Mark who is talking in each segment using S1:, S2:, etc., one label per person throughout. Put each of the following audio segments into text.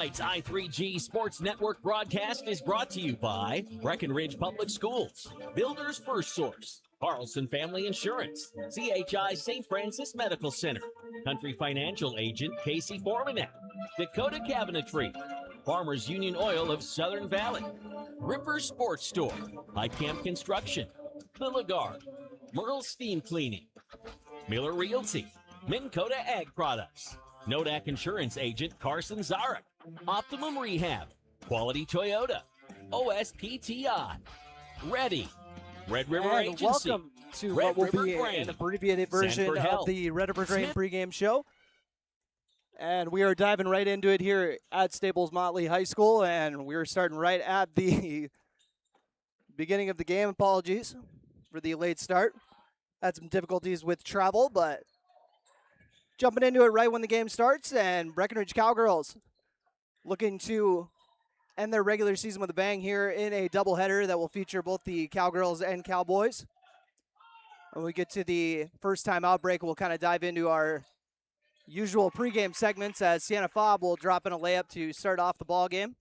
S1: Tonight's I3G Sports Network broadcast is brought to you by Breckenridge Public Schools, Builders First Source, Carlson Family Insurance, CHI St. Francis Medical Center, Country Financial Agent Casey Formanek, Dakota Cabinetry, Farmers Union Oil of Southern Valley, Ripper Sports Store, Camp Construction, The Lagarde, Merle Steam Cleaning, Miller Realty, Minn Kota Ag Products, Nodak Insurance Agent Carson Zarek, Optimum Rehab, Quality Toyota, OSPTI, Ready, Red River
S2: and
S1: Agency,
S2: welcome to
S1: Red
S2: what will
S1: River
S2: be
S1: Grain,
S2: an abbreviated version
S1: Sanford
S2: of
S1: Health,
S2: the Red River Grain
S1: Smith-
S2: pregame show. And we are diving right into it here at Staples-Motley High School, and we're starting right at the beginning of the game. Apologies for the late start. Had some difficulties with travel, but jumping into it right when the game starts, and Breckenridge Cowgirls looking to end their regular season with a bang here in a doubleheader that will feature both the Cowgirls and Cowboys. When we get to the first time outbreak, we'll kind of dive into our usual pregame segments as Sienna Fobb will drop in a layup to start off the ball game.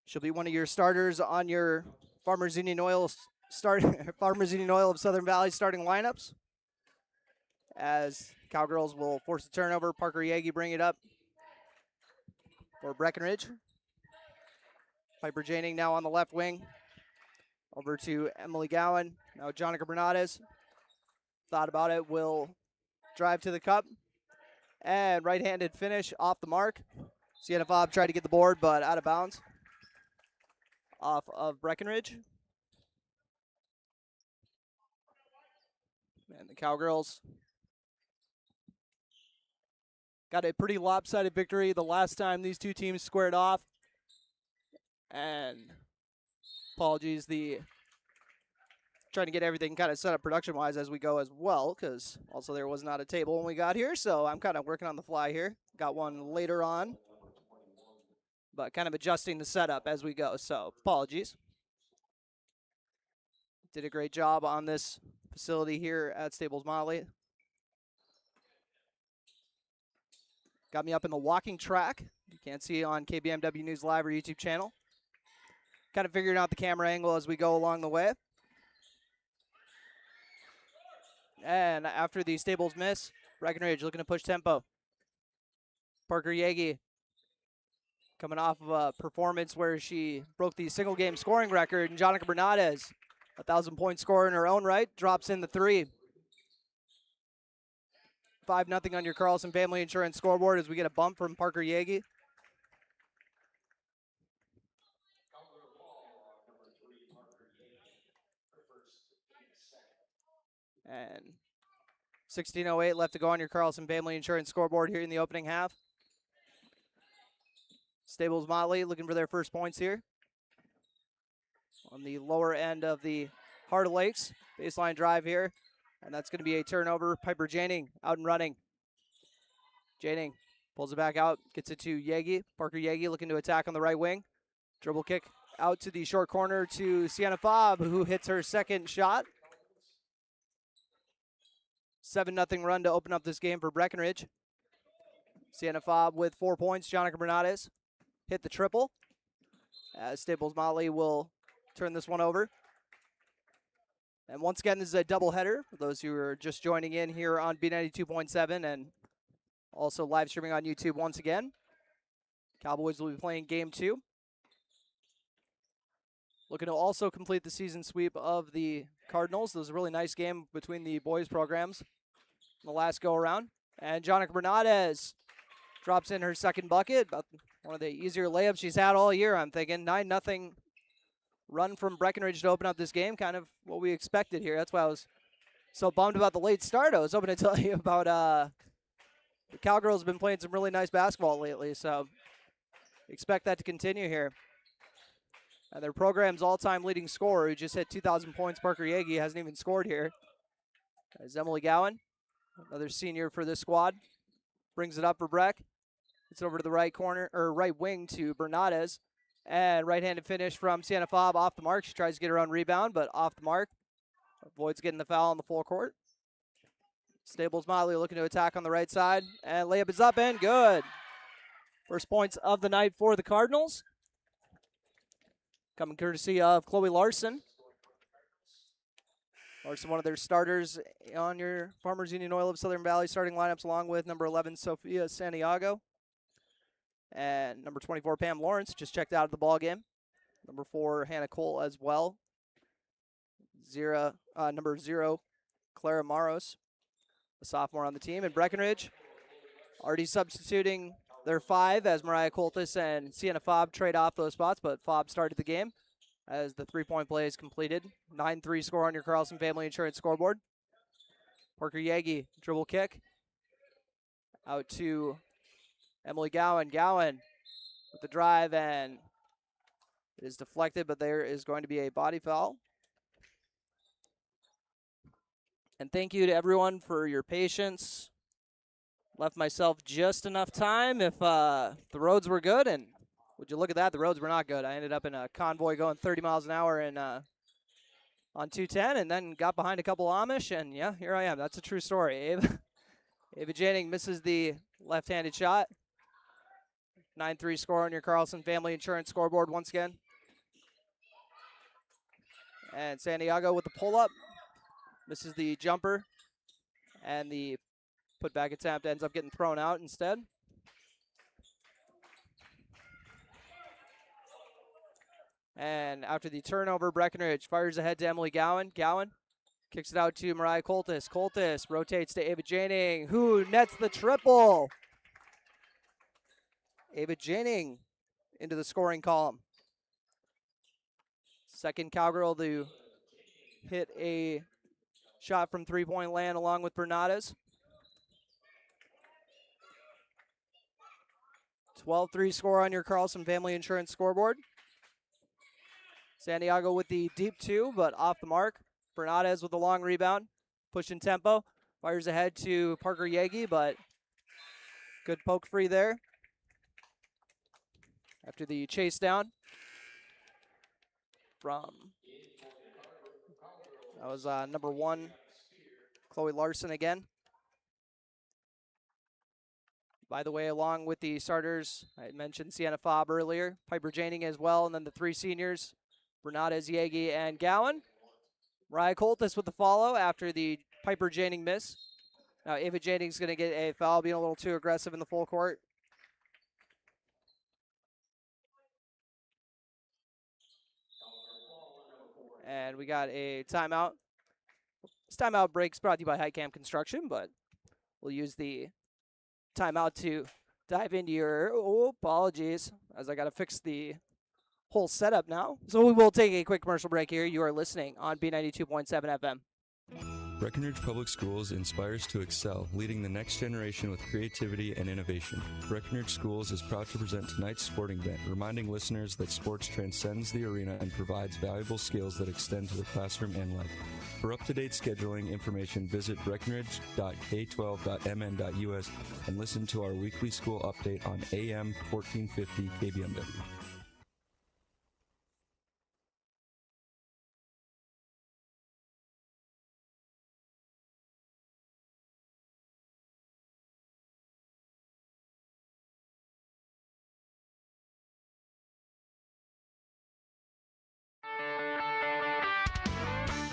S2: She'll be one of your starters on your Farmers Union Oil Farmers Union Oil of Southern Valley starting lineups. As Cowgirls will force a turnover, Parker Yagi bring it up for Breckenridge. Piper Janing now on the left wing. Over to Emily Gowan. Now Jonica Bernades. Thought about it, will drive to the cup. And right-handed finish off the mark. Sienna Fobb tried to get the board, but out of bounds. Off of Breckenridge. And the Cowgirls got a pretty lopsided victory the last time these two teams squared off. And apologies, trying to get everything kind of set up production-wise as we go as well, because also there was not a table when we got here, so I'm kind of working on the fly here. Got one later on, but kind of adjusting the setup as we go, so apologies. Did a great job on this facility here at Staples-Motley. Got me up in the walking track. You can't see it on KBMW News Live or YouTube channel. Kind of figuring out the camera angle as we go along the way. And after the Staples miss, Breckenridge looking to push tempo. Parker Yagi coming off of a performance where she broke the single game scoring record, and Jonica Bernades, 1,000-point scorer in her own right, drops in the three. 5-0 on your Carlson Family Insurance scoreboard as we get a bump from Parker Yagi. And 16:08 left to go on your Carlson Family Insurance scoreboard here in the opening half. Staples-Motley looking for their first points here. On the lower end of the Heart of Lakes. Baseline drive here. And that's going to be a turnover. Piper Janing out and running. Janing pulls it back out. Gets it to Yagi. Parker Yagi looking to attack on the right wing. Dribble kick out to the short corner to Sienna Fobb, who hits her second shot. 7-0 run to open up this game for Breckenridge. Sienna Fobb with 4 points. Jonica Bernades hit the triple. As Staples-Motley will turn this one over. And once again, this is a doubleheader for those who are just joining in here on B92.7 and also live streaming on YouTube once again. Cowboys will be playing game 2. Looking to also complete the season sweep of the Cardinals. This was a really nice game between the boys programs in the last go-around. And Jonica Bernades drops in her second bucket. About one of the easier layups she's had all year, I'm thinking. 9-0 run from Breckenridge to open up this game. Kind of what we expected here. That's why I was so bummed about the late start. I was hoping to tell you about the Cowgirls have been playing some really nice basketball lately, so expect that to continue here. And their program's all-time leading scorer, who just hit 2,000 points, Parker Yagi, hasn't even scored here. As Emily Gowan, another senior for this squad, brings it up for Breck. It's over to the right corner, or right wing to Bernades. And right-handed finish from Sienna Fobb off the mark. She tries to get her own rebound, but off the mark. Avoids getting the foul on the full court. Staples-Motley looking to attack on the right side. And layup is up and good. First points of the night for the Cardinals, coming courtesy of Chloe Larson. Larson, one of their starters on your Farmers Union Oil of Southern Valley starting lineups, along with number 11, Sophia Santiago. And number 24, Pam Lawrence, just checked out of the ball game. Number 4, Hannah Cole as well. Number 0, Clara Maros, a sophomore on the team. And Breckenridge already substituting their 5 as Mariah Coltis and Sienna Fobb trade off those spots, but Fobb started the game as the 3-point play is completed. 9-3 score on your Carlson Family Insurance scoreboard. Parker Yagi, dribble kick. Out to Emily Gowan. Gowan with the drive, and it is deflected, but there is going to be a body foul. And thank you to everyone for your patience. Left myself just enough time if the roads were good, and would you look at that, the roads were not good. I ended up in a convoy going 30 miles an hour on 210, and then got behind a couple Amish, and yeah, here I am. That's a true story. Ava Janning misses the left-handed shot. 9-3 score on your Carlson Family Insurance scoreboard once again. And Santiago with the pull-up. Misses the jumper. And the put-back attempt ends up getting thrown out instead. And after the turnover, Breckenridge fires ahead to Emily Gowan. Gowan kicks it out to Mariah Coltis. Coltis rotates to Ava Janning, who nets the triple. Ava Janning into the scoring column. Second Cowgirl to hit a shot from three-point land along with Bernades. 12-3 score on your Carlson Family Insurance scoreboard. Santiago with the deep 2, but off the mark. Bernades with the long rebound. Pushing tempo. Fires ahead to Parker Yagi, but good poke free there. After the chase down from, that was number 1, Chloe Larson again. By the way, along with the starters, I mentioned Sienna Fobb earlier, Piper Janning as well, and then the 3 seniors, Bernades, Yagi, and Gowan. Mariah Coltis with the follow after the Piper Janning miss. Now Ava Janning's going to get a foul, being a little too aggressive in the full court. And we got a timeout. This timeout break's brought to you by Highcam Construction, but we'll use the timeout to dive into your, apologies, as I got to fix the whole setup now. So we will take a quick commercial break here. You are listening on B92.7 FM.
S3: Breckenridge Public Schools inspires to excel, leading the next generation with creativity and innovation. Breckenridge Schools is proud to present tonight's sporting event, reminding listeners that sports transcends the arena and provides valuable skills that extend to the classroom and life. For up-to-date scheduling information, visit breckenridge.k12.mn.us and listen to our weekly school update on AM 1450 KBMW.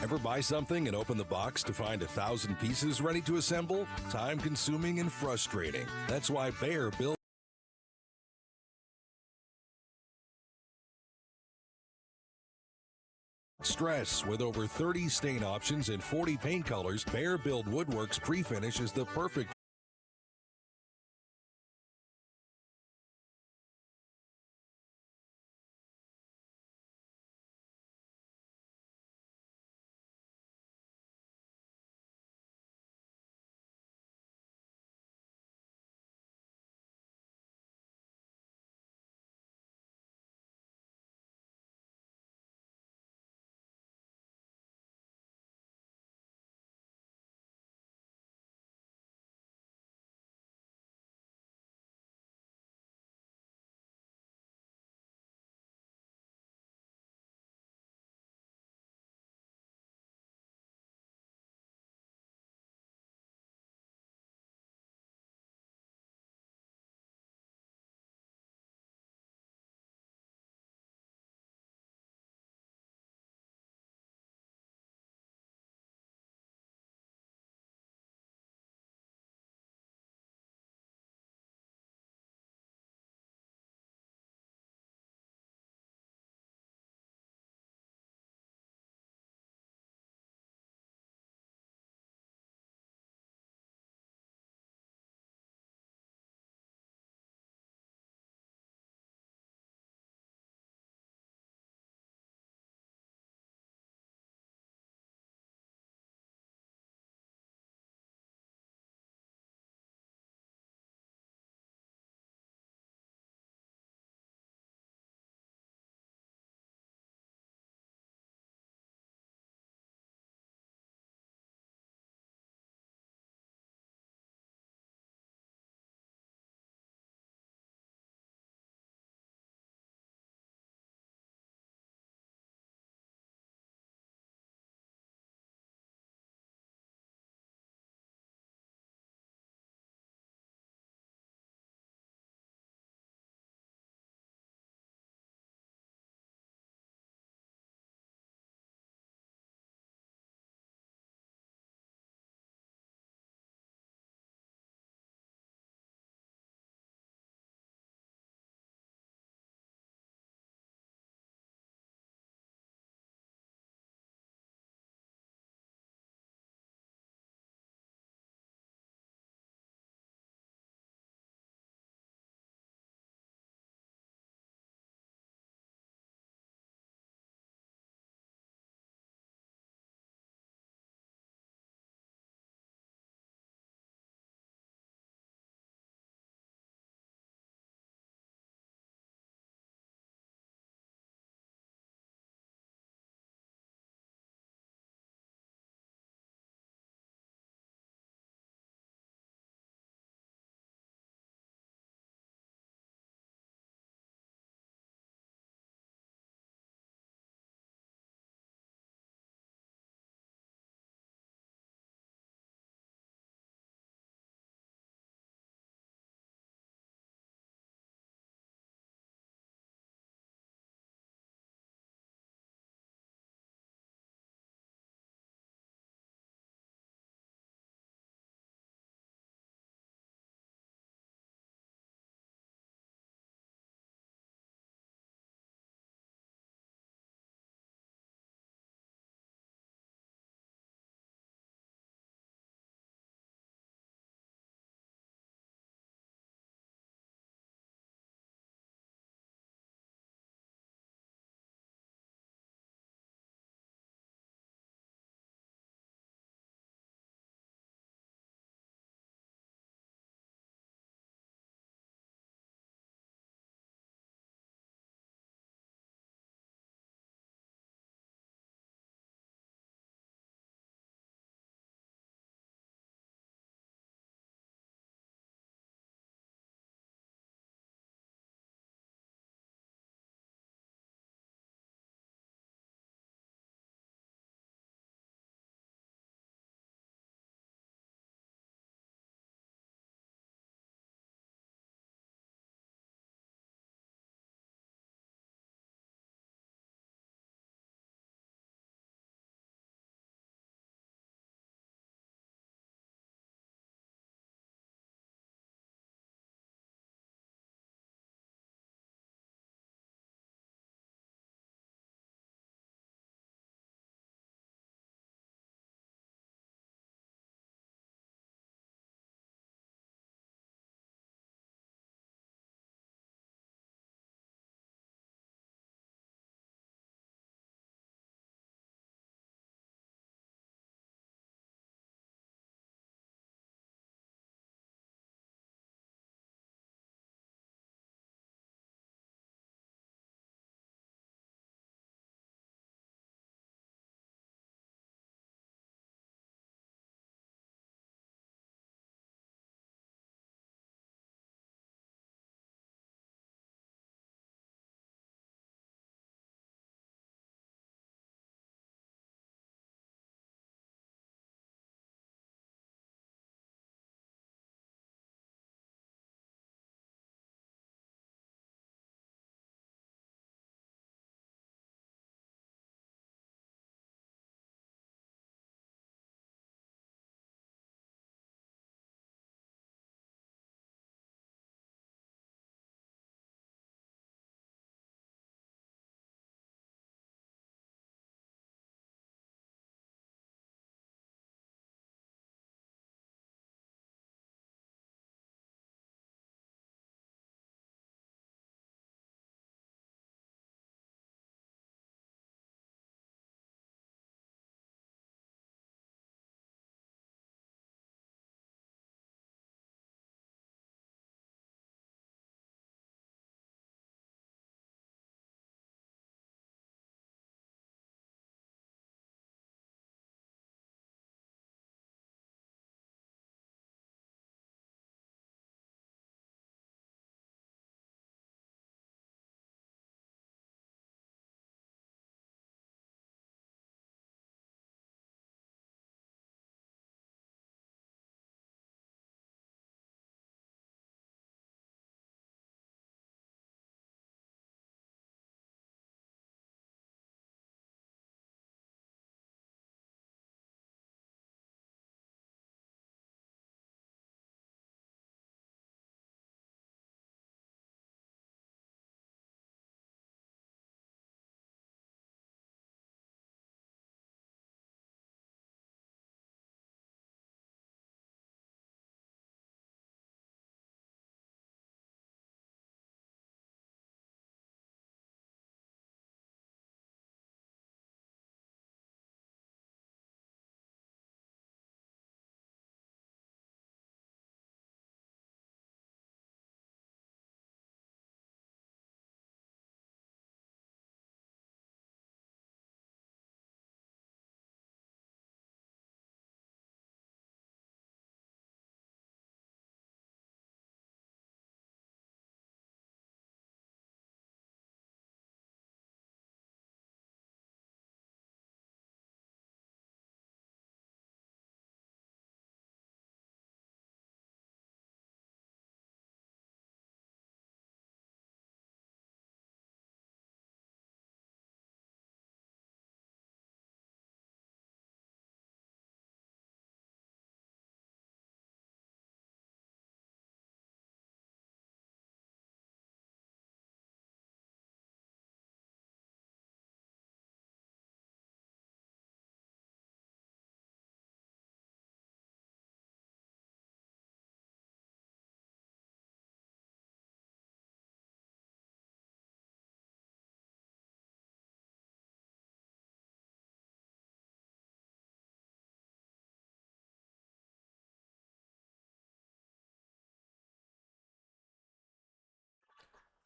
S4: Ever buy something and open the box to find 1,000 pieces ready to assemble? Time-consuming and frustrating. That's why Bayer built stress. With over 30 stain options and 40 paint colors, Bayer Build Woodworks Pre-Finish is the perfect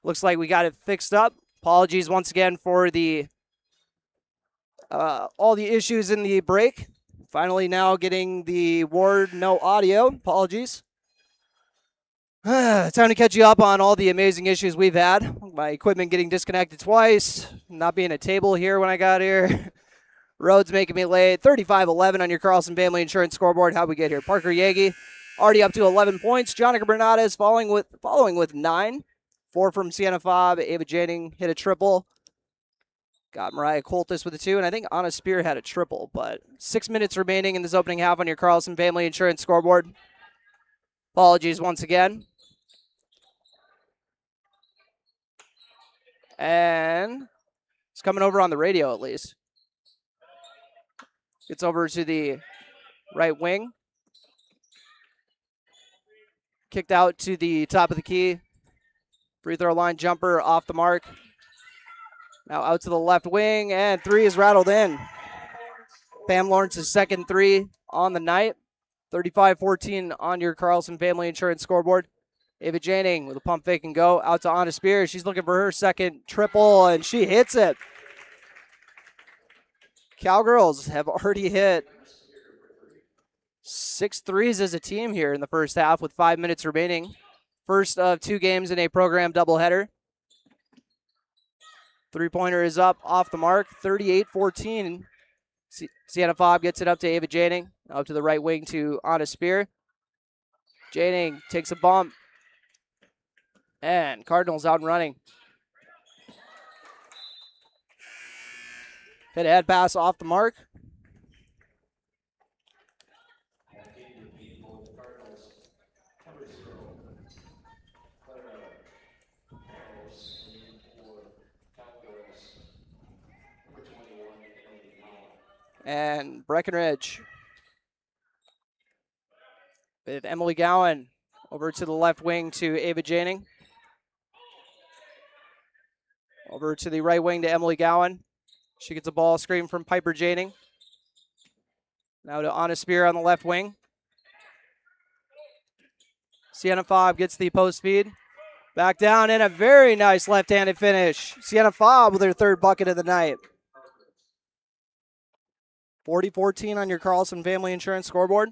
S2: Looks like we got it fixed up. Apologies once again for the all the issues in the break. Finally now getting the Ward no audio. Apologies. Time to catch you up on all the amazing issues we've had. My equipment getting disconnected twice. Not being a table here when I got here. Roads making me late. 35-11 on your Carlson Family Insurance scoreboard. How'd we get here? Parker Yagi already up to 11 points. Jonica Bernades following with 9. 4 from Sienna Fobb. Ava Janing hit a triple. Got Mariah Coltis with a 2, and I think Anna Spear had a triple. But 6 minutes remaining in this opening half on your Carlson Family Insurance scoreboard. Apologies once again. And it's coming over on the radio at least. Gets over to the right wing. Kicked out to the top of the key. Free throw line jumper off the mark. Now out to the left wing, and 3 is rattled in. Pam Lawrence's second 3 on the night. 35-14 on your Carlson Family Insurance scoreboard. Ava Janing with a pump fake and go out to Anna Spear. She's looking for her second triple, and she hits it. Cowgirls have already hit 6 threes as a team here in the first half with 5 minutes remaining. First of 2 games in a program doubleheader. Three-pointer is up off the mark, 38-14. Sienna Fobb gets it up to Ava Janing, up to the right wing to Anna Spear. Janing takes a bump. And Cardinals out and running. Hit a head pass off the mark. And Breckenridge with Emily Gowan over to the left wing to Ava Janing. Over to the right wing to Emily Gowan. She gets a ball screen from Piper Janing. Now to Anna Spear on the left wing. Sienna Fobb gets the post feed. Back down, and a very nice left-handed finish. Sienna Fobb with her 3rd bucket of the night. 40-14 on your Carlson Family Insurance scoreboard.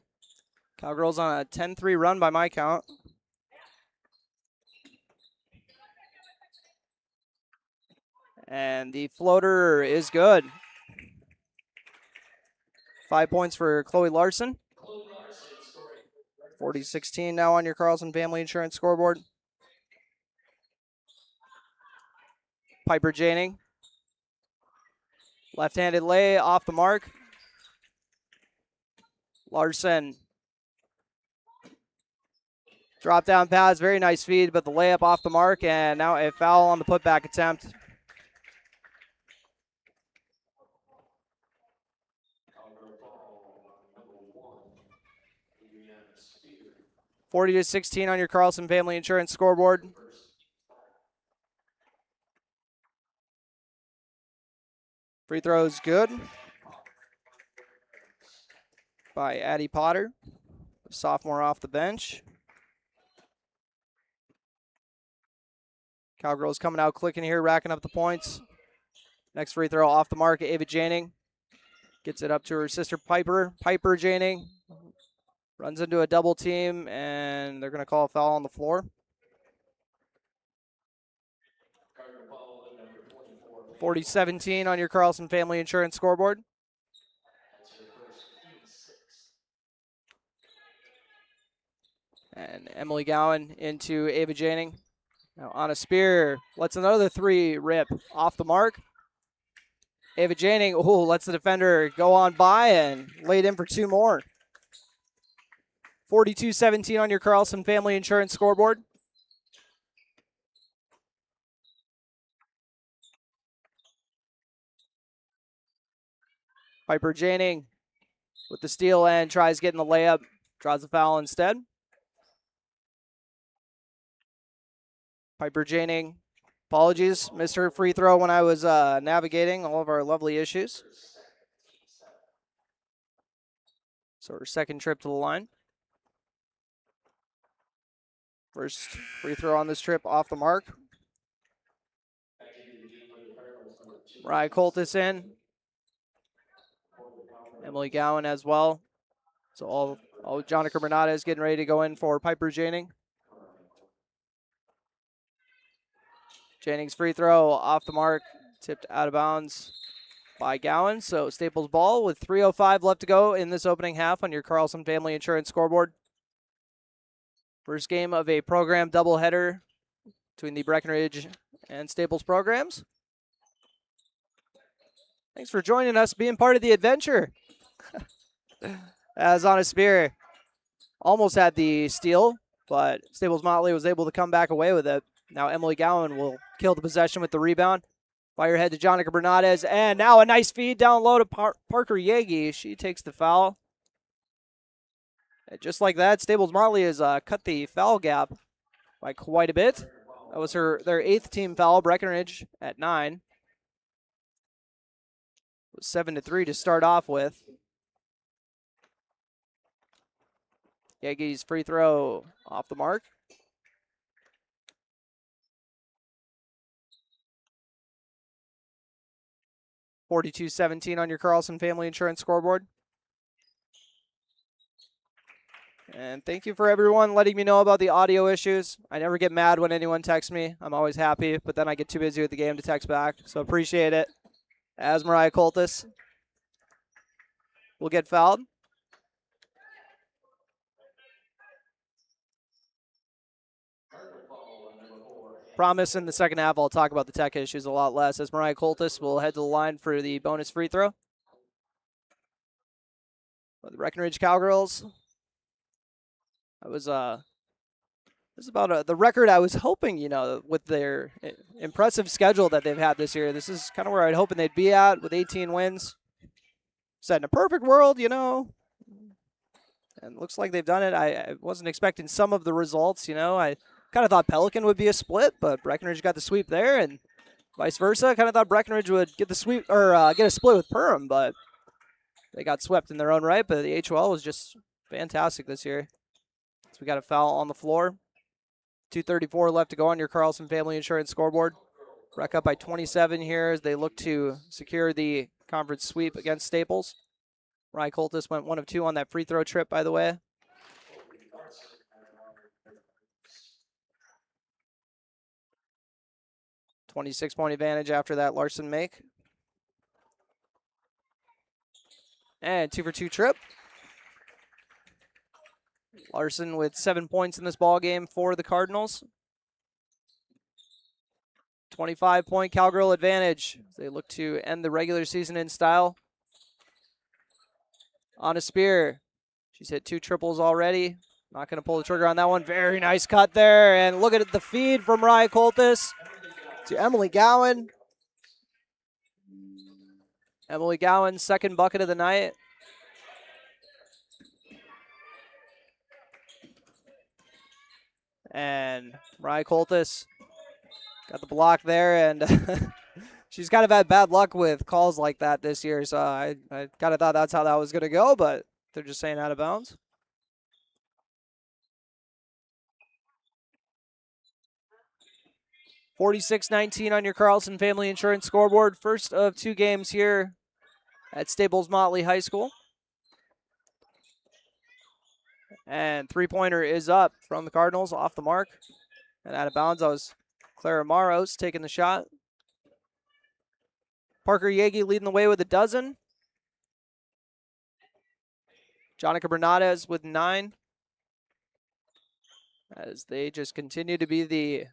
S2: Cowgirls on a 10-3 run by my count. And the floater is good. 5 points for Chloe Larson. 40-16 now on your Carlson Family Insurance scoreboard. Piper Janing. Left-handed lay off the mark. Larson. Drop down pass, very nice feed, but the layup off the mark, and now a foul on the putback attempt. (40-16) on your Carlson Family Insurance scoreboard. Free throws good by Addie Potter, sophomore off the bench. Cowgirls coming out clicking here, racking up the points. Next free throw off the mark, Ava Janing. Gets it up to her sister Piper. Piper Janing runs into a double team, and they're going to call a foul on the floor. 40-17 on your Carlson Family Insurance scoreboard. And Emily Gowan into Ava Janing. Now Anna Spear lets another 3 rip off the mark. Ava Janing, lets the defender go on by and laid in for 2 more. 42-17 on your Carlson Family Insurance scoreboard. Piper Janing with the steal and tries getting the layup. Draws the foul instead. Piper Janing, apologies, missed her free throw when I was navigating all of our lovely issues. So her second trip to the line. First free throw on this trip off the mark. Mariah Coltis in. Emily Gowan as well. So all Jonica Bernada is getting ready to go in for Piper Janing. Janing's free throw off the mark, tipped out of bounds by Gowan. So Staples ball with 3:05 left to go in this opening half on your Carlson Family Insurance scoreboard. First game of a program doubleheader between the Breckenridge and Staples programs. Thanks for joining us, being part of the adventure. As on a spear, almost had the steal, but Staples-Motley was able to come back away with it. Now Emily Gowan will kill the possession with the rebound. Fire ahead to Jonica Bernadez, and now a nice feed down low to Parker Yagi. She takes the foul. And just like that, Staples-Motley has cut the foul gap by quite a bit. That was their 8th team foul. Breckenridge at 9. It was 7-3 to start off with. Yagi's free throw off the mark. $42-17 on your Carlson Family Insurance scoreboard. And thank you for everyone letting me know about the audio issues. I never get mad when anyone texts me. I'm always happy, but then I get too busy with the game to text back. So appreciate it. As Mariah Coltis will get fouled. Promise in the second half I'll talk about the tech issues a lot less, as Mariah Coltis will head to the line for the bonus free throw. But the Breckenridge Cowgirls, this is about the record I was hoping, with their impressive schedule that they've had this year. This is kind of where I'd hoping they'd be at with 18 wins. Said in a perfect world, And looks like they've done it. I wasn't expecting some of the results, I kind of thought Pelican would be a split, but Breckenridge got the sweep there, and vice versa. Kind of thought Breckenridge would get the sweep or get a split with Perham, but they got swept in their own right. But the HOL was just fantastic this year. So we got a foul on the floor. 2:34 left to go on your Carlson Family Insurance scoreboard. Breck up by 27 here as they look to secure the conference sweep against Staples. Rye Coltis went 1 of 2 on that free throw trip, by the way. .26 advantage after that Larson make. And 2 for 2 trip. Larson with 7 points in this ball game for the Cardinals. 25-point Cowgirl advantage. They look to end the regular season in style. On a spear. She's hit 2 triples already. Not going to pull the trigger on that one. Very nice cut there. And look at the feed from Mariah Coltis to Emily Gowan. Emily Gowan's second bucket of the night. And Mariah Coltis got the block there, and she's kind of had bad luck with calls like that this year, so I kind of thought that's how that was going to go, but they're just saying out of bounds. $46-19 on your Carlson Family Insurance scoreboard. First of 2 games here at Staples-Motley High School. And 3-pointer is up from the Cardinals, off the mark. And out of bounds, that was Clara Maros taking the shot. Parker Yagi leading the way with 12. Jonica Bernadez with 9. As they just continue to be the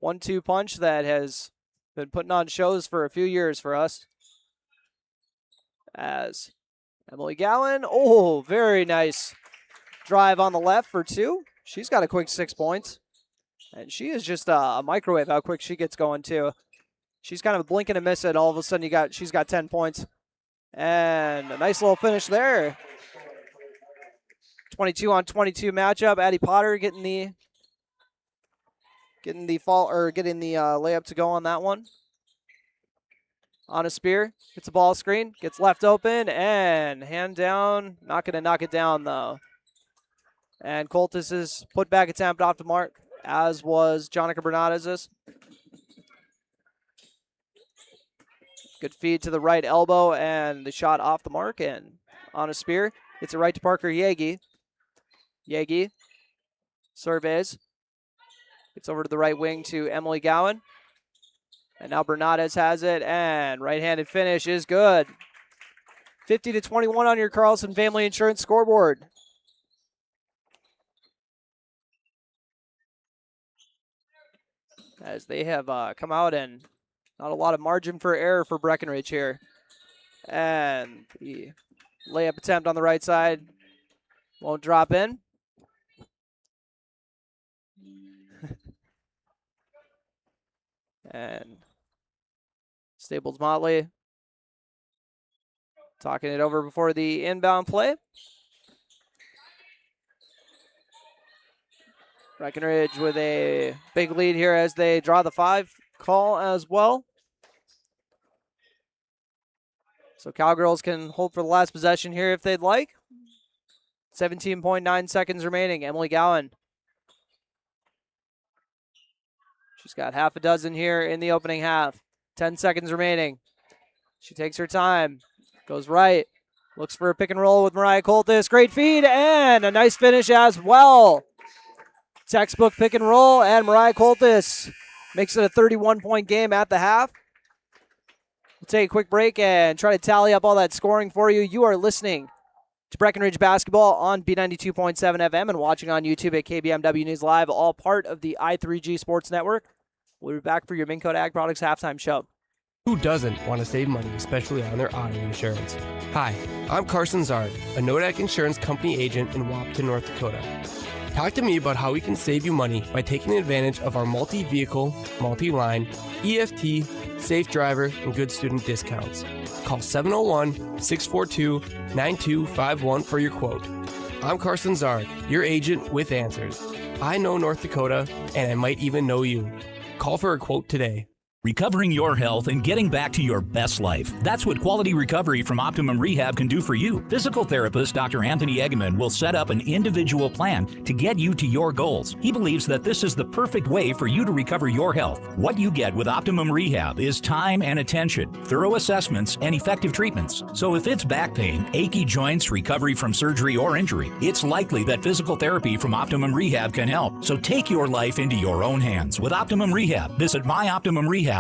S2: 1-2 punch that has been putting on shows for a few years for us. As Emily Gowan, very nice drive on the left for 2. She's got a quick 6 points. And she is just a microwave how quick she gets going too. She's kind of a blink and a miss it. All of a sudden she's got 10 points. And a nice little finish there. 22-on-22 matchup. Addie Potter getting the layup to go on that one. On a spear, gets a ball screen, gets left open, and hand down. Not going to knock it down, though. And Coltis' put back attempt off the mark, as was Jonica Bernadez's. Good feed to the right elbow, and the shot off the mark and on a spear. It's a right to Parker Yagi. Yagi surveys. Gets over to the right wing to Emily Gowan. And now Bernades has it, and right-handed finish is good. 50-21 on your Carlson Family Insurance scoreboard. As they have come out, and not a lot of margin for error for Breckenridge here. And the layup attempt on the right side won't drop in. And Staples-Motley talking it over before the inbound play. Breckenridge with a big lead here as they draw the 5 call as well. So Cowgirls can hold for the last possession here if they'd like. 17.9 seconds remaining. Emily Gowan. She's got half a dozen here in the opening half. 10 seconds remaining. She takes her time. Goes right. Looks for a pick and roll with Mariah Coltis. Great feed and a nice finish as well. Textbook pick and roll, and Mariah Coltis makes it a 31-point game at the half. We'll take a quick break and try to tally up all that scoring for you. You are listening to Breckenridge Basketball on B92.7 FM and watching on YouTube at KBMW News Live, all part of the I3G Sports Network. We'll be back for your Minn Kota Ag Products halftime show.
S5: Who doesn't want to save money, especially on their auto insurance? Hi, I'm Carson Zard, a Nodak Insurance Company agent in Wahpeton, North Dakota. Talk to me about how we can save you money by taking advantage of our multi-vehicle, multi-line, EFT, safe driver, and good student discounts. Call 701-642-9251 for your quote. I'm Carson Zard, your agent with answers. I know North Dakota, and I might even know you. Call for a quote today.
S6: Recovering your health and getting back to your best life. That's what Quality Recovery from Optimum Rehab can do for you. Physical therapist Dr. Anthony Eggeman will set up an individual plan to get you to your goals. He believes that this is the perfect way for you to recover your health. What you get with Optimum Rehab is time and attention, thorough assessments, and effective treatments. So if it's back pain, achy joints, recovery from surgery or injury, it's likely that physical therapy from Optimum Rehab can help. So take your life into your own hands with Optimum Rehab. Visit myoptimumrehab.com.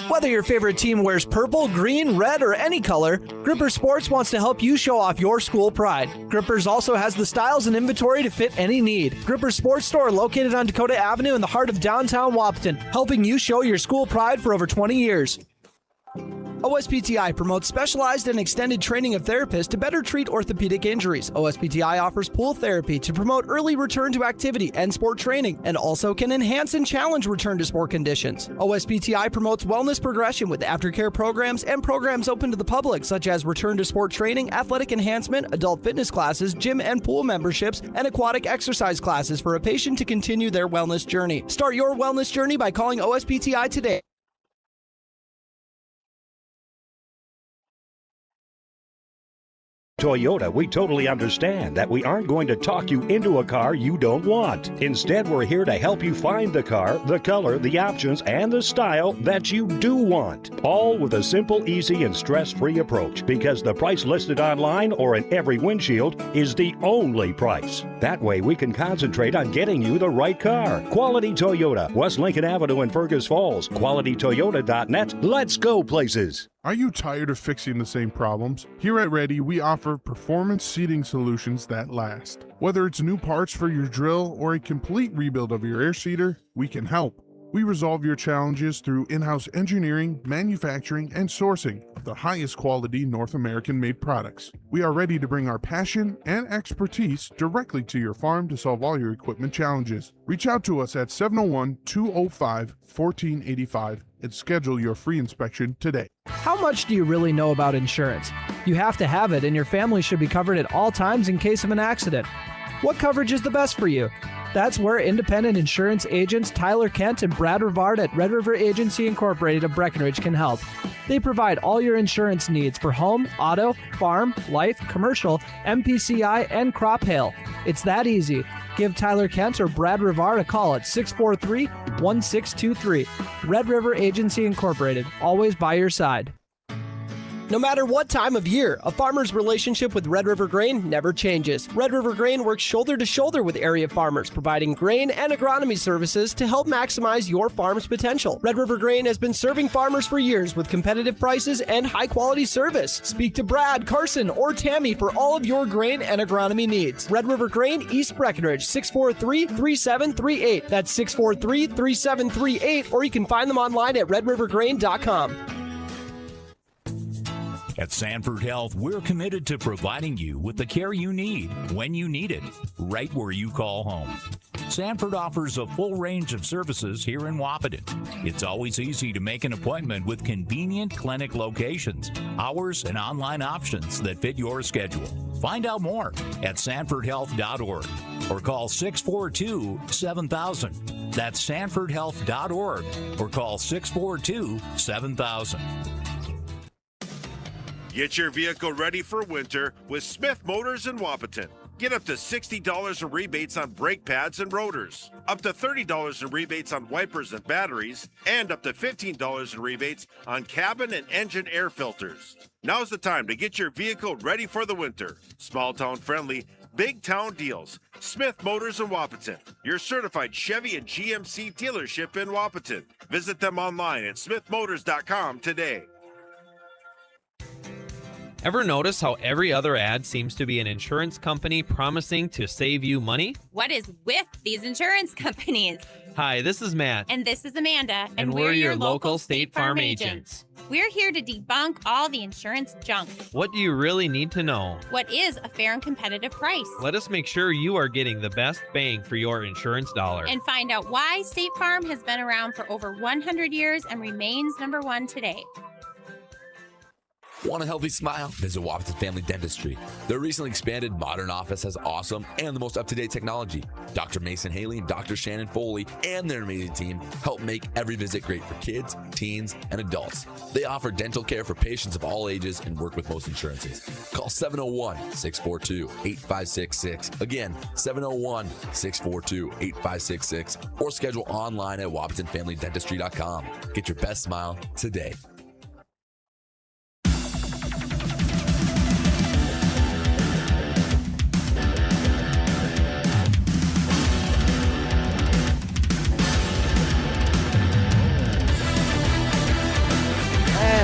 S7: Whether your favorite team wears purple, green, red, or any color, Gripper Sports wants to help you show off your school pride. Grippers also has the styles and inventory to fit any need. Gripper Sports Store located on Dakota Avenue in the heart of downtown Wahpeton, helping you show your school pride for over 20 years. OSPTI promotes specialized and extended training of therapists to better treat orthopedic injuries. OSPTI offers pool therapy to promote early return to activity and sport training, and also can enhance and challenge return to sport conditions. OSPTI promotes wellness progression with aftercare programs and programs open to the public, such as return to sport training, athletic enhancement, adult fitness classes, gym and pool memberships, and aquatic exercise classes for a patient to continue their wellness journey. Start your wellness journey by calling OSPTI today.
S8: Toyota, we totally understand that we aren't going to talk you into a car you don't want. Instead, we're here to help you find the car, the color, the options, and the style that you do want. All with a simple, easy, and stress-free approach, because the price listed online or in every windshield is the only price. That way, we can concentrate on getting you the right car. Quality Toyota, West Lincoln Avenue in Fergus Falls. QualityToyota.net. Let's go places.
S9: Are you tired of fixing the same problems? Here at Reddy, we offer performance seating solutions that last. Whether it's new parts for your drill or a complete rebuild of your air seeder, we can help. We resolve your challenges through in-house engineering, manufacturing, and sourcing of the highest quality North American-made products. We are ready to bring our passion and expertise directly to your farm to solve all your equipment challenges. Reach out to us at 701-205-1485 and schedule your free inspection today.
S7: How much do you really know about insurance? You have to have it, and your family should be covered at all times in case of an accident. What coverage is the best for you? That's where independent insurance agents Tyler Kent and Brad Rivard at Red River Agency Incorporated of Breckenridge can help. They provide all your insurance needs for home, auto, farm, life, commercial, MPCI, and crop hail. It's that easy. Give Tyler Kent or Brad Rivard a call at 643-1623. Red River Agency Incorporated, always by your side. No matter what time of year, a farmer's relationship with Red River Grain never changes. Red River Grain works shoulder to shoulder with area farmers, providing grain and agronomy services to help maximize your farm's potential. Red River Grain has been serving farmers for years with competitive prices and high-quality service. Speak to Brad, Carson, or Tammy for all of your grain and agronomy needs. Red River Grain, East Breckenridge, 643-3738. That's 643-3738, or you can find them online at redrivergrain.com.
S6: At Sanford Health, we're committed to providing you with the care you need, when you need it, right where you call home. Sanford offers a full range of services here in Wahpeton. It's always easy to make an appointment with convenient clinic locations, hours, and online options that fit your schedule. Find out more at sanfordhealth.org or call 642-7000. That's sanfordhealth.org or call 642-7000.
S10: Get your vehicle ready for winter with Smith Motors in Wahpeton. Get up to $60 in rebates on brake pads and rotors, up to $30 in rebates on wipers and batteries, and up to $15 in rebates on cabin and engine air filters. Now's the time to get your vehicle ready for the winter. Small town friendly, big town deals. Smith Motors in Wahpeton, your certified Chevy and GMC dealership in Wahpeton. Visit them online at smithmotors.com today.
S11: Ever notice how every other ad seems to be an insurance company promising to save you money?
S12: What is with these insurance companies?
S11: Hi, this is Matt.
S12: And this is Amanda.
S11: And we're your local State Farm agents.
S12: We're here to debunk all the insurance junk.
S11: What do you really need to know?
S12: What is a fair and competitive price?
S11: Let us make sure you are getting the best bang for your insurance dollar.
S12: And find out why State Farm has been around for over 100 years and remains number one today.
S13: Want a healthy smile? Visit Wahpeton Family Dentistry. Their recently expanded modern office has awesome and the most up-to-date technology. Dr. Mason Haley and Dr. Shannon Foley and their amazing team help make every visit great for kids, teens, and adults. They offer dental care for patients of all ages and work with most insurances. Call 701-642-8566. Again, 701-642-8566 or schedule online at WahpetonFamilyDentistry.com. Get your best smile today.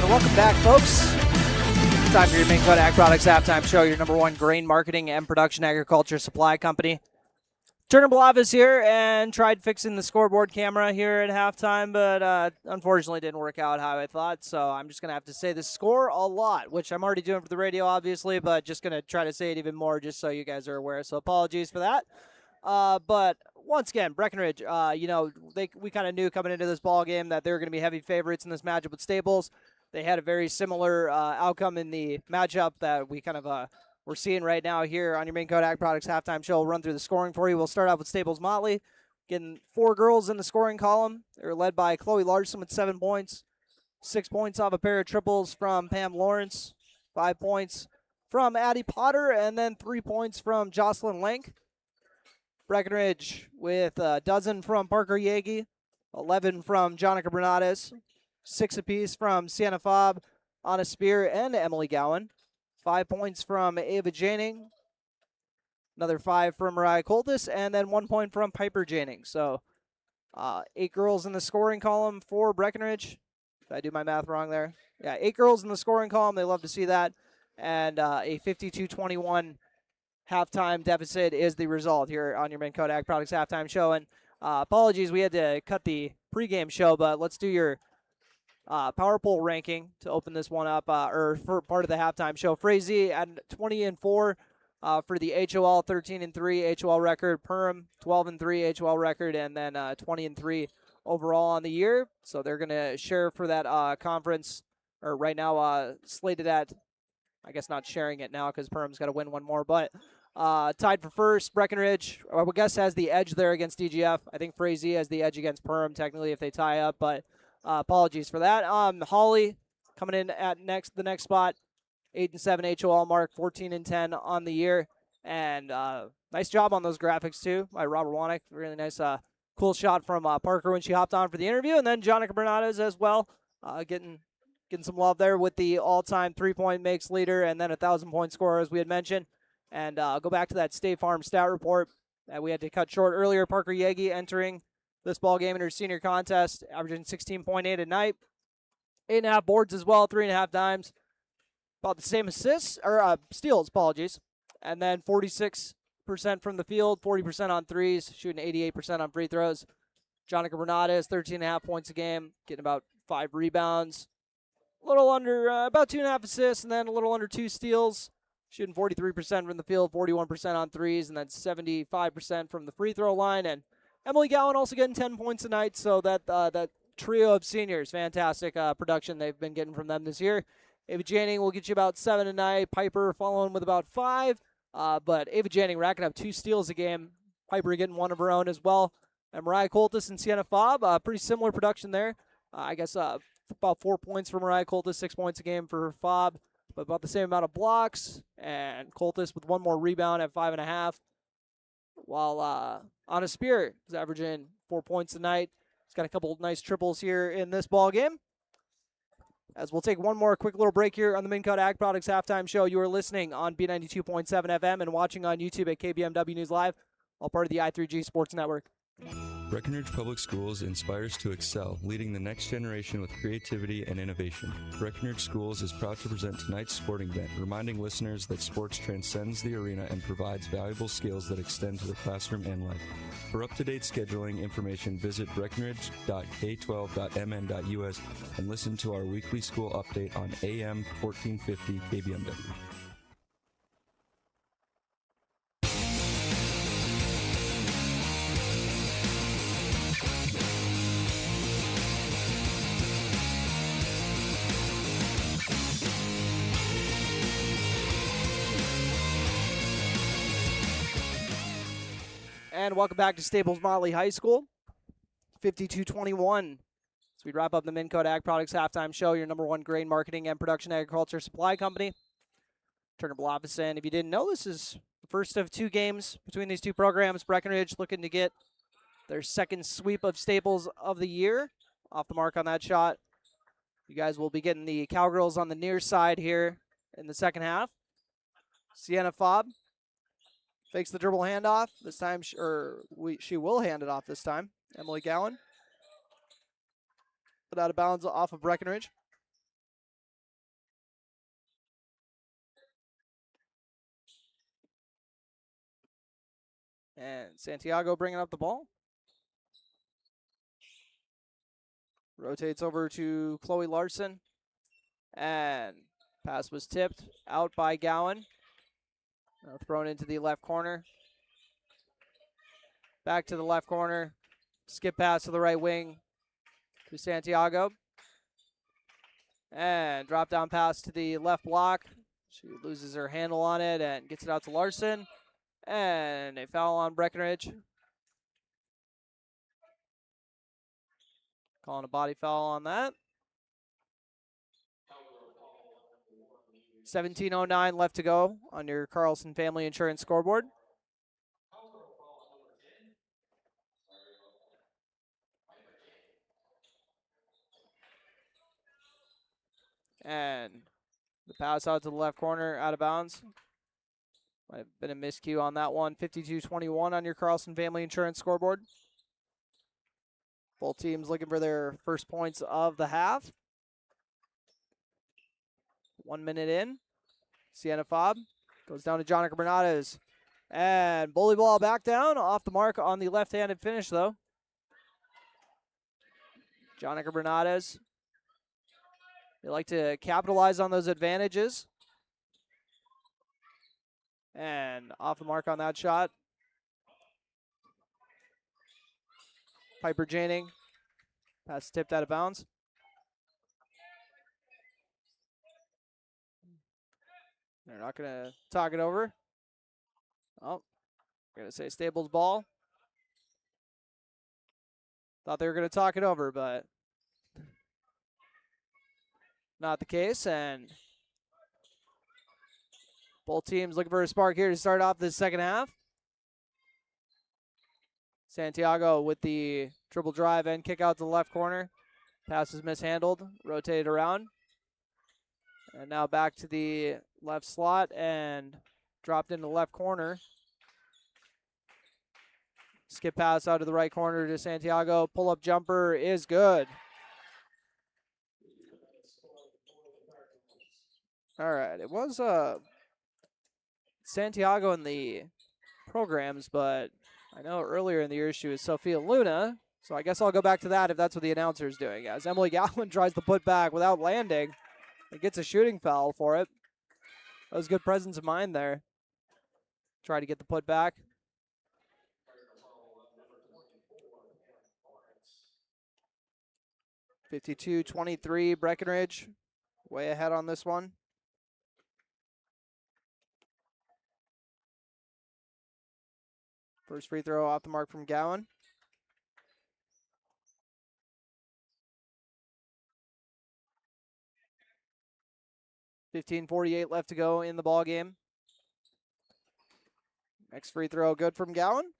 S2: Welcome back, folks. Time for your main Code Ag Products halftime show, your number one grain marketing and production agriculture supply company. Turner Blavis here, and tried fixing the scoreboard camera here at halftime, but unfortunately didn't work out how I thought, so I'm just going to have to say the score a lot, which I'm already doing for the radio, obviously, but just going to try to say it even more just so you guys are aware, so apologies for that. But once again, Breckenridge, we kind of knew coming into this ball game that they were going to be heavy favorites in this matchup with Staples. They had a very similar outcome in the matchup that we kind of we're seeing right now here on your main Code Ag Products halftime show. We'll run through the scoring for you. We'll start off with Staples-Motley, getting 4 girls in the scoring column. They're led by Chloe Larson with 7 points, 6 points off a pair of triples from Pam Lawrence, 5 points from Addie Potter, and then 3 points from Jocelyn Lenk. Breckenridge with a dozen from Parker Yagi, 11 from Jonica Bernades, 6 apiece from Sienna Fobb, Anna Spear, and Emily Gowan. 5 points from Ava Janing, another 5 from Mariah Coltis, and then 1 point from Piper Janing. So 8 girls in the scoring column for Breckenridge. Did I do my math wrong there? Yeah, 8 girls in the scoring column. They love to see that. And a 52-21 halftime deficit is the result here on your main Code Ag Products halftime show. And apologies, we had to cut the pregame show, but let's do your power poll ranking to open this one up, or for part of the halftime show. Frazee at 20-4 for the HOL, 13-3 HOL record. Perham 12-3 HOL record, and then 20-3 overall on the year. So they're going to share for that conference, or right now slated at, I guess not sharing it now because Perham's got to win one more, but tied for first. Breckenridge, I would guess, has the edge there against DGF. I think Frazee has the edge against Perham technically if they tie up, but apologies for that. Holly coming in at the next spot, 8-7 HOL mark, 14-10 on the year, and nice job on those graphics too by Robert Wanek. Really nice, cool shot from Parker when she hopped on for the interview, and then Jonica Bernades as well, getting getting some love there with the all-time 3-point makes leader and then 1,000-point scorer, as we had mentioned. And go back to that State Farm stat report that we had to cut short earlier. Parker Yegi entering this ball game in her senior contest, averaging 16.8 a night, 8.5 boards as well, 3.5 dimes, about the same assists or steals, apologies, and then 46% from the field, 40% on threes, shooting 88% on free throws. Jonica Bernardes, 13.5 points a game, getting about 5 rebounds, a little under about 2.5 assists, and then a little under 2 steals. Shooting 43% from the field, 41% on threes, and then 75% from the free throw line. And Emily Gowan also getting 10 points a night, so that trio of seniors, fantastic production they've been getting from them this year. Ava Janning will get you about 7 a night. Piper following with about 5, but Ava Janning racking up 2 steals a game. Piper getting 1 of her own as well. And Mariah Coltis and Sienna Fobb, pretty similar production there. I guess about 4 points for Mariah Coltis, 6 points a game for Fobb. But about the same amount of blocks, and Coltis with 1 more rebound at 5.5. While Anna Spear is averaging 4 points a night. He's got a couple of nice triples here in this ball game. As we'll take one more quick little break here on the Mincut Ag Products Halftime Show. You are listening on B92.7 FM and watching on YouTube at KBMW News Live, all part of the I3G Sports Network.
S3: Breckenridge Public Schools inspires to excel, leading the next generation with creativity and innovation. Breckenridge Schools is proud to present tonight's sporting event, reminding listeners that sports transcends the arena and provides valuable skills that extend to the classroom and life. For up-to-date scheduling information, visit breckenridge.k12.mn.us and listen to our weekly school update on AM 1450 KBMW.
S2: And welcome back to Staples-Motley High School. 52-21. So we wrap up the Mincut Ag Products Halftime Show, your #1 grain marketing and production agriculture supply company. Turner Blofison. If you didn't know, this is the first of 2 games between these 2 programs. Breckenridge looking to get their second sweep of Staples of the year. Off the mark on that shot. You guys will be getting the Cowgirls on the near side here in the second half. Sienna Fobb fakes the dribble handoff. This time, she will hand it off this time. Emily Gowan. Put out of bounds off of Breckenridge. And Santiago bringing up the ball. Rotates over to Chloe Larson. And pass was tipped out by Gowan. Thrown into the left corner. Back to the left corner. Skip pass to the right wing to Santiago. And drop down pass to the left block. She loses her handle on it and gets it out to Larson. And a foul on Breckenridge. Calling a body foul on that. 17:09 left to go on your Carlson Family Insurance scoreboard. And the pass out to the left corner, out of bounds. Might have been a miscue on that one. 52-21 on your Carlson Family Insurance scoreboard. Both teams looking for their first points of the half. 1 minute in. Sienna Fobb goes down to Jonica Bernardes. And bully ball back down. Off the mark on the left-handed finish, though. Jonica Bernardes. They like to capitalize on those advantages. And off the mark on that shot. Piper Janning. Pass tipped out of bounds. They're not going to talk it over. Oh, going to say Staples ball. Thought they were going to talk it over, but not the case. And both teams looking for a spark here to start off this second half. Santiago with the dribble drive and kick out to the left corner. Pass is mishandled, rotated around. And now back to the left slot and dropped into the left corner. Skip pass out to the right corner to Santiago. Pull-up jumper is good. All right, it was Santiago in the programs, but I know earlier in the year she was Sophia Luna, so I guess I'll go back to that if that's what the announcer is doing. As Emily Gowan tries to put back without landing, and gets a shooting foul for it. That was good presence of mind there. Try to get the put back. (52-23) Breckenridge, way ahead on this one. First free throw off the mark from Gowan. (15:48) left to go in the ball game. Next free throw good from Gowan.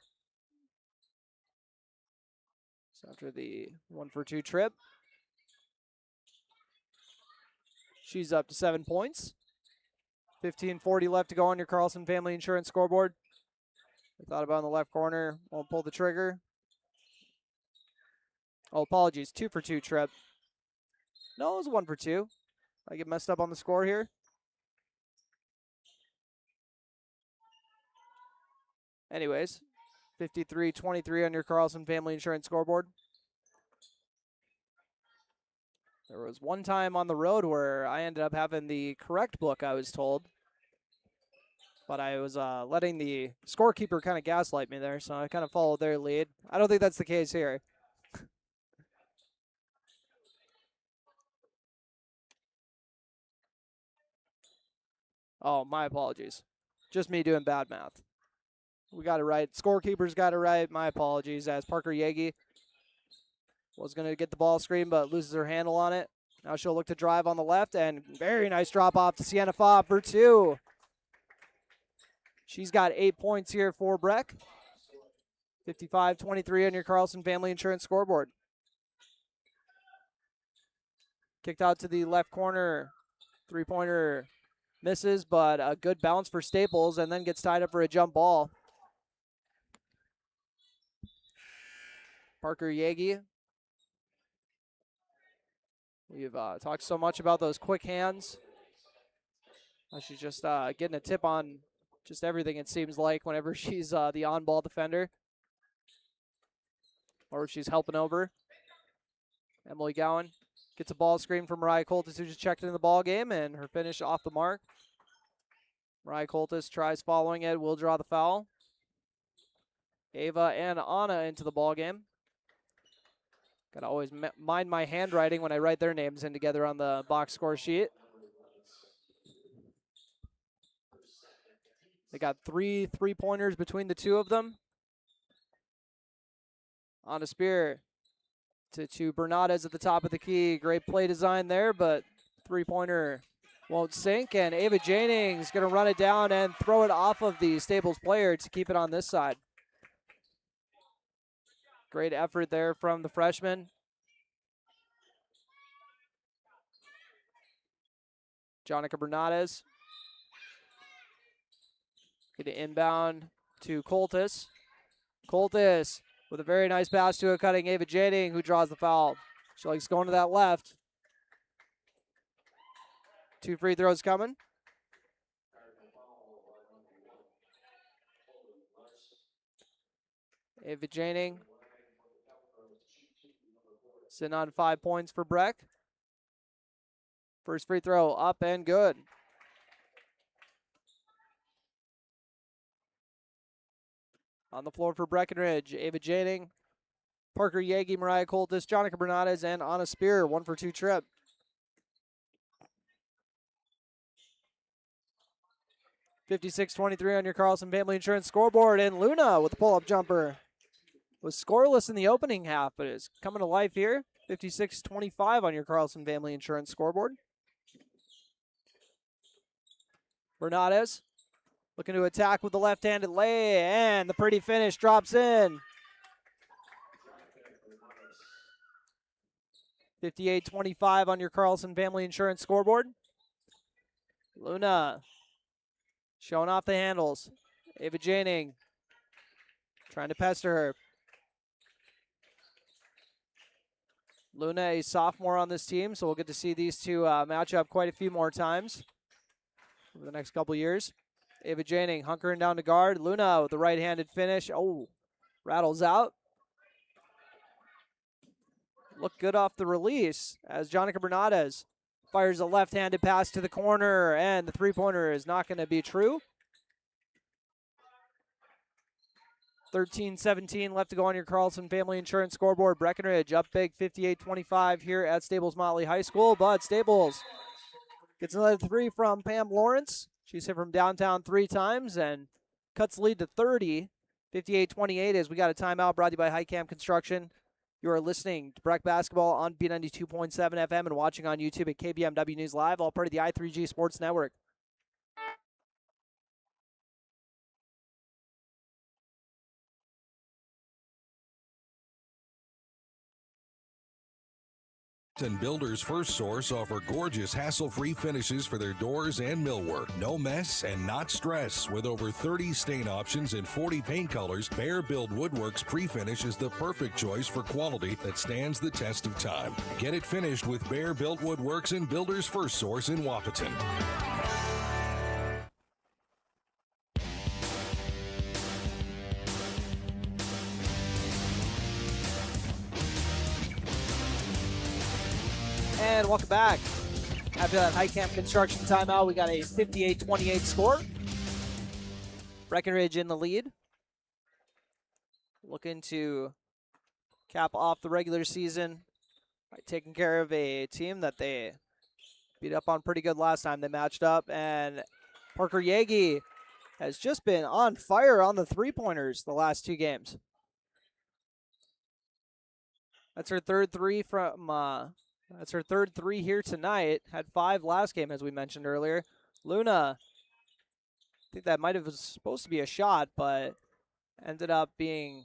S2: So after the 1-for-2 trip, she's up to 7 points. 15:40 left to go on your Carlson Family Insurance scoreboard. I thought about in the left corner. Won't pull the trigger. Oh, apologies. 2-for-2 trip. No, it was 1-for-2. I get messed up on the score here. Anyways, 53-23 on your Carlson Family Insurance scoreboard. There was one time on the road where I ended up having the correct book, I was told. But I was letting the scorekeeper kind of gaslight me there, so I kind of followed their lead. I don't think that's the case here. Oh, my apologies. Just me doing bad math. We got it right. Scorekeeper's got it right. My apologies, as Parker Yagi was going to get the ball screen, but loses her handle on it. Now she'll look to drive on the left, and very nice drop off to Sienna Fobb for 2. She's got 8 points here for Breck. 55-23 on your Carlson Family Insurance scoreboard. Kicked out to the left corner. Three-pointer misses, but a good bounce for Staples, and then gets tied up for a jump ball. Parker Yagi. We've talked so much about those quick hands. She's just getting a tip on just everything, it seems like, whenever she's the on-ball defender. Or if she's helping over. Emily Gowan gets a ball screen from Mariah Coltis, who just checked into the ball game, and her finish off the mark. Mariah Coltis tries following it, will draw the foul. Ava and Anna into the ball game. Gotta always mind my handwriting when I write their names in together on the box score sheet. They got 3 3-pointers between the two of them. On a spear to Bernades at the top of the key. Great play design there, but 3-pointer won't sink. And Ava Janing's going to run it down and throw it off of the Staples player to keep it on this side. Great effort there from the freshman. Jonica Bernades. Get it inbound to Coltis. Coltis with a very nice pass to a cutting Ava Janing, who draws the foul. She likes going to that left. 2 free throws coming. Ava Janing sitting on 5 points for Breck. First free throw up and good. On the floor for Breckenridge, Ava Janing, Parker Yagi, Mariah Coltis, Jonica Bernades, and Anna Spear, 1-for-2 trip. (56-23) on your Carlson Family Insurance scoreboard, and Luna with the pull-up jumper. Was scoreless in the opening half, but is coming to life here. 56-25 on your Carlson Family Insurance scoreboard. Bernades looking to attack with the left-handed lay, and the pretty finish drops in. 58-25 on your Carlson Family Insurance scoreboard. Luna showing off the handles. Ava Janing trying to pester her. Luna, a sophomore on this team, so we'll get to see these two match up quite a few more times over the next couple years. Ava Janing hunkering down to guard. Luna with the right-handed finish. Oh, rattles out. Looked good off the release as Jonica Bernades fires a left-handed pass to the corner, and the three-pointer is not going to be true. 13-17 left to go on your Carlson Family Insurance scoreboard. Breckenridge up big, 58-25 here at Staples-Motley High School, but Staples gets another three from Pam Lawrence. She's hit from downtown 3 times and cuts the lead to 30, 58-28 as we got a timeout brought to you by Highcam Construction. You are listening to Breck Basketball on B92.7 FM and watching on YouTube at KBMW News Live, all part of the I3G Sports Network.
S4: And Builders First Source offer gorgeous, hassle-free finishes for their doors and millwork. No mess and not stress. With over 30 stain options and 40 paint colors, Bear Build Woodworks Pre-Finish is the perfect choice for quality that stands the test of time. Get it finished with Bear Built Woodworks and Builders First Source in Wapaton.
S2: And welcome back. After that Highcamp Construction timeout, we got a 58-28 score. Breckenridge in the lead. Looking to cap off the regular season by taking care of a team that they beat up on pretty good last time they matched up. And Parker Yagi has just been on fire on the three-pointers the last 2 games. That's her third three from... That's her third 3 here tonight. Had 5 last game, as we mentioned earlier. Luna, I think that might have been supposed to be a shot, but ended up being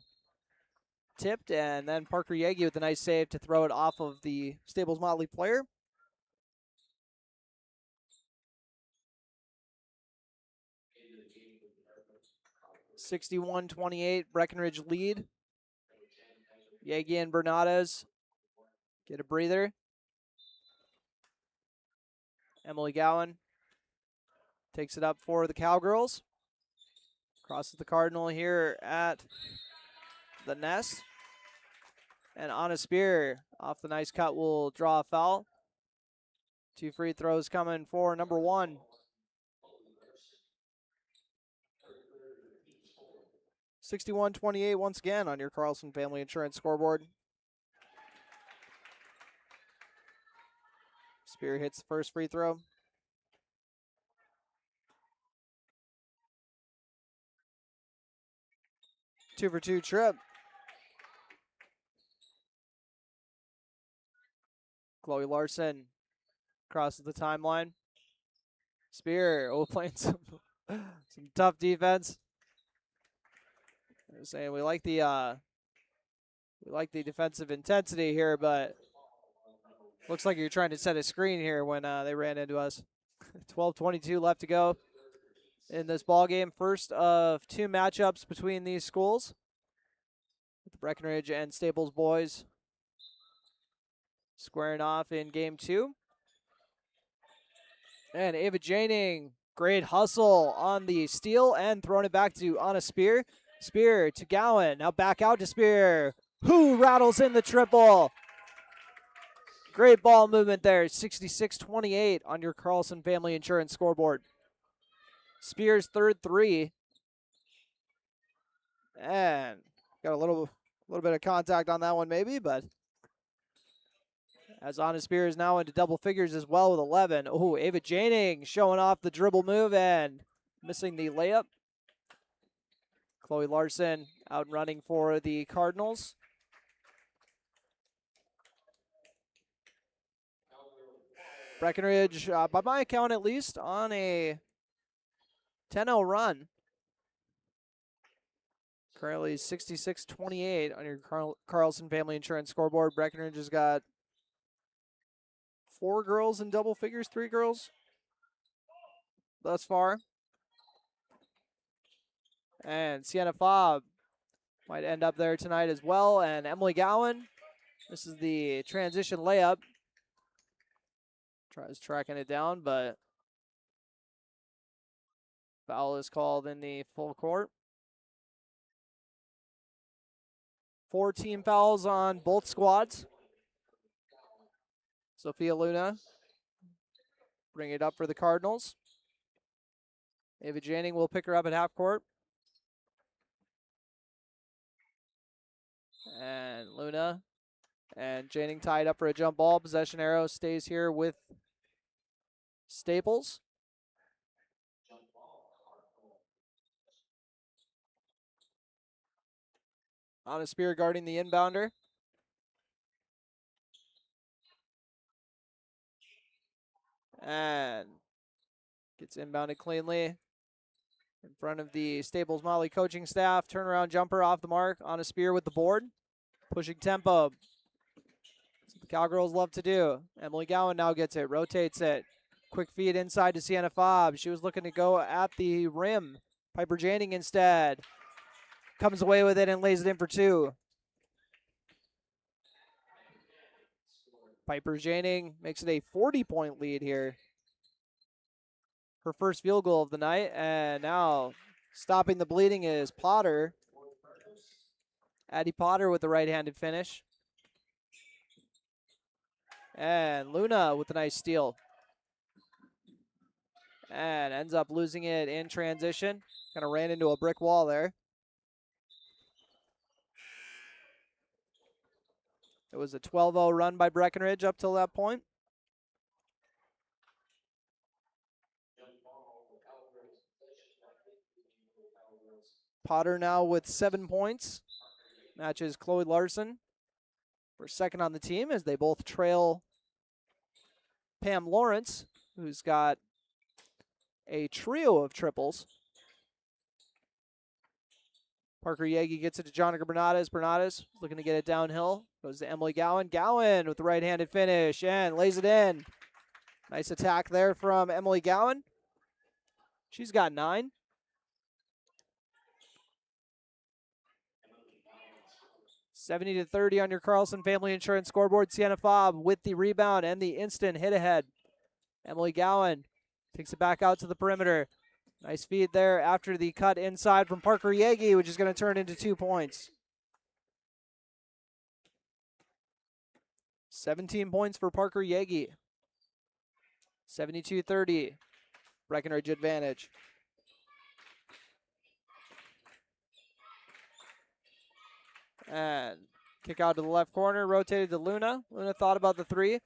S2: tipped. And then Parker Yagi with a nice save to throw it off of the Staples-Motley player. (61-28) Breckenridge lead. Yagi and Bernades get a breather. Emily Gowan takes it up for the Cowgirls. Crosses the Cardinal here at the Nest. And Anna Spear off the nice cut will draw a foul. 2 free throws coming for number 1. (61-28) once again on your Carlson Family Insurance scoreboard. Spear hits the first free throw. Two for 2 trip. Chloe Larson crosses the timeline. Spear playing some tough defense. I'm saying we like the defensive intensity here, but looks like you're trying to set a screen here when they ran into us. 12:22 left to go in this ball game. First of 2 matchups between these schools. The Breckenridge and Staples boys squaring off in game 2. And Ava Janing, great hustle on the steal and throwing it back to Anna Spear. Spear to Gowan, now back out to Spear, who rattles in the triple. Great ball movement there, 66-28 on your Carlson Family Insurance scoreboard. Spear's third 3. And got a little bit of contact on that one maybe, but as Anna Spear is now into double figures as well with 11. Oh, Ava Janing showing off the dribble move and missing the layup. Chloe Larson out running for the Cardinals. Breckenridge, by my account at least, on a 10-0 run. Currently 66-28 on your Carlson Family Insurance scoreboard. Breckenridge has got 4 girls in double figures, 3 girls. thus far. And Sienna Fobb might end up there tonight as well. And Emily Gowan, this is the transition layup. Tries tracking it down, but foul is called in the full court. 4 team fouls on both squads. Sophia Luna bring it up for the Cardinals. Ava Janning will pick her up at half court. And Luna and Janning tied up for a jump ball. Possession arrow stays here with Staples. On a spear guarding the inbounder. And gets inbounded cleanly in front of the Staples-Motley coaching staff. Turnaround jumper off the mark on a spear with the board. Pushing tempo. That's what the Cowgirls love to do. Emily Gowan now gets it, rotates it. Quick feed inside to Sienna Fobb. She was looking to go at the rim. Piper Janning instead comes away with it and lays it in for 2. Piper Janning makes it a 40-point lead here. Her first field goal of the night, and now stopping the bleeding is Potter. Addie Potter with the right-handed finish. And Luna with a nice steal. And ends up losing it in transition. Kind of ran into a brick wall there. It was a 12-0 run by Breckenridge up till that point. Potter now with 7 points. Matches Chloe Larson for second on the team as they both trail Pam Lawrence, who's got a trio of triples. Parker Yagi gets it to Jonica Bernades. Bernades looking to get it downhill. Goes to Emily Gowan. Gowan with the right-handed finish and lays it in. Nice attack there from Emily Gowan. She's got 9. $70-30 on your Carlson Family Insurance scoreboard. Sienna Fobb with the rebound and the instant hit ahead. Emily Gowan takes it back out to the perimeter. Nice feed there after the cut inside from Parker Yagi, which is going to turn into 2 points. 17 points for Parker Yagi. 72-30. Breckenridge advantage. And kick out to the left corner, rotated to Luna. Luna thought about the 3.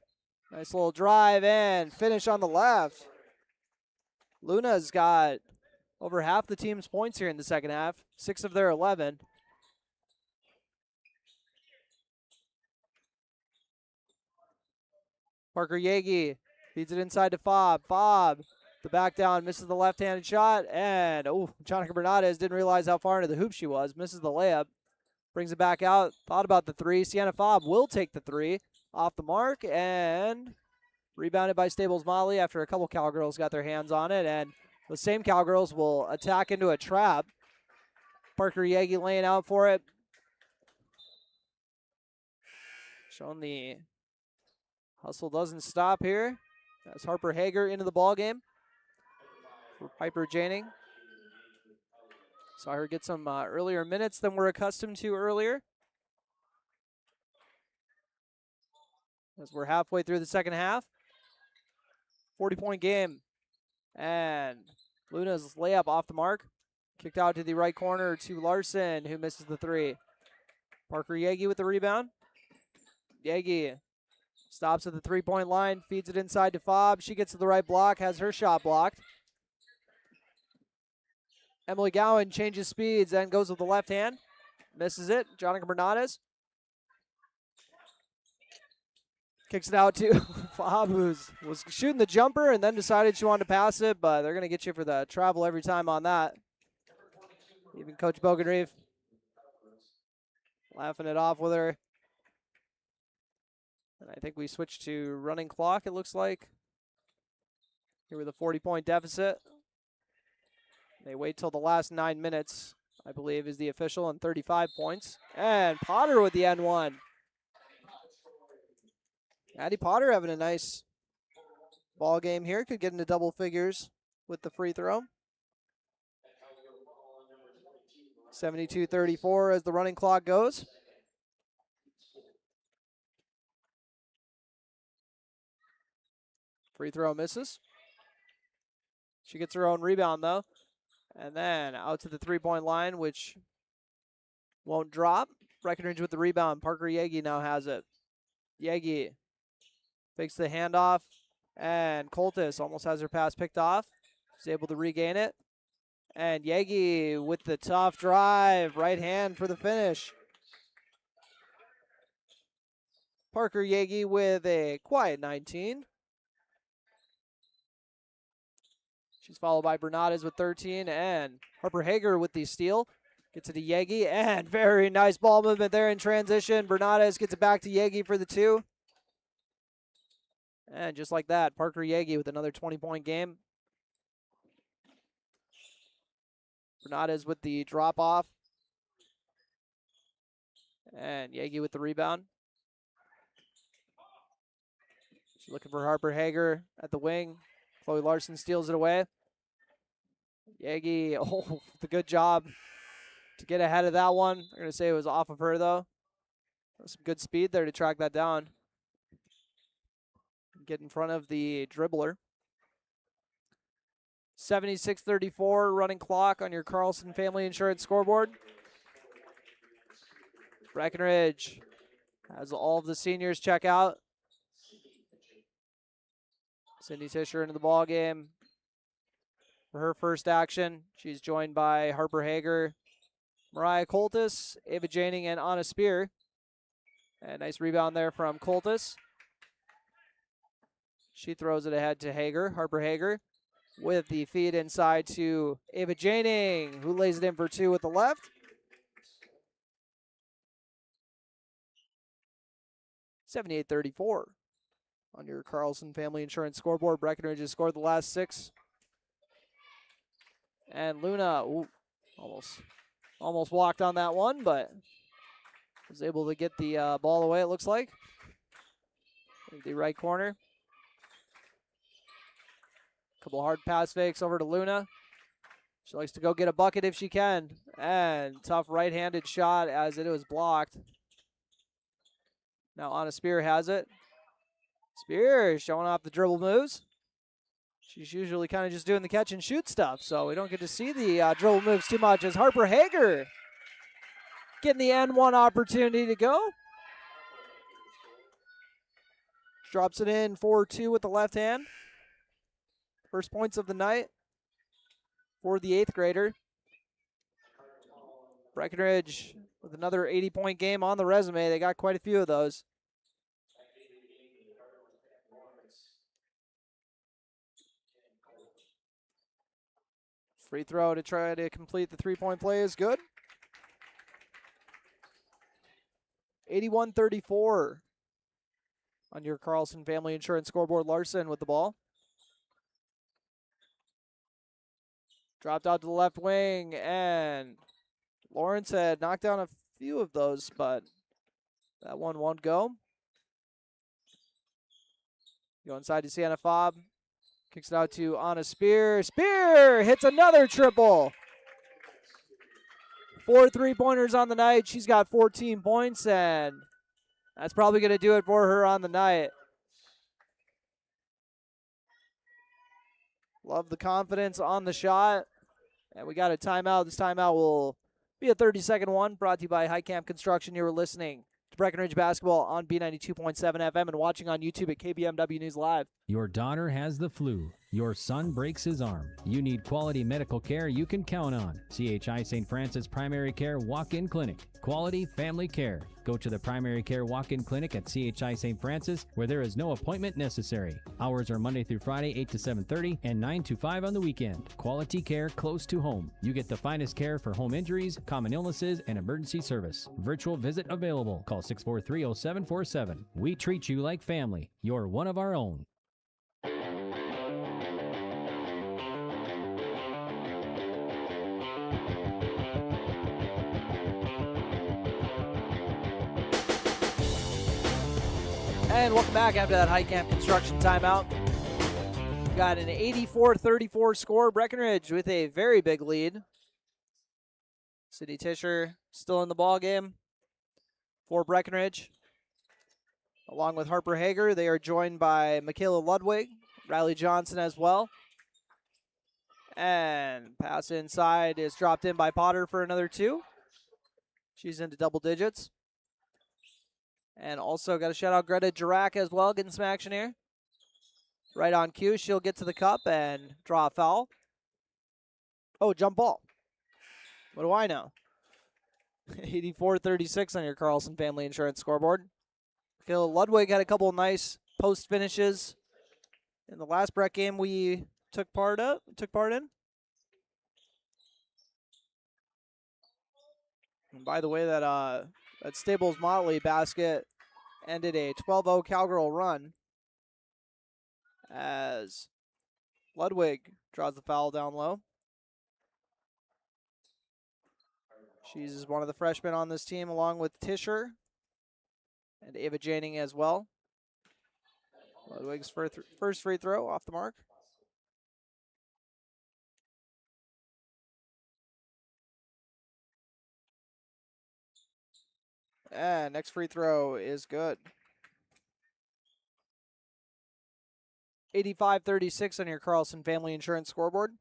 S2: Nice little drive and finish on the left. Luna's got over half the team's points here in the second half. 6 of their 11. Parker Yagi feeds it inside to Fobb. Fobb, the back down, misses the left-handed shot. And, Jonica Bernades didn't realize how far into the hoop she was. Misses the layup. Brings it back out. Thought about the 3. Sienna Fobb will take the 3 off the mark and rebounded by Staples-Motley after a couple Cowgirls got their hands on it. And the same Cowgirls will attack into a trap. Parker Yagi laying out for it. Showing the hustle doesn't stop here. That's Harper Hager into the ballgame for Piper Janning. Saw her get some earlier minutes than we're accustomed to earlier. As we're halfway through the second half. 40-point game. And Luna's layup off the mark. Kicked out to the right corner to Larson, who misses the 3. Parker Yagi with the rebound. Yagi stops at the 3-point line, feeds it inside to Fobb. She gets to the right block, has her shot blocked. Emily Gowan changes speeds and goes with the left hand. Misses it. Jonica Bernades kicks it out to Fobb, who was shooting the jumper and then decided she wanted to pass it, but they're going to get you for the travel every time on that. Even Coach Bogenreef laughing it off with her. And I think we switched to running clock, it looks like. Here with a 40-point deficit. They wait till the last 9 minutes, I believe, is the official, and 35 points. And Potter with the N1. Addie Potter having a nice ball game here. Could get into double figures with the free throw. 72-34 as the running clock goes. Free throw misses. She gets her own rebound, though. And then out to the three-point line, which won't drop. Breckenridge with the rebound. Parker Yegi now has it. Yegi fakes the handoff. And Coltis almost has her pass picked off. She's able to regain it. And Yegi with the tough drive. Right hand for the finish. Parker Yegi with a quiet 19. She's followed by Bernades with 13, and Harper Hager with the steal. Gets it to Yegi, and very nice ball movement there in transition. Bernades gets it back to Yegi for the 2. And just like that, Parker Yegi with another 20-point game. Bernades with the drop-off. And Yegi with the rebound. She's looking for Harper Hager at the wing. Chloe Larson steals it away. Yegi, the good job to get ahead of that one. I'm going to say it was off of her, though. Some good speed there to track that down. Get in front of the dribbler. 76-34 running clock on your Carlson Family Insurance scoreboard. Breckenridge has all of the seniors check out. Cindy Tischer into the ball game for her first action. She's joined by Harper Hager, Mariah Coltis, Ava Janing, and Anna Spear. And nice rebound there from Coltis. She throws it ahead to Hager. Harper Hager with the feed inside to Ava Janing, who lays it in for 2 with the left. $78-34 on your Carlson Family Insurance scoreboard. Breckenridge has scored the last 6. And Luna, almost walked on that one, but was able to get the ball away, it looks like. In the right corner. Couple hard pass fakes over to Luna. She likes to go get a bucket if she can. And tough right-handed shot as it was blocked. Now Anna Spear has it. Spear showing off the dribble moves. She's usually kind of just doing the catch and shoot stuff, so we don't get to see the dribble moves too much as Harper Hager getting the N1 opportunity to go. Drops it in 4-2 with the left hand. First points of the night for the 8th grader. Breckenridge with another 80-point game on the resume. They got quite a few of those. Free throw to try to complete the three-point play is good. 81-34 on your Carlson Family Insurance scoreboard. Larson with the ball. Dropped out to the left wing, and Lawrence had knocked down a few of those, but that one won't go. Go inside to Sienna Fobb. Kicks it out to Anna Spear. Spear hits another triple. 4 3-pointers on the night. She's got 14 points, and that's probably going to do it for her on the night. Love the confidence on the shot. And we got a timeout. This timeout will be a 30-second one, brought to you by High Camp Construction. You were listening to Breckenridge Basketball on B92.7 FM and watching on YouTube at KBMW News Live.
S14: Your daughter has the flu. Your son breaks his arm. You need quality medical care you can count on. CHI St. Francis Primary Care Walk-In Clinic. Quality family care. Go to the Primary Care Walk-In Clinic at CHI St. Francis, where there is no appointment necessary. Hours are Monday through Friday, 8 to 7:30 and 9 to 5 on the weekend. Quality care close to home. You get the finest care for home injuries, common illnesses, and emergency service. Virtual visit available. Call 643-0747. We treat you like family. You're one of our own.
S2: And welcome back after that high camp construction timeout. We got an 84-34 score. Breckenridge with a very big lead. City Tisher still in the ball game for Breckenridge. Along with Harper Hager, they are joined by Michaela Ludwig, Riley Johnson as well. And pass inside is dropped in by Potter for another 2. She's into double digits. And also got to shout out Greta Durack as well, getting some action here. Right on cue, she'll get to the cup and draw a foul. Oh, jump ball. What do I know? 84-36 on your Carlson Family Insurance scoreboard. Michaela Ludwig had a couple of nice post finishes in the last Breck game we took part in. And by the way, that Staples-Motley basket ended a 12-0 Cowgirl run as Ludwig draws the foul down low. She's one of the freshmen on this team, along with Tisher and Ava Janing as well. Ludwig's first free throw off the mark. And next free throw is good. 85-36 on your Carlson Family Insurance scoreboard.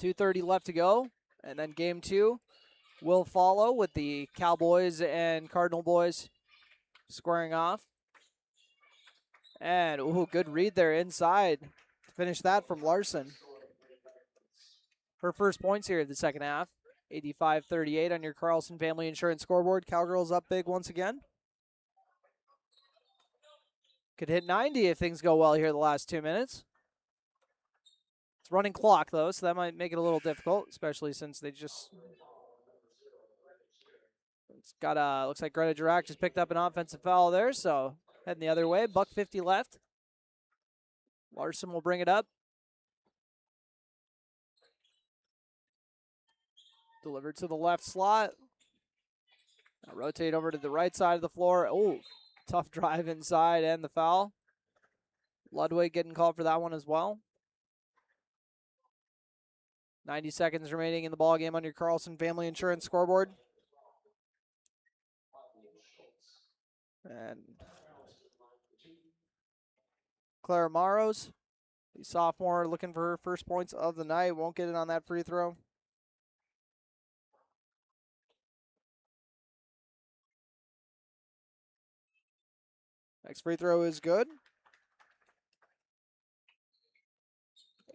S2: .230 left to go, and then game 2 will follow with the Cowboys and Cardinal boys squaring off. And, ooh, good read there inside to finish that from Larson. Her first points here in the second half. 85-38 on your Carlson Family Insurance scoreboard. Cowgirls up big once again. Could hit 90 if things go well here the last 2 minutes. It's running clock, though, so that might make it a little difficult, especially since they just... It's got looks like Greta Durack just picked up an offensive foul there, so heading the other way. $1:50 left. Larson will bring it up. Delivered to the left slot. Now rotate over to the right side of the floor. Oh, tough drive inside and the foul. Ludwig getting called for that one as well. 90 seconds remaining in the ball game on your Carlson Family Insurance scoreboard. And Clara Maros, the sophomore, looking for her first points of the night. Won't get it on that free throw. Next free throw is good.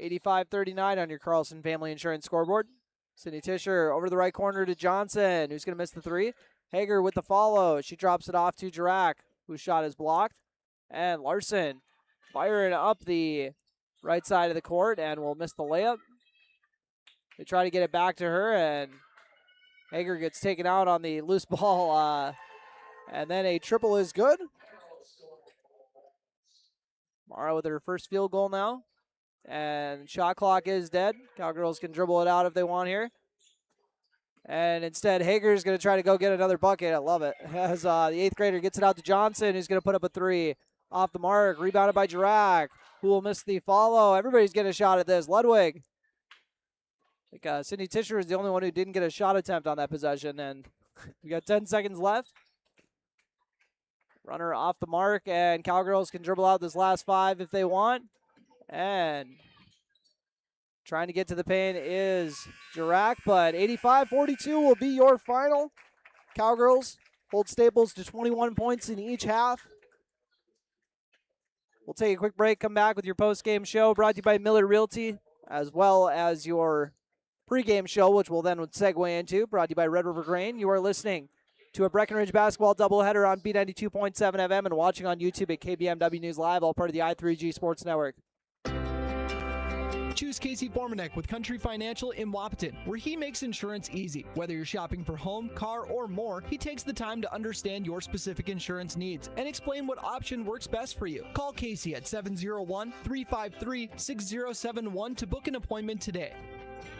S2: 85-39 on your Carlson Family Insurance scoreboard. Cindy Tisher over the right corner to Johnson, who's going to miss the 3. Hager with the follow. She drops it off to Durack, whose shot is blocked. And Larson firing up the right side of the court and will miss the layup. They try to get it back to her, and Hager gets taken out on the loose ball. And then a triple is good. Mara with her first field goal now. And shot clock is dead. Cowgirls can dribble it out if they want here. And instead, Hager's going to try to go get another bucket. I love it. As the 8th grader gets it out to Johnson, who's going to put up a 3 off the mark. Rebounded by Durack, who will miss the follow. Everybody's getting a shot at this. Ludwig. I think Cindy Tisher is the only one who didn't get a shot attempt on that possession. And we got 10 seconds left. Runner off the mark, and Cowgirls can dribble out this last 5 if they want. And trying to get to the paint is Durack, but 85-42 will be your final. Cowgirls hold Staples to 21 points in each half. We'll take a quick break, come back with your post-game show brought to you by Miller Realty, as well as your pregame show, which we'll then segue into, brought to you by Red River Grain. You are listening to a Breckenridge basketball doubleheader on B92.7 FM and watching on YouTube at KBMW News Live, all part of the i3G Sports Network.
S7: Choose Casey Formanek with Country Financial in Wapaton, where he makes insurance easy. Whether you're shopping for home, car, or more, he takes the time to understand your specific insurance needs and explain what option works best for you. Call Casey at 701-353-6071 to book an appointment today.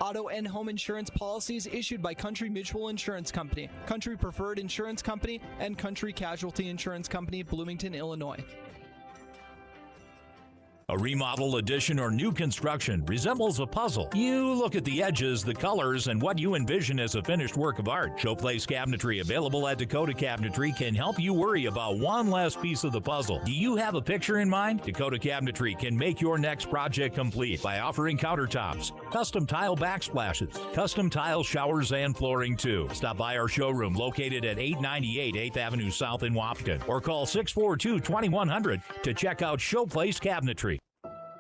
S7: Auto and home insurance policies issued by Country Mutual Insurance Company, Country Preferred Insurance Company, and Country Casualty Insurance Company, Bloomington, Illinois.
S6: A remodel, addition, or new construction resembles a puzzle. You look at the edges, the colors, and what you envision as a finished work of art. Showplace Cabinetry, available at Dakota Cabinetry, can help you worry about one last piece of the puzzle. Do you have a picture in mind? Dakota Cabinetry can make your next project complete by offering countertops, custom tile backsplashes, custom tile showers, and flooring too. Stop by our showroom located at 898 8th Avenue South in Wapaton, or call 642-2100 to check out Showplace Cabinetry.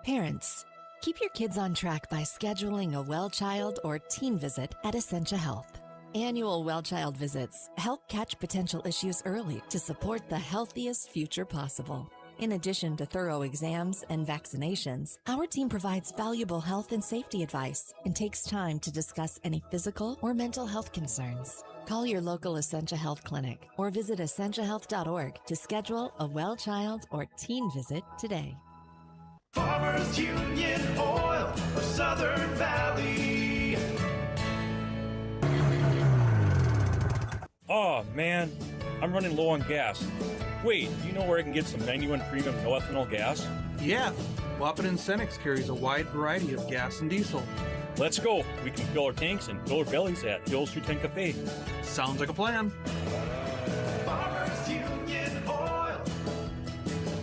S15: Parents, keep your kids on track by scheduling a well child or teen visit at Essentia Health. Annual well child visits help catch potential issues early to support the healthiest future possible. In addition to thorough exams and vaccinations, our team provides valuable health and safety advice and takes time to discuss any physical or mental health concerns. Call your local Essentia Health clinic or visit essentiahealth.org to schedule a well child or teen visit today.
S16: Farmers Union Oil of Southern Valley.
S17: Oh man, I'm running low on gas. Wait, do you know where I can get some 91 premium no ethanol gas?
S18: Yeah, Wapaton Cenex carries a wide variety of gas and diesel.
S17: Let's go. We can fill our tanks and fill our bellies at Hills 210 Cafe.
S18: Sounds like a plan.
S16: Farmers Union Oil.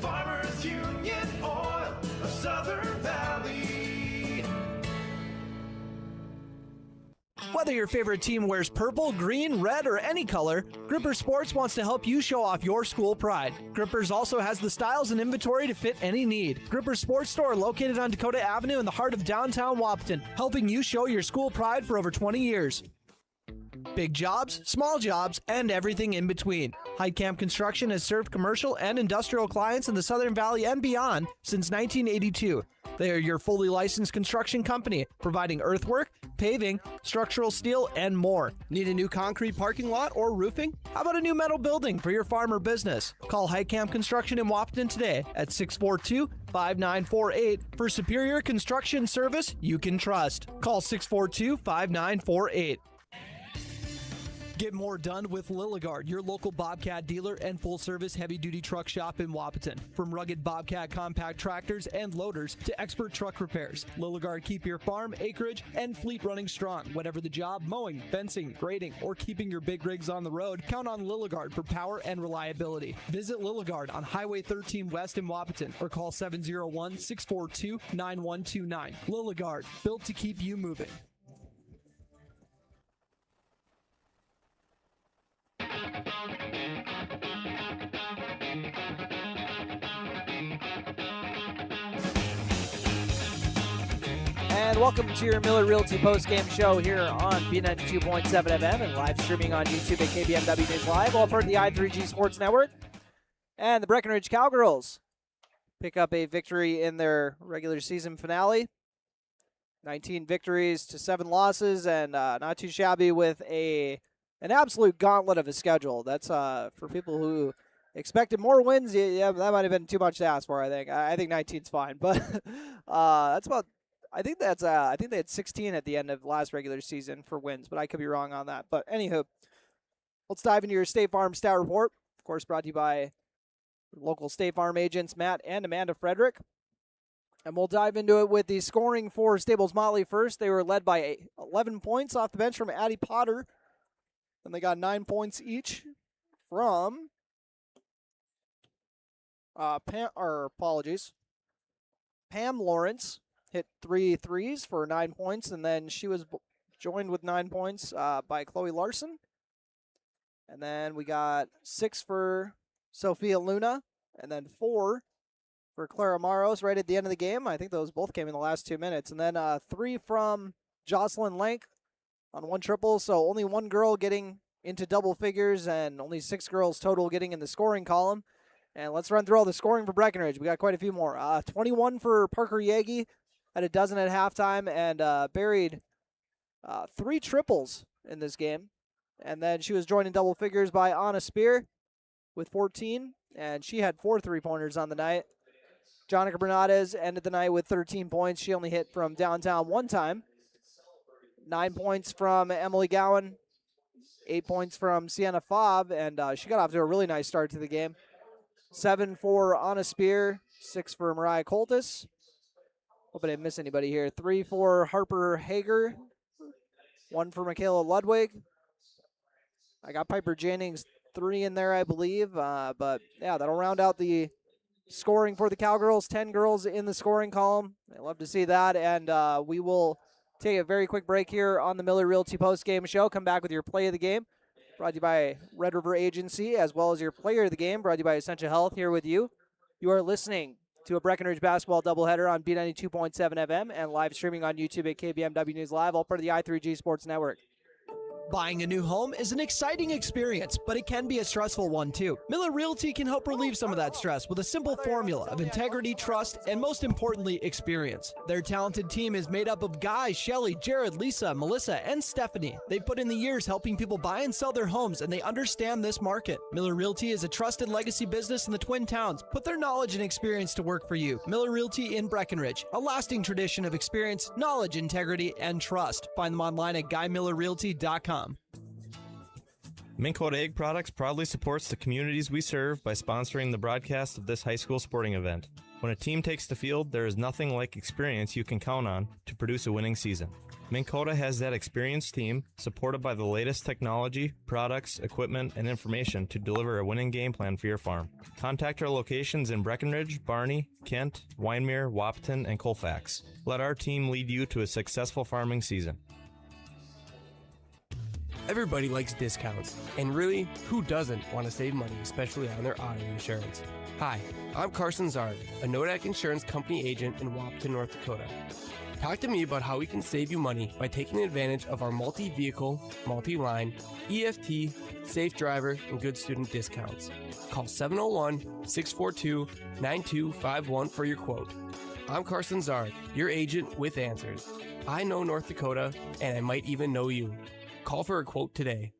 S16: Farmers Union Oil of Southern Valley.
S7: Whether your favorite team wears purple, green, red, or any color, Gripper Sports wants to help you show off your school pride. Grippers also has the styles and inventory to fit any need. Gripper Sports Store, located on Dakota Avenue in the heart of downtown Wapaton, helping you show your school pride for over 20 years. Big jobs, small jobs, and everything in between. Heidkamp Construction has served commercial and industrial clients in the Southern Valley and beyond since 1982. They are your fully licensed construction company, providing earthwork, paving, structural steel, and more. Need a new concrete parking lot or roofing? How about a new metal building for your farm or business? Call Heidkamp Construction in Wapaton today at 642-5948 for superior construction service you can trust. Call 642-5948. Get more done with Lilligard, your local Bobcat dealer and full-service heavy-duty truck shop in Wapaton. From rugged Bobcat compact tractors and loaders to expert truck repairs, Lilligard keep your farm, acreage, and fleet running strong. Whatever the job, mowing, fencing, grading, or keeping your big rigs on the road, count on Lilligard for power and reliability. Visit Lilligard on Highway 13 West in Wapaton or call 701-642-9129. Lilligard, built to keep you moving.
S2: And welcome to your Miller Realty postgame show here on B92.7 FM and live streaming on YouTube at KBMW News Live, all part of the I3G Sports Network. And the Breckenridge Cowgirls pick up a victory in their regular season finale. 19 victories to 7 losses, and not too shabby with an absolute gauntlet of a schedule. That's for people who expected more wins. Yeah, that might have been too much to ask for. I think 19's fine, but that's about. I think they had 16 at the end of last regular season for wins, but I could be wrong on that. But anywho, let's dive into your State Farm Stat Report. Of course, brought to you by local State Farm agents Matt and Amanda Frederick. And we'll dive into it with the scoring for Staples-Motley first. They were led by 11 points off the bench from Addie Potter. Then they got 9 points each from Pam Lawrence. Hit 3 threes for 9 points, and then she was joined with 9 points by Chloe Larson. And then we got 6 for Sophia Luna, and then 4 for Clara Maros right at the end of the game. I think those both came in the last 2 minutes. And then 3 from Jocelyn Lank on 1 triple, so only 1 girl getting into double figures and only 6 girls total getting in the scoring column. And let's run through all the scoring for Breckenridge. We got quite a few more. 21 for Parker Yagi. Had a dozen at halftime and buried 3 triples in this game. And then she was joined in double figures by Anna Spear with 14, and she had 4 3-pointers on the night. Jonica Bernades ended the night with 13 points. She only hit from downtown 1 time. 9 points from Emily Gowan, 8 points from Sienna Fobb, and she got off to a really nice start to the game. 7 for Anna Spear, 6 for Mariah Coltis. Hope I didn't miss anybody here. 3 for Harper Hager, 1 for Michaela Ludwig. I got Piper Jennings 3 in there, I believe. But yeah, that'll round out the scoring for the Cowgirls. 10 girls in the scoring column. I love to see that. And we will take a very quick break here on the Miller Realty Post-Game Show. Come back with your play of the game, brought to you by Red River Agency, as well as your player of the game, brought to you by Essentia Health, here with you. You are listening to a Breckenridge basketball doubleheader on B92.7 FM and live streaming on YouTube at KBMW News Live, all part of the I3G Sports Network.
S7: Buying a new home is an exciting experience, but it can be a stressful one too. Miller Realty can help relieve some of that stress with a simple formula of integrity, trust, and most importantly, experience. Their talented team is made up of Guy, Shelly, Jared, Lisa, Melissa, and Stephanie. They've put in the years helping people buy and sell their homes, and they understand this market. Miller Realty is a trusted legacy business in the Twin Towns. Put their knowledge and experience to work for you. Miller Realty in Breckenridge, a lasting tradition of experience, knowledge, integrity, and trust. Find them online at GuyMillerRealty.com.
S19: Minn Kota Egg Products proudly supports the communities we serve by sponsoring the broadcast of this high school sporting event. When a team takes the field, there is nothing like experience you can count on to produce a winning season. Minn Kota has that experienced team, supported by the latest technology, products, equipment, and information to deliver a winning game plan for your farm. Contact our locations in Breckenridge, Barney, Kent, Wyndmere, Wahpeton, and Colfax. Let our team lead you to a successful farming season.
S5: Everybody likes discounts, and really, who doesn't want to save money, especially on their auto insurance? Hi, I'm Carson Zard, a Nodak Insurance Company agent in Wahpeton, North Dakota. Talk to me about how we can save you money by taking advantage of our multi-vehicle, multi-line, EFT, safe driver, and good student discounts. Call 701-642-9251 for your quote. I'm Carson Zard, your agent with answers. I know North Dakota, and I might even know you. Call for a quote today.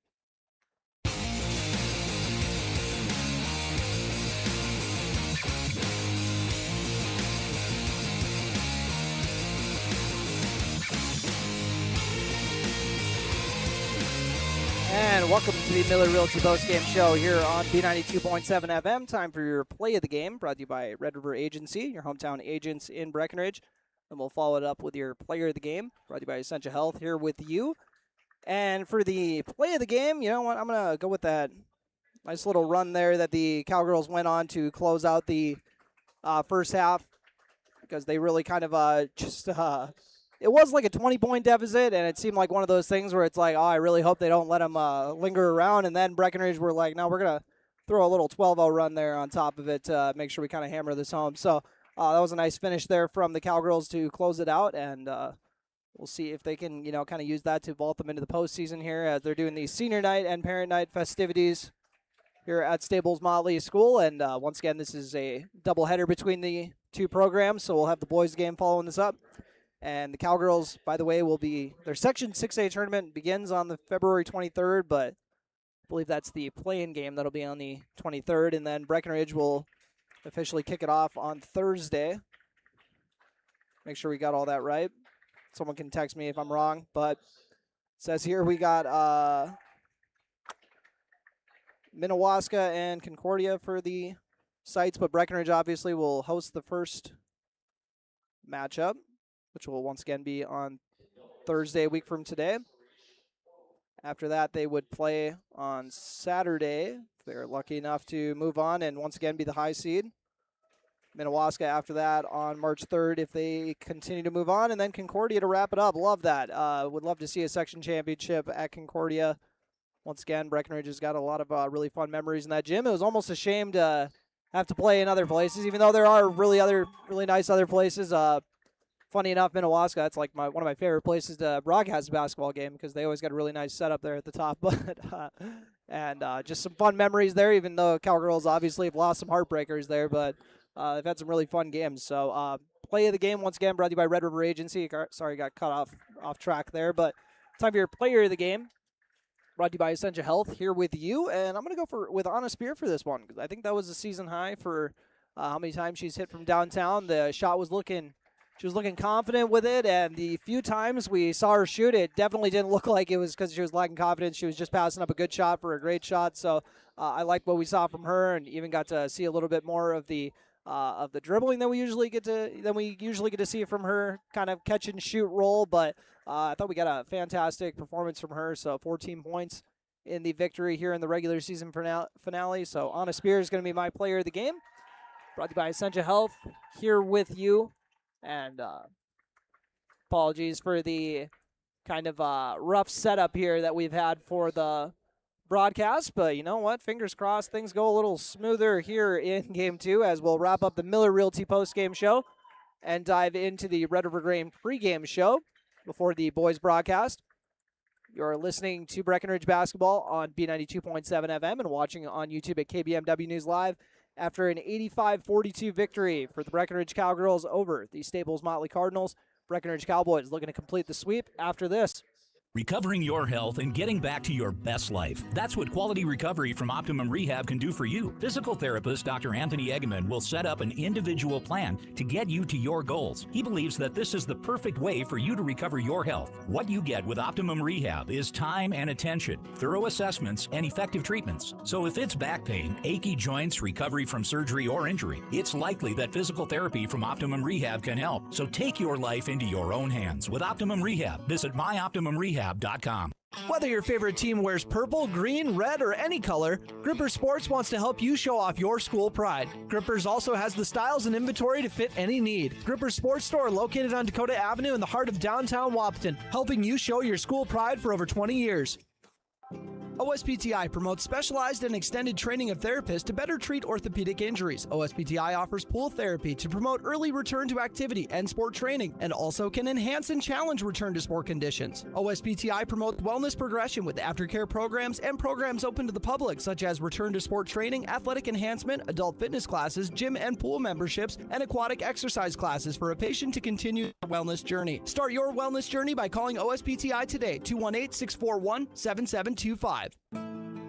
S2: And welcome to the Miller Realty Postgame Show here on B92.7 FM. Time for your play of the game, brought to you by Red River Agency, your hometown agents in Breckenridge. And we'll follow it up with your player of the game, brought to you by Essentia Health, here with you. And for the play of the game, you know what? I'm going to go with that nice little run there that the Cowgirls went on to close out the first half, because they really kind of it was like a 20-point deficit, and it seemed like one of those things where it's like, oh, I really hope they don't let them linger around. And then Breckenridge were like, no, we're going to throw a little 12-0 run there on top of it to make sure we kind of hammer this home. So that was a nice finish there from the Cowgirls to close it out, and we'll see if they can, kind of use that to vault them into the postseason here as they're doing the senior night and parent night festivities here at Staples-Motley School. And once again, this is a doubleheader between the two programs, so we'll have the boys game following this up. And the Cowgirls, by the way, will be their Section 6A tournament begins on the February 23rd, but I believe that's the play-in game that'll be on the 23rd. And then Breckenridge will officially kick it off on Thursday. Make sure we got all that right. Someone can text me if I'm wrong, but it says here we got Minnewaska and Concordia for the sites, but Breckenridge obviously will host the first matchup, which will once again be on Thursday, a week from today. After that, they would play on Saturday, if they're lucky enough to move on and once again be the high seed. Minnewaska after that on March 3rd if they continue to move on, and then Concordia to wrap it up. Love that. Would love to see a section championship at Concordia. Once again, Breckenridge has got a lot of really fun memories in that gym. It was almost a shame to have to play in other places, even though there are really nice other places. Funny enough, Minnewaska, that's like one of my favorite places to broadcast a basketball game because they always got a really nice setup there at the top. But just some fun memories there, even though Cowgirls obviously have lost some heartbreakers there, but they've had some really fun games. So play of the game, once again, brought to you by Red River Agency. Sorry, got cut off track there. But time for your player of the game, brought to you by Essentia Health, here with you. And I'm going to go with Anna Spear for this one because I think that was a season high for how many times she's hit from downtown. The shot was looking She was looking confident with it, and the few times we saw her shoot, it definitely didn't look like it was because she was lacking confidence. She was just passing up a good shot for a great shot. So I like what we saw from her, and even got to see a little bit more of the dribbling than we usually get to see from her, kind of catch and shoot role. But I thought we got a fantastic performance from her. So 14 points in the victory here in the regular season finale. So Anna Spear is going to be my player of the game. Brought to you by Essentia Health, here with you. And apologies for the kind of rough setup here that we've had for the broadcast. But you know what? Fingers crossed things go a little smoother here in Game 2 as we'll wrap up the Miller Realty postgame show and dive into the Red River Grain pregame show before the boys broadcast. You're listening to Breckenridge basketball on B92.7 FM and watching on YouTube at KBMW News Live after an 85-42 victory for the Breckenridge Cowgirls over the Staples-Motley Cardinals. Breckenridge Cowboys looking to complete the sweep after this.
S6: Recovering your health and getting back to your best life. That's what quality recovery from Optimum Rehab can do for you. Physical therapist Dr. Anthony Egeman will set up an individual plan to get you to your goals. He believes that this is the perfect way for you to recover your health. What you get with Optimum Rehab is time and attention, thorough assessments, and effective treatments. So if it's back pain, achy joints, recovery from surgery or injury, it's likely that physical therapy from Optimum Rehab can help. So take your life into your own hands with Optimum Rehab. Visit myoptimumrehab.com.
S7: Whether your favorite team wears purple, green, red, or any color, Gripper Sports wants to help you show off your school pride. Grippers also has the styles and inventory to fit any need. Gripper Sports Store located on Dakota Avenue in the heart of downtown Wapaton, helping you show your school pride for over 20 years. OSPTI promotes specialized and extended training of therapists to better treat orthopedic injuries. OSPTI offers pool therapy to promote early return to activity and sport training, and also can enhance and challenge return to sport conditions. OSPTI promotes wellness progression with aftercare programs and programs open to the public, such as return to sport training, athletic enhancement, adult fitness classes, gym and pool memberships, and aquatic exercise classes for a patient to continue their wellness journey. Start your wellness journey by calling OSPTI today, 218-641-7725.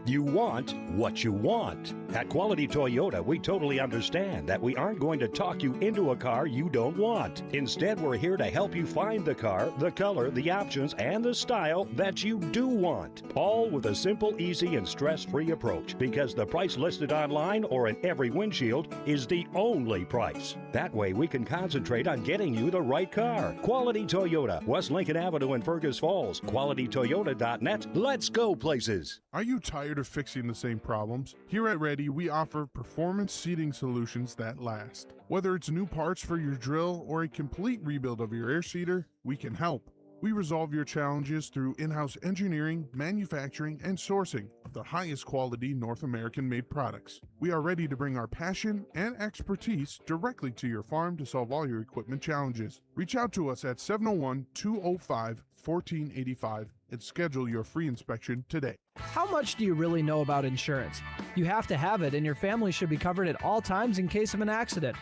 S8: You want what you want. At Quality Toyota, we totally understand that we aren't going to talk you into a car you don't want. Instead, we're here to help you find the car, the color, the options, and the style that you do want. All with a simple, easy, and stress-free approach, because the price listed online or in every windshield is the only price. That way, we can concentrate on getting you the right car. Quality Toyota, West Lincoln Avenue in Fergus Falls. QualityToyota.net. Let's go places.
S9: Are you tired of fixing the same problems? Here at Ready, we offer performance seating solutions that last. Whether it's new parts for your drill or a complete rebuild of your air seeder, we can help. We resolve your challenges through in-house engineering, manufacturing, and sourcing of the highest quality North American-made products. We are ready to bring our passion and expertise directly to your farm to solve all your equipment challenges. Reach out to us at 701-205-1485 and schedule your free inspection today.
S7: How much do you really know about insurance? You have to have it, and your family should be covered at all times in case of an accident.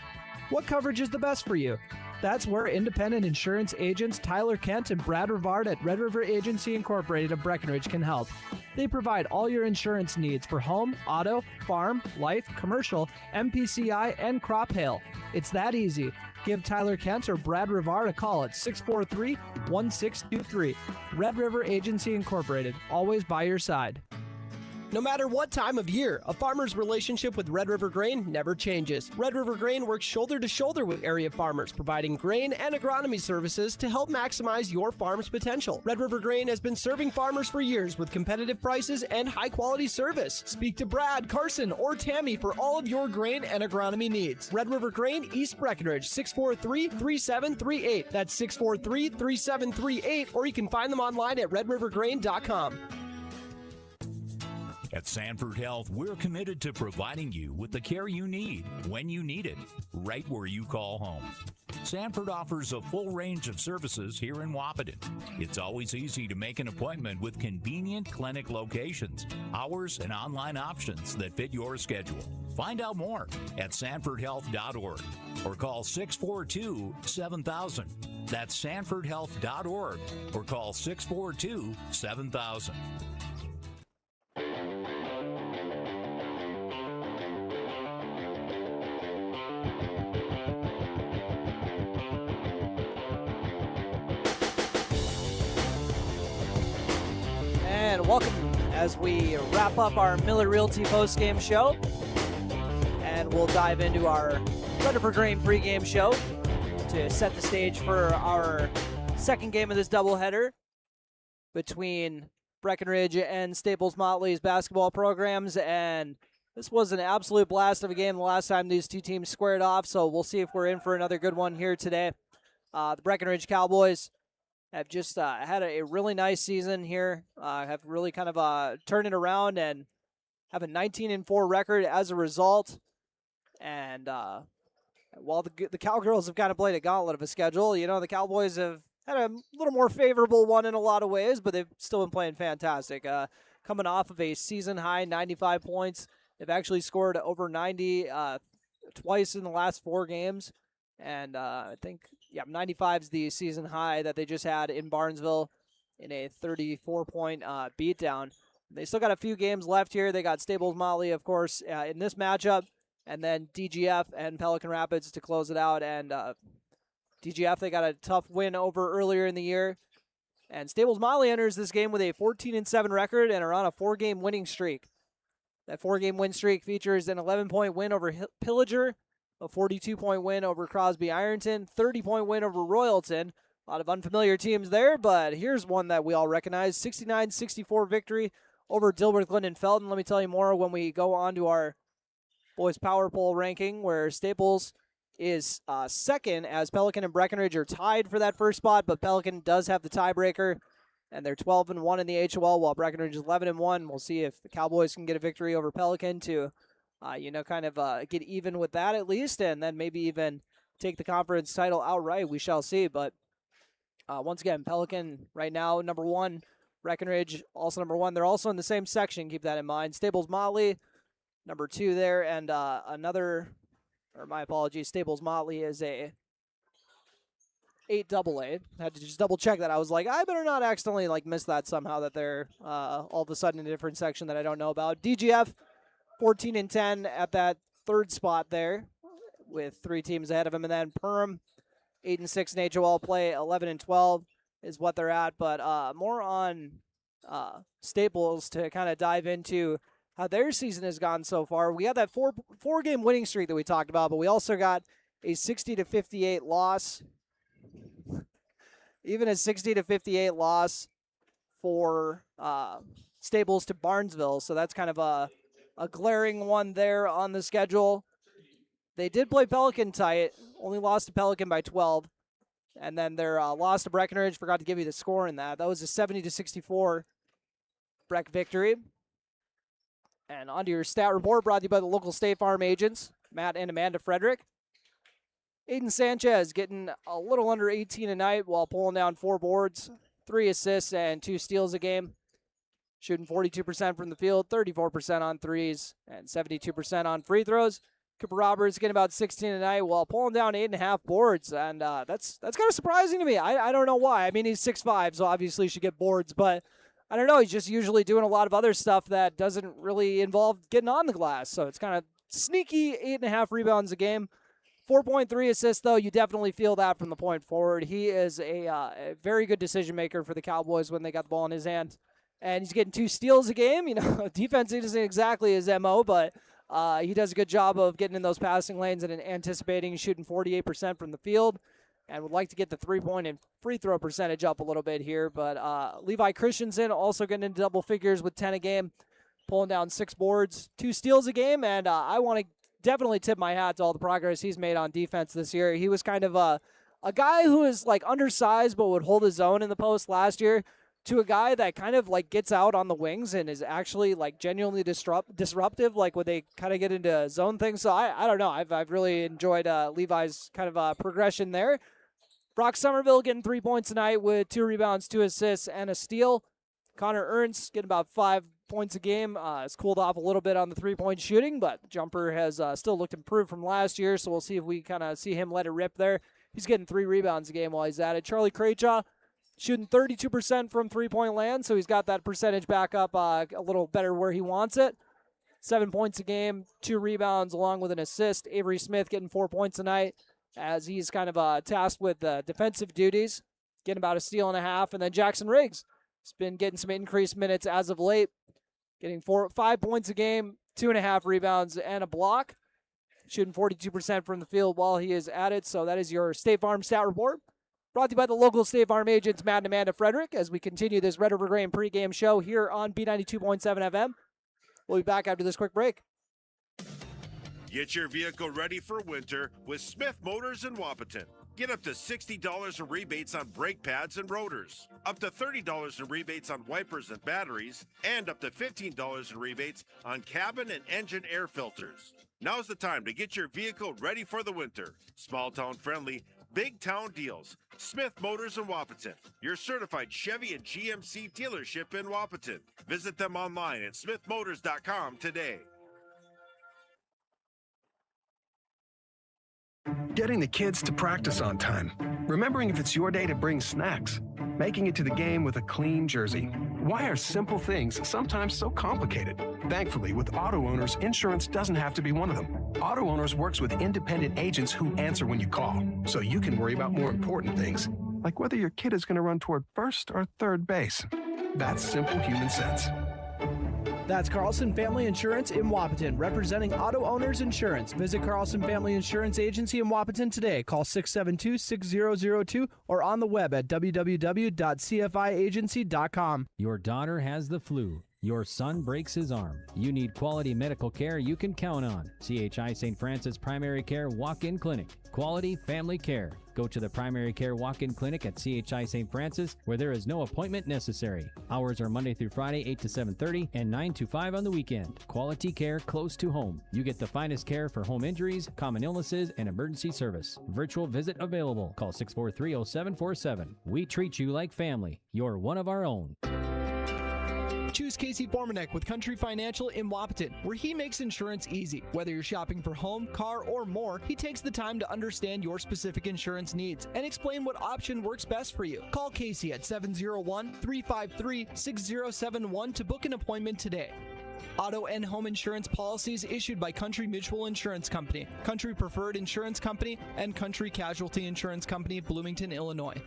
S7: What coverage is the best for you? That's where independent insurance agents Tyler Kent and Brad Rivard at Red River Agency Incorporated of Breckenridge can help. They provide all your insurance needs for home, auto, farm, life, commercial, MPCI, and crop hail. It's that easy. Give Tyler Kent or Brad Rivard a call at 643-1623. Red River Agency Incorporated, always by your side. No matter what time of year, a farmer's relationship with Red River Grain never changes. Red River Grain works shoulder to shoulder with area farmers, providing grain and agronomy services to help maximize your farm's potential. Red River Grain has been serving farmers for years with competitive prices and high-quality service. Speak to Brad, Carson, or Tammy for all of your grain and agronomy needs. Red River Grain, East Breckenridge, 643-3738. That's 643-3738, or you can find them online at redrivergrain.com.
S6: At Sanford Health, we're committed to providing you with the care you need, when you need it, right where you call home. Sanford offers a full range of services here in Wapaton. It's always easy to make an appointment with convenient clinic locations, hours, and online options that fit your schedule. Find out more at sanfordhealth.org or call 642-7000. That's sanfordhealth.org or call 642-7000.
S2: and welcome as we wrap up our Miller Realty postgame show. And we'll dive into our Rutherford Grain pregame show to set the stage for our second game of this doubleheader between Breckenridge and Staples-Motley's basketball programs. And this was an absolute blast of a game the last time these two teams squared off, so we'll see if we're in for another good one here today. The Breckenridge Cowboys have just had a really nice season here, have really kind of turned it around and have a 19-4 record as a result. And while the Cowgirls have kind of played a gauntlet of a schedule, you know, the Cowboys have had a little more favorable one in a lot of ways, but they've still been playing fantastic. Coming off of a season-high 95 points, they've actually scored over 90 twice in the last 4 games. And I think, 95 is the season high that they just had in Barnesville in a 34-point beatdown. They still got a few games left here. They got Staples-Motley, of course, in this matchup, and then DGF and Pelican Rapids to close it out. And DGF, they got a tough win over earlier in the year. And Staples-Motley enters this game with a 14-7 record and are on a 4-game winning streak. That 4-game win streak features an 11-point win over Pillager, a 42-point win over Crosby Ironton, 30-point win over Royalton. A lot of unfamiliar teams there, but here's one that we all recognize, 69-64 victory over Dilworth, Glendon, Felton. Let me tell you more when we go on to our boys power poll ranking, where Staples is second as Pelican and Breckenridge are tied for that first spot, but Pelican does have the tiebreaker, and they're 12-1 in the HOL, while Breckenridge is 11-1. We'll see if the Cowboys can get a victory over Pelican to get even with that at least, and then maybe even take the conference title outright. We shall see. But once again, Pelican right now number 1, Breckenridge also number 1. They're also in the same section. Keep that in mind. Staples-Motley number 2 there, and Staples-Motley is a 8 AA. Had to just double check that. I was like, I better not accidentally miss that somehow, that they're all of a sudden in a different section that I don't know about. DGF 14-10 at that third spot there, with 3 teams ahead of him, and then Perm 8-6 in HOL play, 11-12 is what they're at. But more on Staples to kind of dive into how their season has gone so far. We had that four-game winning streak that we talked about, but we also got a 60-58 loss, even a 60-58 loss for Staples to Barnesville. So that's kind of a glaring one there on the schedule. They did play Pelican tight, only lost to Pelican by 12. And then their loss to Breckenridge, forgot to give you the score in that. That was a 70-64 Breck victory. And onto your stat report, brought to you by the local State Farm agents, Matt and Amanda Frederick. Aiden Sanchez getting a little under 18 a night while pulling down 4 boards, 3 assists, and 2 steals a game. Shooting 42% from the field, 34% on threes, and 72% on free throws. Cooper Roberts getting about 16 a night while pulling down 8.5 boards, and that's kind of surprising to me. I don't know why. I mean, he's 6'5", so obviously he should get boards, but I don't know. He's just usually doing a lot of other stuff that doesn't really involve getting on the glass, so it's kind of sneaky 8.5 rebounds a game. 4.3 assists, though. You definitely feel that from the point forward. He is a very good decision maker for the Cowboys when they got the ball in his hand. And he's getting 2 steals a game. You know, defense isn't exactly his MO, but he does a good job of getting in those passing lanes and anticipating, shooting 48% from the field, and would like to get the 3-point and free throw percentage up a little bit here. But Levi Christensen also getting into double figures with 10 a game, pulling down 6 boards, 2 steals a game, and I want to definitely tip my hat to all the progress he's made on defense this year. He was kind of a guy who is undersized but would hold his own in the post last year, to a guy that kind of gets out on the wings and is actually genuinely disruptive, when they kind of get into zone things. So I don't know. I've really enjoyed Levi's kind of progression there. Brock Somerville getting 3 points tonight with 2 rebounds, 2 assists, and a steal. Connor Ernst getting about 5 points a game. Has cooled off a little bit on the 3-point shooting, but the jumper has still looked improved from last year, so we'll see if we kind of see him let it rip there. He's getting 3 rebounds a game while he's at it. Charlie Craychaw shooting 32% from 3-point land, so he's got that percentage back up a little better where he wants it. 7 points a game, 2 rebounds along with an assist. Avery Smith getting 4 points tonight as he's kind of tasked with defensive duties, getting about a steal and a half. And then Jackson Riggs He's been getting some increased minutes as of late, getting 5 points a game, 2.5 rebounds, and a block. Shooting 42% from the field while he is at it. So that is your State Farm Stat Report. Brought to you by the local State Farm agents, Matt and Amanda Frederick, as we continue this Red River Grain pregame show here on B92.7 FM. We'll be back after this quick break.
S10: Get your vehicle ready for winter with Smith Motors in Wapaton. Get up to $60 in rebates on brake pads and rotors, up to $30 in rebates on wipers and batteries, and up to $15 in rebates on cabin and engine air filters. Now's the time to get your vehicle ready for the winter. Small town friendly, big town deals. Smith Motors in Wapaton, your certified Chevy and GMC dealership in Wapaton. Visit them online at smithmotors.com today.
S20: Getting the kids to practice on time. Remembering if it's your day to bring snacks. Making it to the game with a clean jersey. Why are simple things sometimes so complicated? Thankfully, with auto owners, insurance doesn't have to be one of them. Auto Owners works with independent agents who answer when you call, so you can worry about more important things, like whether your kid is going to run toward first or third base. That's simple human sense.
S7: That's Carlson Family Insurance in Wapaton, representing Auto Owners Insurance. Visit Carlson Family Insurance Agency in Wapaton today. Call 672-6002 or on the web at www.cfiagency.com.
S14: Your daughter has the flu. Your son breaks his arm. You need quality medical care you can count on. CHI St. Francis Primary Care Walk-In Clinic. Quality family care. Go to the Primary Care Walk-In Clinic at CHI St. Francis, where there is no appointment necessary. Hours are Monday through Friday, 8 to 7:30 and 9 to 5 on the weekend. Quality care close to home. You get the finest care for home injuries, common illnesses, and emergency service. Virtual visit available. Call 643-0747. We treat you like family. You're one of our own.
S7: Choose Casey Formanek with Country Financial in Wapaton, where he makes insurance easy. Whether you're shopping for home, car, or more, he takes the time to understand your specific insurance needs and explain what option works best for you. Call Casey at 701-353-6071 to book an appointment today. Auto and home insurance policies issued by Country Mutual Insurance Company, Country Preferred Insurance Company, and Country Casualty Insurance Company, Bloomington, Illinois.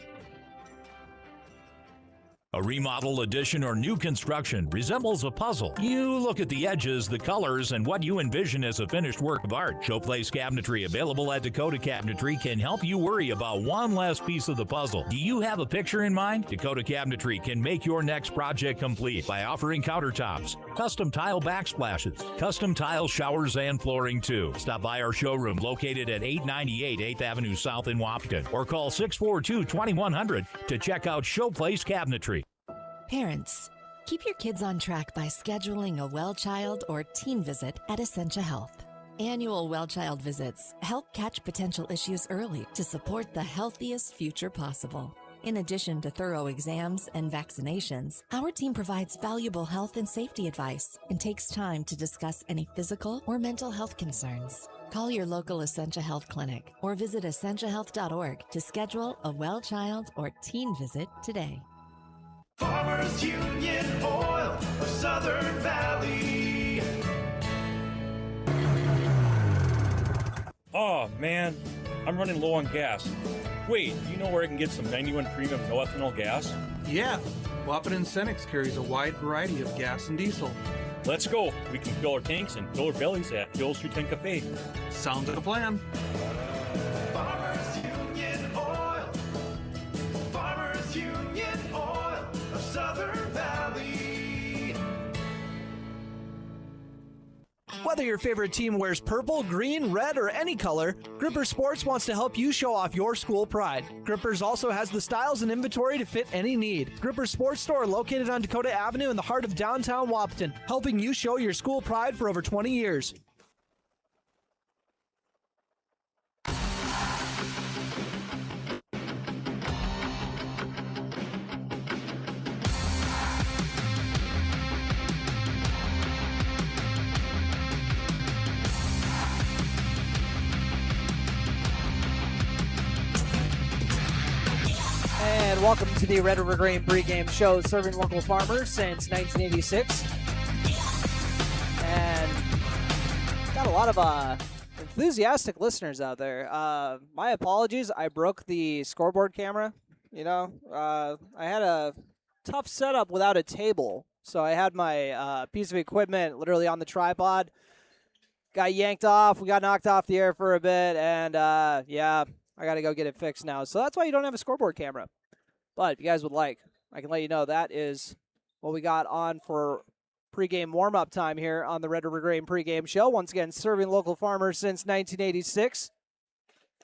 S6: A remodel, addition, or new construction resembles a puzzle. You look at the edges, the colors, and what you envision as a finished work of art. Showplace Cabinetry, available at Dakota Cabinetry, can help you worry about one last piece of the puzzle. Do you have a picture in mind? Dakota Cabinetry can make your next project complete by offering countertops, custom tile backsplashes, custom tile showers, and flooring too. Stop by our showroom located at 898 8th Avenue South in Wapaton, or call 642-2100 to check out Showplace Cabinetry.
S15: Parents, keep your kids on track by scheduling a well child or teen visit at Essentia Health. Annual well child visits help catch potential issues early to support the healthiest future possible. In addition to thorough exams and vaccinations, our team provides valuable health and safety advice and takes time to discuss any physical or mental health concerns. Call your local Essentia Health clinic or visit essentiahealth.org to schedule a well child or teen visit today.
S16: Farmers Union Oil of Southern Valley.
S17: Oh, man, I'm running low on gas. Wait, do you know where I can get some 91 premium no ethanol gas?
S18: Yeah, Wapaton Cenex carries a wide variety of gas and diesel.
S17: Let's go. We can fill our tanks and fill our bellies at Hill Street 10 Cafe.
S18: Sounds like a plan.
S16: Farmers Union Oil. Farmers Union Oil of Southern Valley.
S7: Whether your favorite team wears purple, green, red, or any color, Gripper Sports wants to help you show off your school pride. Grippers also has the styles and inventory to fit any need. Gripper Sports Store, located on Dakota Avenue in the heart of downtown Wapaton, helping you show your school pride for over 20 years.
S2: And welcome to the Red River Grain pregame show, serving local farmers since 1986. And got a lot of enthusiastic listeners out there. My apologies, I broke the scoreboard camera. You know, I had a tough setup without a table. So I had my piece of equipment literally on the tripod. Got yanked off. We got knocked off the air for a bit. And, yeah, I got to go get it fixed now. So that's why you don't have a scoreboard camera. But if you guys would like, I can let you know that is what we got on for pregame warm-up time here on the Red River Grain pregame show. Once again, serving local farmers since 1986.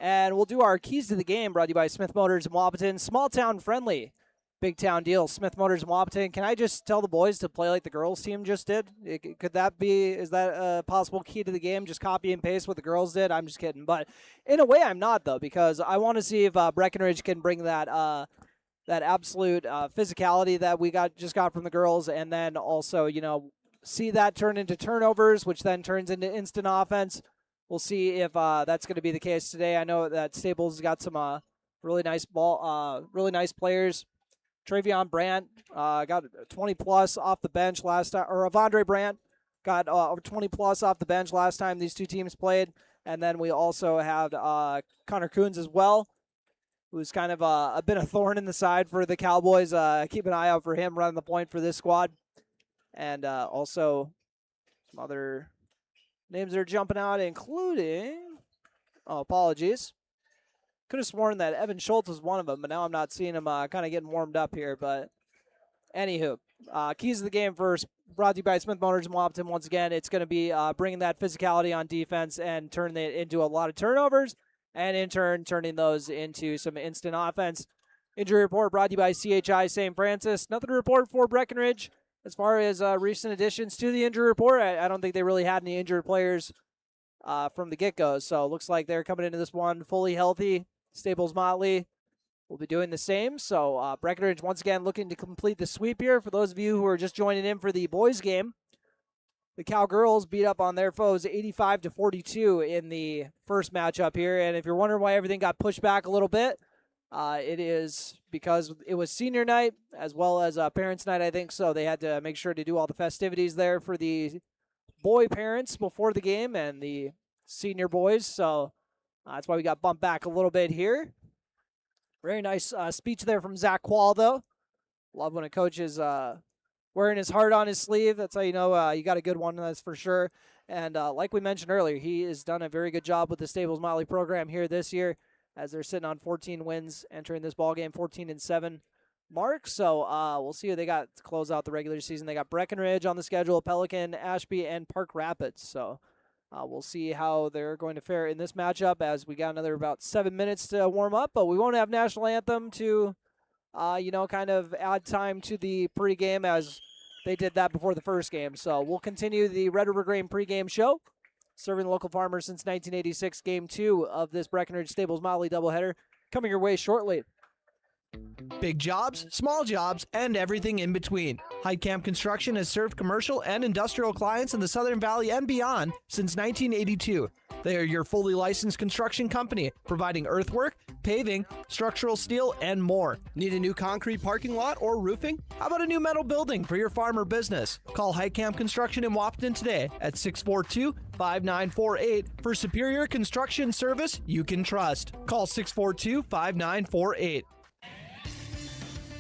S2: And we'll do our keys to the game brought to you by Smith Motors in Wapaton. Small town friendly. Big town deal. Smith Motors in Wapaton. Can I just tell the boys to play like the girls team just did? Could that be, is that a possible key to the game? Just copy and paste what the girls did? I'm just kidding. But in a way, I'm not, though, because I want to see if Breckenridge can bring that that absolute physicality that we just got from the girls, and then also, see that turn into turnovers, which then turns into instant offense. We'll see if that's going to be the case today. I know that Staples got some really nice players. Travion Brandt got 20-plus off the bench last time, or Avondre Brandt got 20-plus off the bench last time these two teams played. And then we also have Connor Coons as well, who's kind of been a thorn in the side for the Cowboys. Keep an eye out for him running the point for this squad. And also some other names that are jumping out, including, apologies. Could have sworn that Evan Schultz was one of them, but now I'm not seeing him kind of getting warmed up here. But anywho, keys of the game first, brought to you by Smith Motors and Wapaton. Once again, it's going to be bringing that physicality on defense and turning it into a lot of turnovers, and in turn, turning those into some instant offense. Injury report brought to you by CHI St. Francis. Nothing to report for Breckenridge as far as recent additions to the injury report. I don't think they really had any injured players from the get-go, so it looks like they're coming into this one fully healthy. Staples-Motley will be doing the same. So Breckenridge, once again, looking to complete the sweep here. For those of you who are just joining in for the boys' game, the Cowgirls beat up on their foes 85-42 in the first matchup here. And if you're wondering why everything got pushed back a little bit, it is because it was senior night as well as parents' night, I think. So they had to make sure to do all the festivities there for the boy parents before the game and the senior boys. So that's why we got bumped back a little bit here. Very nice speech there from Zach Quall, though. Love when a coach is wearing his heart on his sleeve. That's how you know you got a good one, that's for sure. And like we mentioned earlier, he has done a very good job with the Staples-Motley program here this year, as they're sitting on 14 wins, entering this ballgame 14-7 mark. So we'll see who they got to close out the regular season. They got Breckenridge on the schedule, Pelican, Ashby, and Park Rapids. So we'll see how they're going to fare in this matchup, as we got another about 7 minutes to warm up, but we won't have national anthem to, kind of add time to the pregame as they did that before the first game. So we'll continue the Red River Grain pregame show, serving the local farmers since 1986, game 2 of this Breckenridge Staples-Motley doubleheader, coming your way shortly.
S7: Big jobs, small jobs, and everything in between. Heitkamp Construction has served commercial and industrial clients in the Southern Valley and beyond since 1982. They are your fully licensed construction company, providing earthwork, paving, structural steel, and more. Need a new concrete parking lot or roofing? How about a new metal building for your farm or business? Call Heitkamp Construction in Wapaton today at 642-5948 for superior construction service you can trust. Call 642-5948.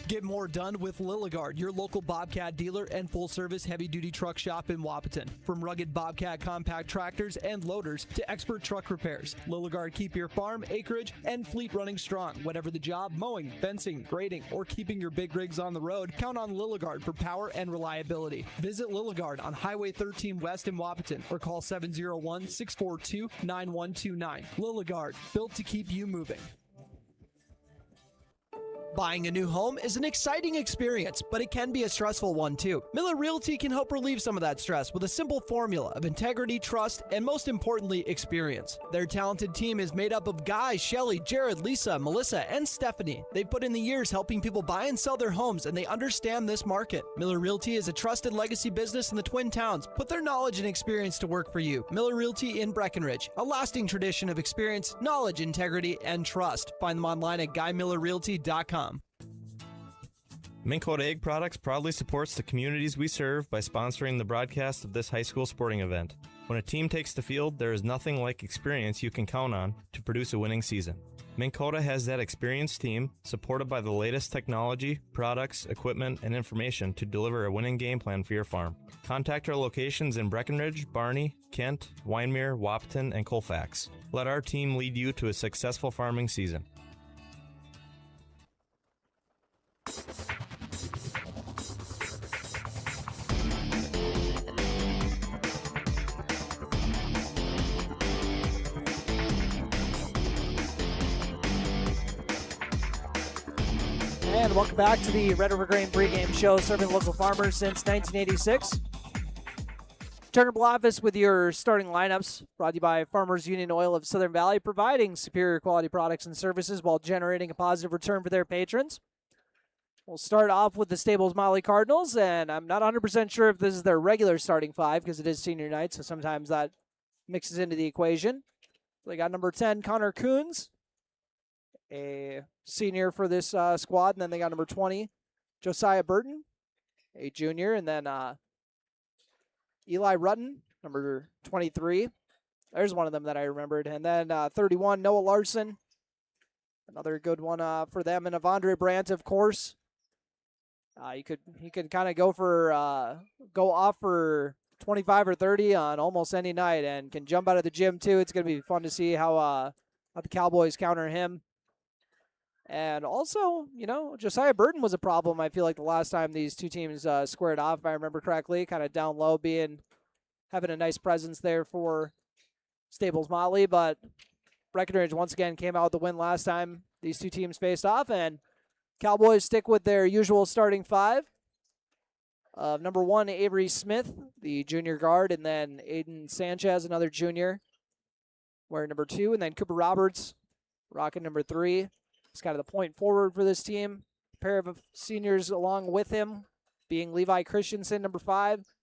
S7: Get more done with Lilligard, your local Bobcat dealer and full-service heavy-duty truck shop in Wapaton. From rugged Bobcat compact tractors and loaders to expert truck repairs, Lilligard keep your farm, acreage, and fleet running strong. Whatever the job, mowing, fencing, grading, or keeping your big rigs on the road, count on Lilligard for power and reliability. Visit Lilligard on Highway 13 West in Wapaton or call 701-642-9129. Lilligard, built to keep you moving. Buying a new home is an exciting experience, but it can be a stressful one too. Miller Realty can help relieve some of that stress with a simple formula of integrity, trust, and most importantly, experience. Their talented team is made up of Guy, Shelly, Jared, Lisa, Melissa, and Stephanie. They've put in the years helping people buy and sell their homes, and they understand this market. Miller Realty is a trusted legacy business in the Twin Towns. Put their knowledge and experience to work for you. Miller Realty in Breckenridge, a lasting tradition of experience, knowledge, integrity, and trust. Find them online at GuyMillerRealty.com.
S19: Minn Kota Egg Products proudly supports the communities we serve by sponsoring the broadcast of this high school sporting event. When a team takes the field, there is nothing like experience you can count on to produce a winning season. Minn Kota has that experienced team, supported by the latest technology, products, equipment, and information to deliver a winning game plan for your farm. Contact our locations in Breckenridge, Barney, Kent, Wyndmere, Wahpeton, and Colfax. Let our team lead you to a successful farming season.
S2: And welcome back to the Red River Grain pregame show, serving local farmers since 1986. Turnable office with your starting lineups, brought to you by Farmers Union Oil of Southern Valley, providing superior quality products and services while generating a positive return for their patrons. We'll start off with the Staples-Motley Cardinals, and I'm not 100% sure if this is their regular starting five because it is senior night, so sometimes that mixes into the equation. They got number 10, Connor Coons, a senior for this squad, and then they got number 20, Josiah Burton, a junior, and then Eli Rutten, number 23. There's one of them that I remembered. And then 31, Noah Larson, another good one for them. And Avondre Brandt, of course. He could kind of go off for 25 or 30 on almost any night and can jump out of the gym too. It's going to be fun to see how the Cowboys counter him. And also, Josiah Burton was a problem, I feel like, the last time these two teams squared off, if I remember correctly, kind of down low, having a nice presence there for Staples-Motley. But Breckenridge, once again, came out with the win last time these two teams faced off. And Cowboys stick with their usual starting five of number 1, Avery Smith, the junior guard, and then Aiden Sanchez, another junior, wearing number 2, and then Cooper Roberts, rocking number 3. He's kind of the point forward for this team. A pair of seniors along with him, being Levi Christensen, number 5,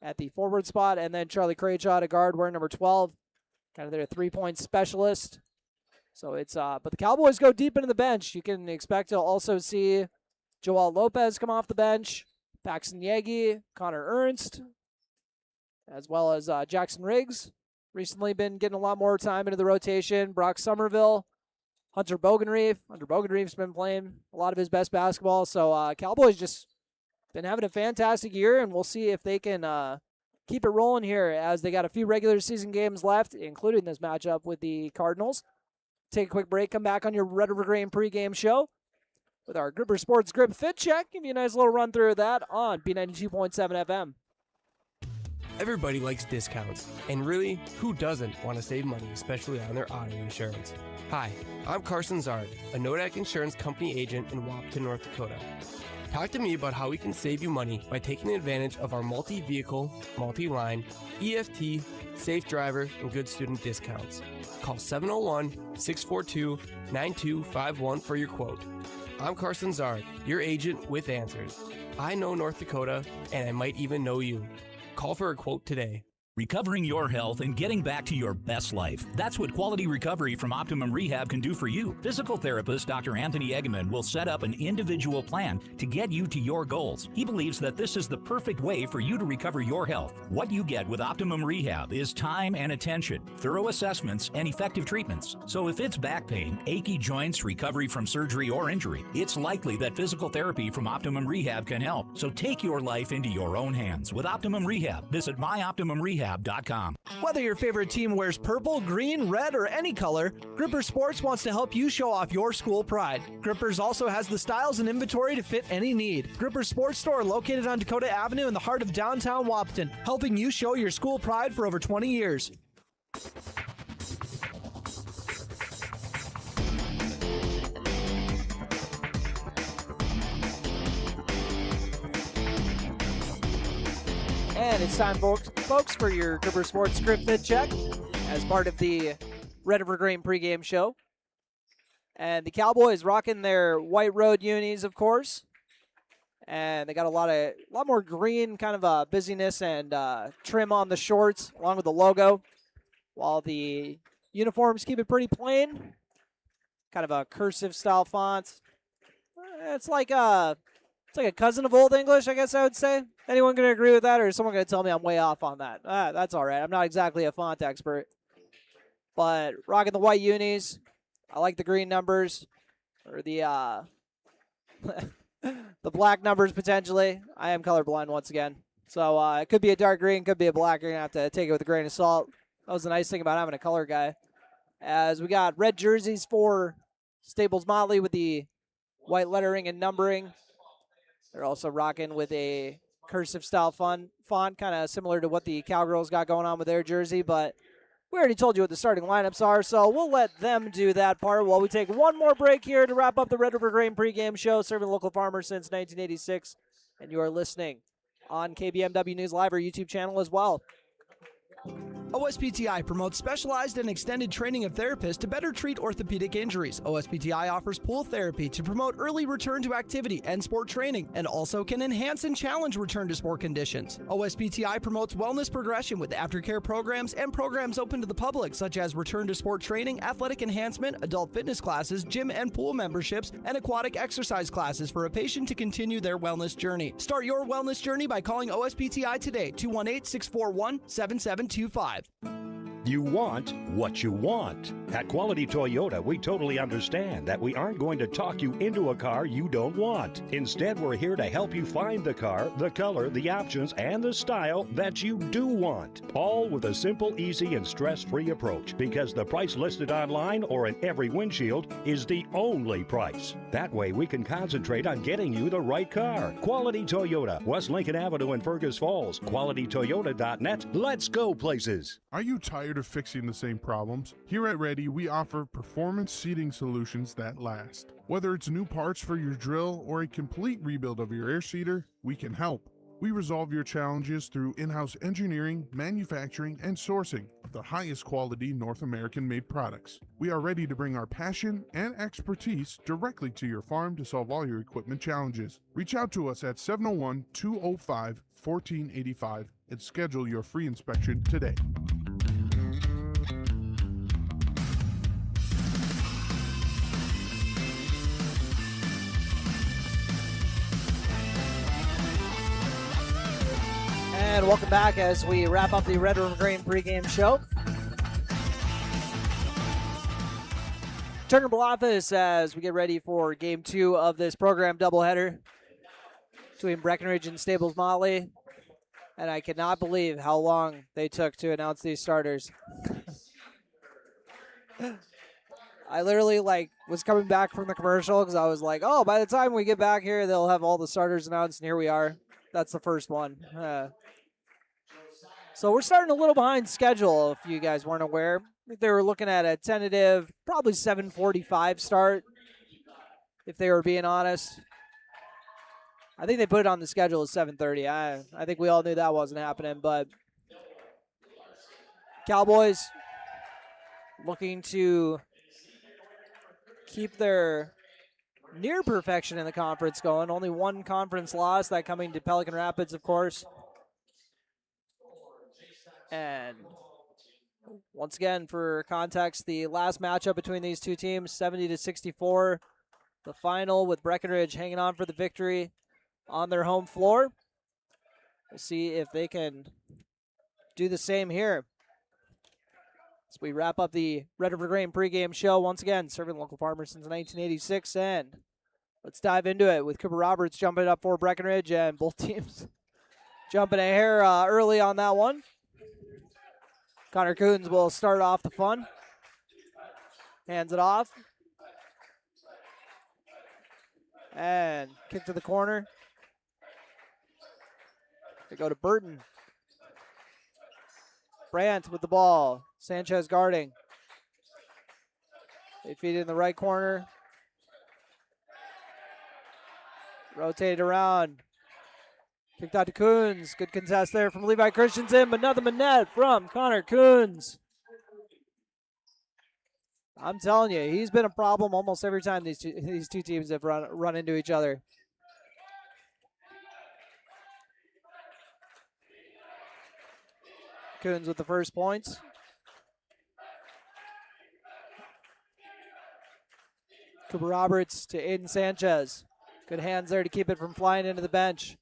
S2: at the forward spot, and then Charlie Craychaw, a guard, wearing number 12, kind of their three-point specialist. So it's but the Cowboys go deep into the bench. You can expect to also see Joel Lopez come off the bench, Paxton Yegi, Connor Ernst, as well as Jackson Riggs. Recently been getting a lot more time into the rotation. Brock Somerville, Hunter Bogenreef. Hunter Bogenreef's been playing a lot of his best basketball. So Cowboys just been having a fantastic year, and we'll see if they can keep it rolling here as they got a few regular season games left, including this matchup with the Cardinals. Take a quick break, come back on your Red River Grain pregame show with our Gripper Sports Grip Fit Check. Give you a nice little run through of that on B92.7 FM.
S5: Everybody likes discounts, and really, who doesn't want to save money, especially on their auto insurance? Hi, I'm Carson Zard, a Nodak Insurance Company agent in Wahpeton, North Dakota. Talk to me about how we can save you money by taking advantage of our multi-vehicle, multi-line, EFT, safe driver, and good student discounts. Call 701-642-9251 for your quote. I'm Carson Zard, your agent with answers. I know North Dakota, and I might even know you. Call for a quote today.
S6: Recovering your health and getting back to your best life. That's what quality recovery from Optimum Rehab can do for you. Physical therapist Dr. Anthony Egeman will set up an individual plan to get you to your goals. He believes that this is the perfect way for you to recover your health. What you get with Optimum Rehab is time and attention, thorough assessments, and effective treatments. So if it's back pain, achy joints, recovery from surgery or injury, it's likely that physical therapy from Optimum Rehab can help. So take your life into your own hands with Optimum Rehab. Visit myoptimumrehab.com.
S7: Whether your favorite team wears purple, green, red, or any color, Gripper Sports wants to help you show off your school pride. Grippers also has the styles and inventory to fit any need. Gripper Sports Store located on Dakota Avenue in the heart of downtown Wahpeton, helping you show your school pride for over 20 years.
S2: And it's time, folks, for your Gripper Sports Script Fit Check as part of the Red River Grain pregame show. And the Cowboys rocking their white road unis, of course. And they got a lot more green kind of busyness and trim on the shorts, along with the logo. While the uniforms keep it pretty plain. Kind of a cursive style font. It's like It's like a cousin of Old English, I guess I would say. Anyone going to agree with that, or is someone going to tell me I'm way off on that? That's all right. I'm not exactly a font expert. But rocking the white unis. I like the green numbers, or the the black numbers potentially. I am colorblind once again. So it could be a dark green, could be a black. You're going to have to take it with a grain of salt. That was the nice thing about having a color guy. As we got red jerseys for Staples-Motley with the white lettering and numbering. They're also rocking with a cursive style font, kind of similar to what the Cowgirls got going on with their jersey, but we already told you what the starting lineups are, so we'll let them do that part while we take one more break here to wrap up the Red River Grain pregame show, serving local farmers since 1986. And you are listening on KBMW News Live, our YouTube channel as well.
S7: OSPTI promotes specialized and extended training of therapists to better treat orthopedic injuries. OSPTI offers pool therapy to promote early return to activity and sport training, and also can enhance and challenge return to sport conditions. OSPTI promotes wellness progression with aftercare programs and programs open to the public, such as return to sport training, athletic enhancement, adult fitness classes, gym and pool memberships, and aquatic exercise classes for a patient to continue their wellness journey. Start your wellness journey by calling OSPTI today, 218-641-7725.
S8: You want what you want. At Quality Toyota, we totally understand that we aren't going to talk you into a car you don't want. Instead, we're here to help you find the car, the color, the options, and the style that you do want. All with a simple, easy, and stress-free approach, because the price listed online or in every windshield is the only price. That way, we can concentrate on getting you the right car. Quality Toyota, West Lincoln Avenue in Fergus Falls. QualityToyota.net. Let's go places.
S9: Are you tired of fixing the same problems? Here at Ready, we offer performance seating solutions that last. Whether it's new parts for your drill or a complete rebuild of your air seeder, we can help. We resolve your challenges through in-house engineering, manufacturing, and sourcing of the highest quality North American-made products. We are ready to bring our passion and expertise directly to your farm to solve all your equipment challenges. Reach out to us at 701-205-1485 and schedule your free inspection today.
S2: And welcome back as we wrap up the Red River Grain pregame show. Turner office as we get ready for game 2 of this program doubleheader between Breckenridge and Staples-Motley. And I cannot believe how long they took to announce these starters. I literally was coming back from the commercial because I was like, oh, by the time we get back here, they'll have all the starters announced, and here we are. That's the first one. So we're starting a little behind schedule, if you guys weren't aware. I think they were looking at a tentative, probably 7:45 start, if they were being honest. I think they put it on the schedule as 7:30. I think we all knew that wasn't happening, but Cowboys looking to keep their near perfection in the conference going. Only one conference loss, that coming to Pelican Rapids, of course. And once again, for context, the last matchup between these two teams, 70-64. The final with Breckenridge hanging on for the victory on their home floor. We'll see if they can do the same here. As we wrap up the Red River Grain pregame show, once again, serving local farmers since 1986. And let's dive into it with Cooper Roberts jumping up for Breckenridge, and both teams jumping a hair early on that one. Connor Coons will start off the fun. Hands it off. And kick to the corner. They go to Burton. Brandt with the ball. Sanchez guarding. They feed it in the right corner. Rotate around. Kicked out to Coons. Good contest there from Levi Christensen, but nothing but net from Connor Coons. I'm telling you, he's been a problem almost every time these two teams have run into each other. Coons with the first points. Cooper Roberts to Aiden Sanchez. Good hands there to keep it from flying into the bench.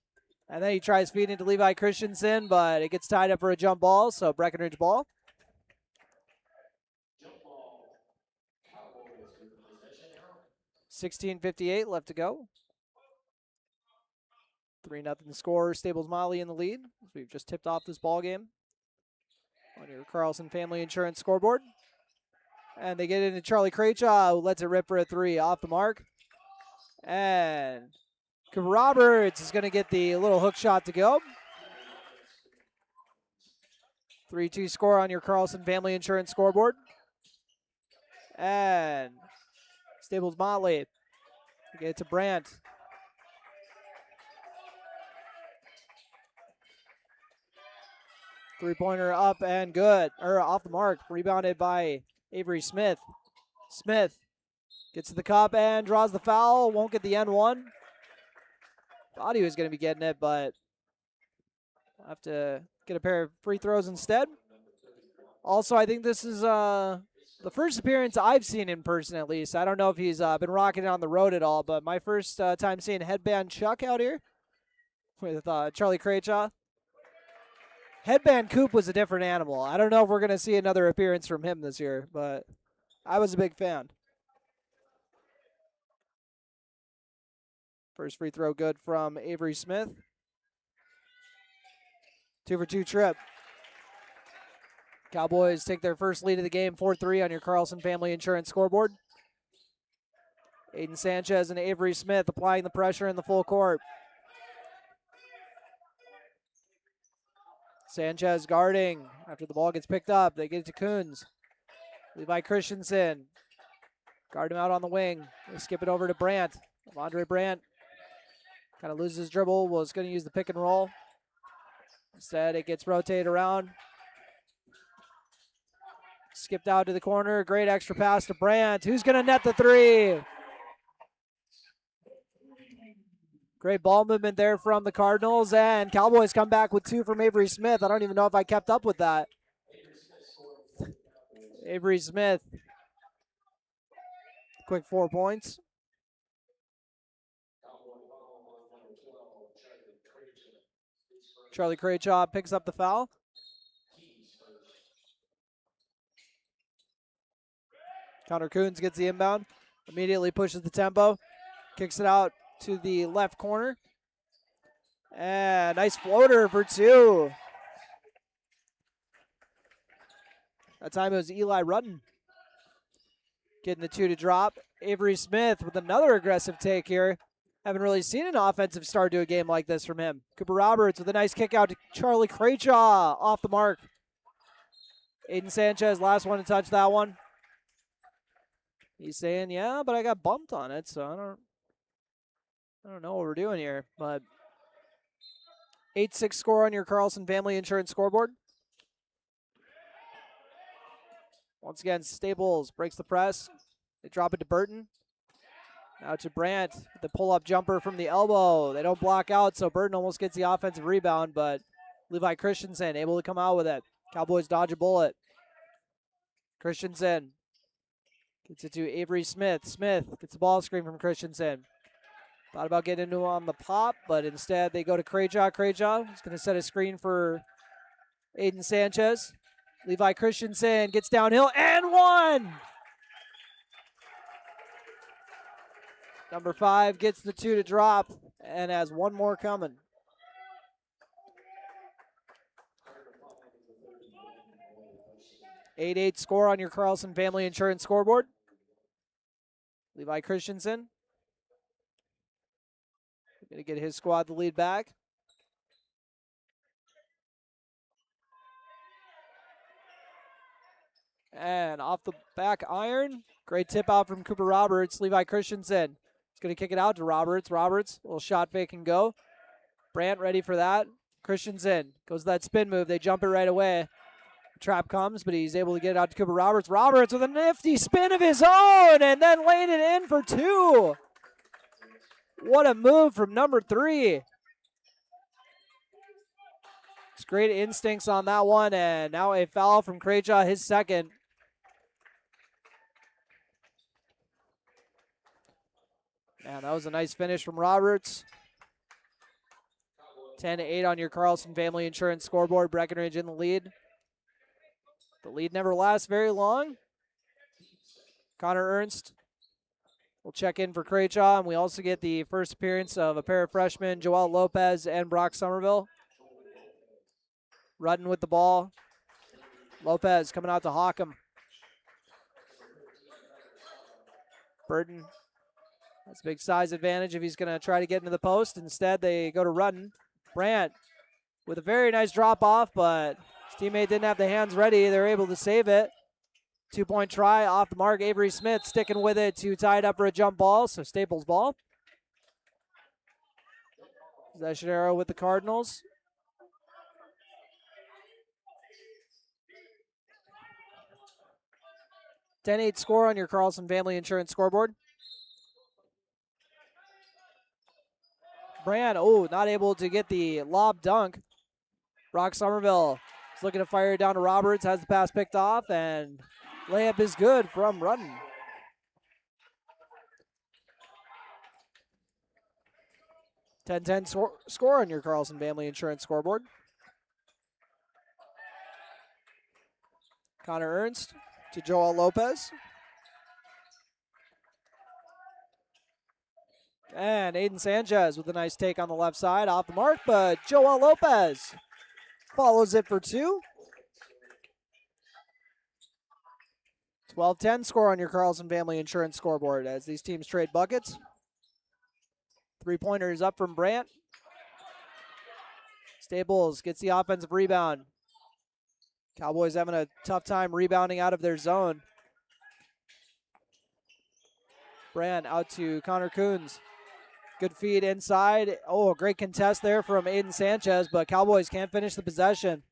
S2: And then he tries feeding to Levi Christensen, but it gets tied up for a jump ball, so Breckenridge ball. 16:58 left to go. 3-0 score. Staples-Motley in the lead. We've just tipped off this ball game on your Carlson Family Insurance scoreboard. And they get into Charlie Craychaw, who lets it rip for a 3 off the mark. And Cooper Roberts is going to get the little hook shot to go. 3-2 score on your Carlson Family Insurance scoreboard. And Staples-Motley get it to Brandt. Three-pointer up and good, or off the mark. Rebounded by Avery Smith. Smith gets to the cup and draws the foul. Won't get the N1. Thought he was going to be getting it, but I'll have to get a pair of free throws instead. Also, I think this is the first appearance I've seen in person, at least. I don't know if he's been rocking it on the road at all, but my first time seeing Headband Chuck out here with Charlie Craychaw. Headband Coop was a different animal. I don't know if we're going to see another appearance from him this year, but I was a big fan. First free throw good from Avery Smith. 2-for-2 trip. Cowboys take their first lead of the game, 4-3 on your Carlson Family Insurance scoreboard. Aiden Sanchez and Avery Smith applying the pressure in the full court. Sanchez guarding after the ball gets picked up. They get it to Coons. Levi Christensen. Guard him out on the wing. They skip it over to Brandt. Andre Brandt kind of loses his dribble. Was going to use the pick and roll. Instead, it gets rotated around. Skipped out to the corner. Great extra pass to Brandt. Who's going to net the 3? Great ball movement there from the Cardinals, and Cowboys come back with 2 from Avery Smith. I don't even know if I kept up with that. Avery Smith, quick 4 points. Charlie Craychaw picks up the foul. Connor Coons gets the inbound, immediately pushes the tempo, kicks it out to the left corner. And nice floater for 2. That time it was Eli Rudden getting the 2 to drop. Avery Smith with another aggressive take here. Haven't really seen an offensive start to a game like this from him. Cooper Roberts with a nice kick out to Charlie Craychaw off the mark. Aiden Sanchez, last one to touch that one. He's saying, yeah, but I got bumped on it, so I don't know what we're doing here, but 8-6 score on your Carlson Family Insurance scoreboard. Once again, Staples breaks the press. They drop it to Burton. Now to Brandt, the pull-up jumper from the elbow. They don't block out, so Burton almost gets the offensive rebound, but Levi Christensen able to come out with it. Cowboys dodge a bullet. Christensen gets it to Avery Smith. Smith gets the ball screen from Christensen. Thought about getting into him on the pop, but instead they go to Craychaw. Craychaw is going to set a screen for Aiden Sanchez. Levi Christensen gets downhill and 1! Number 5 gets the 2 to drop and has 1 more coming. (8-8) score on your Carlson Family Insurance scoreboard. Levi Christensen going to get his squad the lead back. And off the back iron. Great tip out from Cooper Roberts. Levi Christensen is going to kick it out to Roberts. Roberts, little shot fake and go. Brandt ready for that. Christensen goes to that spin move. They jump it right away. Trap comes, but he's able to get it out to Cooper Roberts. Roberts with a nifty spin of his own and then laying it in for 2. What a move from number 3. It's great instincts on that one, and now a foul from Craychaw, his second. Man, that was a nice finish from Roberts. 10-8 on your Carlson Family Insurance scoreboard. Breckenridge in the lead. The lead never lasts very long. Connor Ernst will check in for Craychaw, and we also get the first appearance of a pair of freshmen, Joel Lopez and Brock Somerville. Rudden with the ball. Lopez coming out to hawk him. Burton has a big size advantage if he's going to try to get into the post. Instead, they go to Rudden. Brandt with a very nice drop off, but his teammate didn't have the hands ready. They're able to save it. 2-point try off the mark. Avery Smith sticking with it to tie it up for a jump ball, so Staples ball. Possession arrow with the Cardinals. (10-8) score on your Carlson Family Insurance scoreboard. Brand, not able to get the lob dunk. Brock Somerville is looking to fire it down to Roberts, has the pass picked off, and layup is good from Rudden. (10-10) score on your Carlson Family Insurance scoreboard. Connor Ernst to Joel Lopez. And Aiden Sanchez with a nice take on the left side, off the mark, but Joel Lopez follows it for two. 12-10 score on your Carlson Family Insurance scoreboard as these teams trade buckets. 3-pointers up from Brandt. Staples gets the offensive rebound. Cowboys having a tough time rebounding out of their zone. Brandt out to Connor Coons. Good feed inside. A great contest there from Aiden Sanchez, but Cowboys can't finish the possession.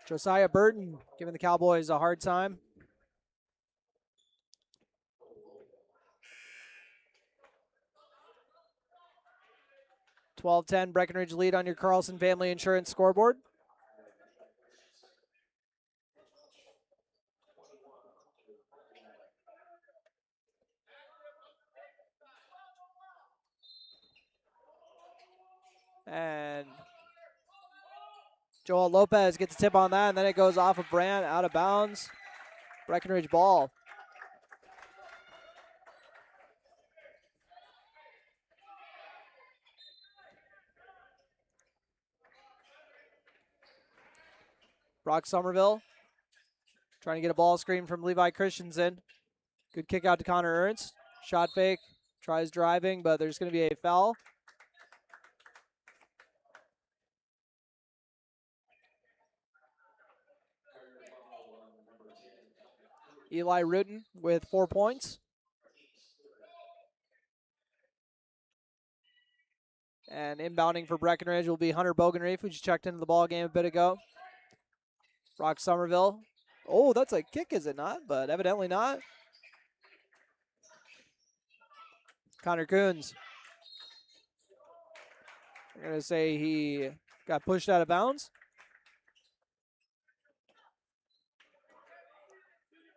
S2: Josiah Burton giving the Cowboys a hard time. (12-10) Breckenridge lead on your Carlson Family Insurance scoreboard. And Joel Lopez gets a tip on that, and then it goes off of Brandt, out of bounds. Breckenridge ball. Brock Somerville trying to get a ball screen from Levi Christensen. Good kick out to Connor Ernst. Shot fake, tries driving, but there's going to be a foul. Eli Rutten with 4 points. And inbounding for Breckenridge will be Hunter Bogenreef, who just checked into the ball game a bit ago. Brock Somerville. That's a kick, is it not? But evidently not. Connor Coons. I'm going to say he got pushed out of bounds.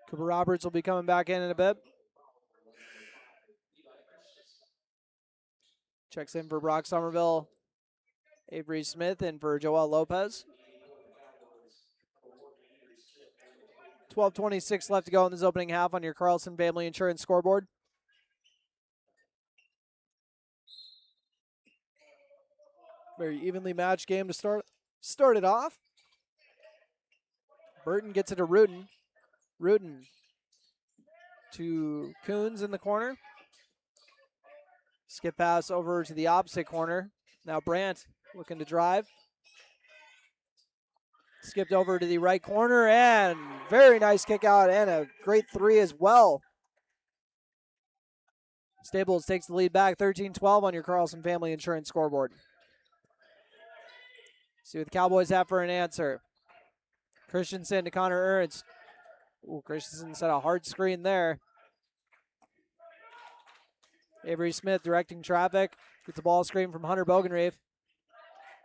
S2: Cooper Roberts will be coming back in a bit. Checks in for Brock Somerville. Avery Smith in for Joel Lopez. 12:26 left to go in this opening half on your Carlson Family Insurance scoreboard. Very evenly matched game to start it off. Burton gets it to Rutten. Rutten to Coons in the corner. Skip pass over to the opposite corner. Now Brandt looking to drive. Skipped over to the right corner, and very nice kick out and a great three as well. Staples takes the lead back, 13-12 on your Carlson Family Insurance scoreboard. See what the Cowboys have for an answer. Christensen to Connor Ernst. Christensen set a hard screen there. Avery Smith directing traffic. Gets the ball screen from Hunter Bogenreef.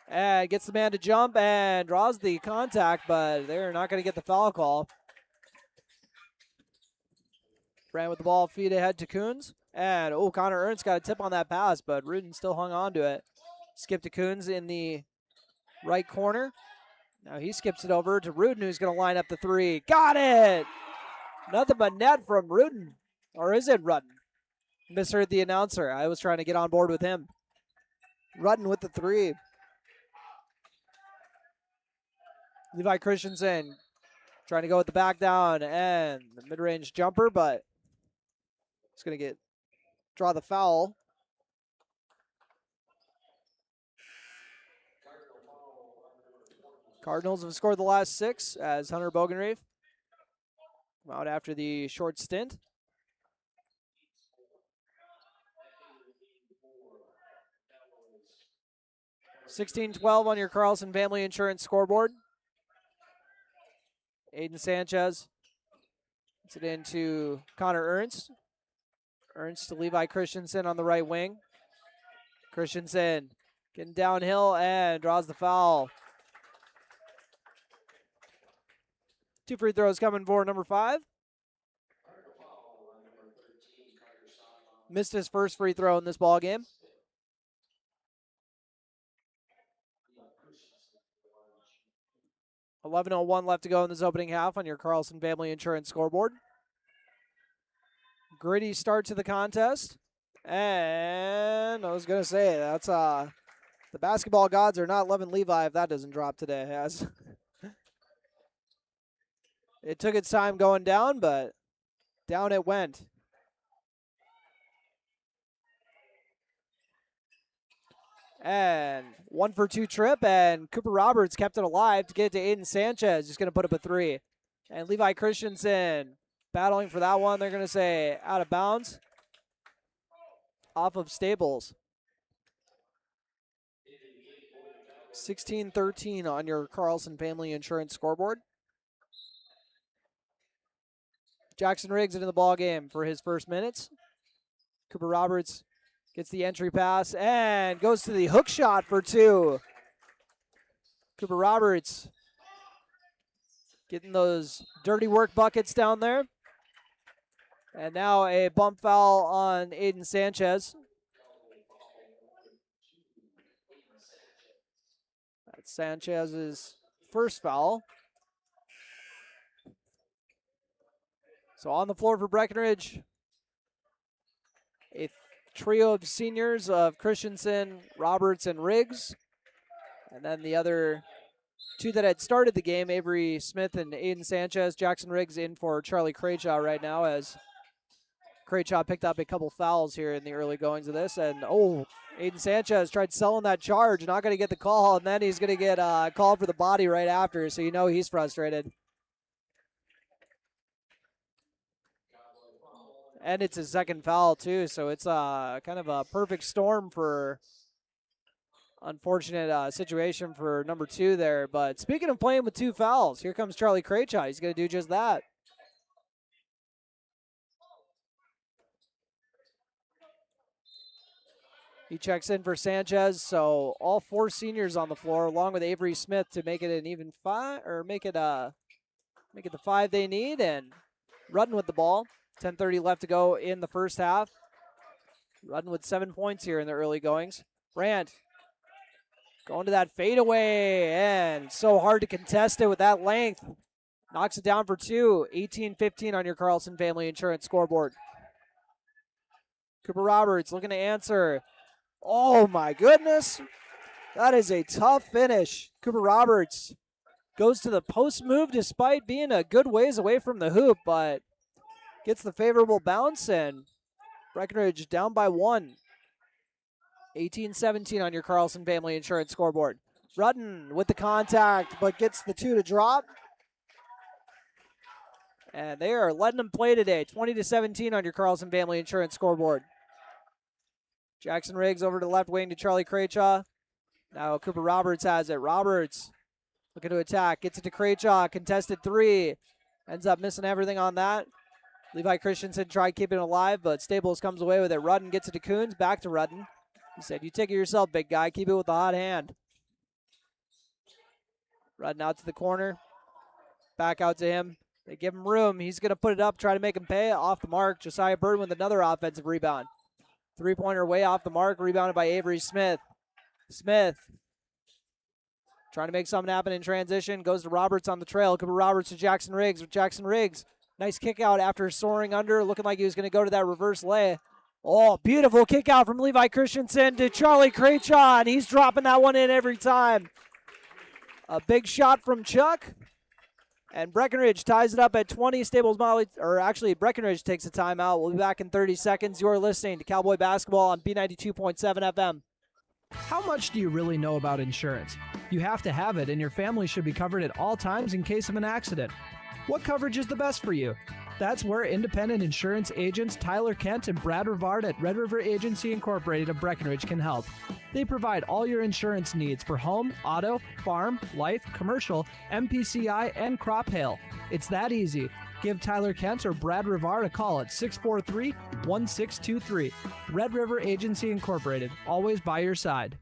S2: And gets the man to jump and draws the contact, but they're not going to get the foul call. Brand with the ball, feed ahead to Coons. And, Connor Ernst got a tip on that pass, but Rudin still hung on to it. Skip to Coons in the right corner. Now he skips it over to Rudin, who's going to line up the three. Got it! Nothing but net from Rudin. Or is it Rudin? Misheard the announcer. I was trying to get on board with him. Rudin with the three. Levi Christensen trying to go with the back down and the mid-range jumper, but he's going to draw the foul. Cardinals have scored the last 6 as Hunter Bogenreef out after the short stint. $16-12 on your Carlson Family Insurance scoreboard. Aiden Sanchez puts it into Connor Ernst. Ernst to Levi Christensen on the right wing. Christensen getting downhill and draws the foul. 2 free throws coming for number 5. Missed his first free throw in this ball game. $11:01 left to go in this opening half on your Carlson Family Insurance scoreboard. Gritty start to the contest. And I was going to say, that's the basketball gods are not loving Levi if that doesn't drop today. As it took its time going down, but down it went. And 1-for-2 trip, and Cooper Roberts kept it alive to get it to Aiden Sanchez. He's going to put up a 3. And Levi Christensen battling for that one. They're going to say out of bounds. Off of Staples. 16-13 on your Carlson Family Insurance scoreboard. Jackson Riggs into the ball game for his first minutes. Cooper Roberts gets the entry pass and goes to the hook shot for 2. Cooper Roberts getting those dirty work buckets down there. And now a bump foul on Aiden Sanchez. That's Sanchez's first foul. So on the floor for Breckenridge, a trio of seniors of Christensen, Roberts, and Riggs. And then the other 2 that had started the game, Avery Smith and Aiden Sanchez. Jackson Riggs in for Charlie Craychaw right now as Craychaw picked up a couple fouls here in the early goings of this. And, Aiden Sanchez tried selling that charge, not going to get the call, and then he's going to get called for the body right after, so you know he's frustrated. And it's his second foul, too, so it's kind of a perfect storm for unfortunate situation for number 2 there. But speaking of playing with 2 fouls, here comes Charlie Craychaw. He's going to do just that. He checks in for Sanchez, so all 4 seniors on the floor, along with Avery Smith to make it an even 5, or make it the 5 they need. And Rudden with the ball. 10:30 left to go in the first half. Rudden with 7 points here in the early goings. Brandt going to that fadeaway, and so hard to contest it with that length. Knocks it down for 2. 18-15 on your Carlson Family Insurance scoreboard. Cooper Roberts looking to answer. Oh my goodness. That is a tough finish. Cooper Roberts goes to the post move despite being a good ways away from the hoop, but gets the favorable bounce, and Breckenridge down by 1. 18-17 on your Carlson Family Insurance scoreboard. Rudden with the contact, but gets the 2 to drop. And they are letting them play today. 20-17 on your Carlson Family Insurance scoreboard. Jackson Riggs over to the left wing to Charlie Craychaw. Now Cooper Roberts has it. Roberts looking to attack. Gets it to Craychaw. Contested 3. Ends up missing everything on that. Levi Christensen tried keeping it alive, but Staples comes away with it. Rudden gets it to Coons. Back to Rudden. He said, you take it yourself, big guy. Keep it with the hot hand. Rudden out to the corner. Back out to him. They give him room. He's going to put it up, try to make him pay. Off the mark. Josiah Burton with another offensive rebound. Three-pointer way off the mark, rebounded by Avery Smith. Smith trying to make something happen in transition. Goes to Roberts on the trail. Cooper Roberts to Jackson Riggs. With Jackson Riggs, nice kick out after soaring under, looking like he was going to go to that reverse lay. Oh, beautiful kick out from Levi Christensen to Charlie Craychaw, and he's dropping that one in every time. A big shot from Chuck. And Breckenridge ties it up at 20. Staples-Motley, or actually Breckenridge takes a timeout. We'll be back in 30 seconds. You're listening to Cowboy Basketball on B92.7 FM.
S7: How much do you really know about insurance? You have to have it, and your family should be covered at all times in case of an accident. What coverage is the best for you? That's where independent insurance agents Tyler Kent and Brad Rivard at Red River Agency Incorporated of Breckenridge can help. They provide all your insurance needs for home, auto, farm, life, commercial, MPCI, and crop hail. It's that easy. Give Tyler Kent or Brad Rivard a call at 643-1623. Red River Agency Incorporated, always by your side.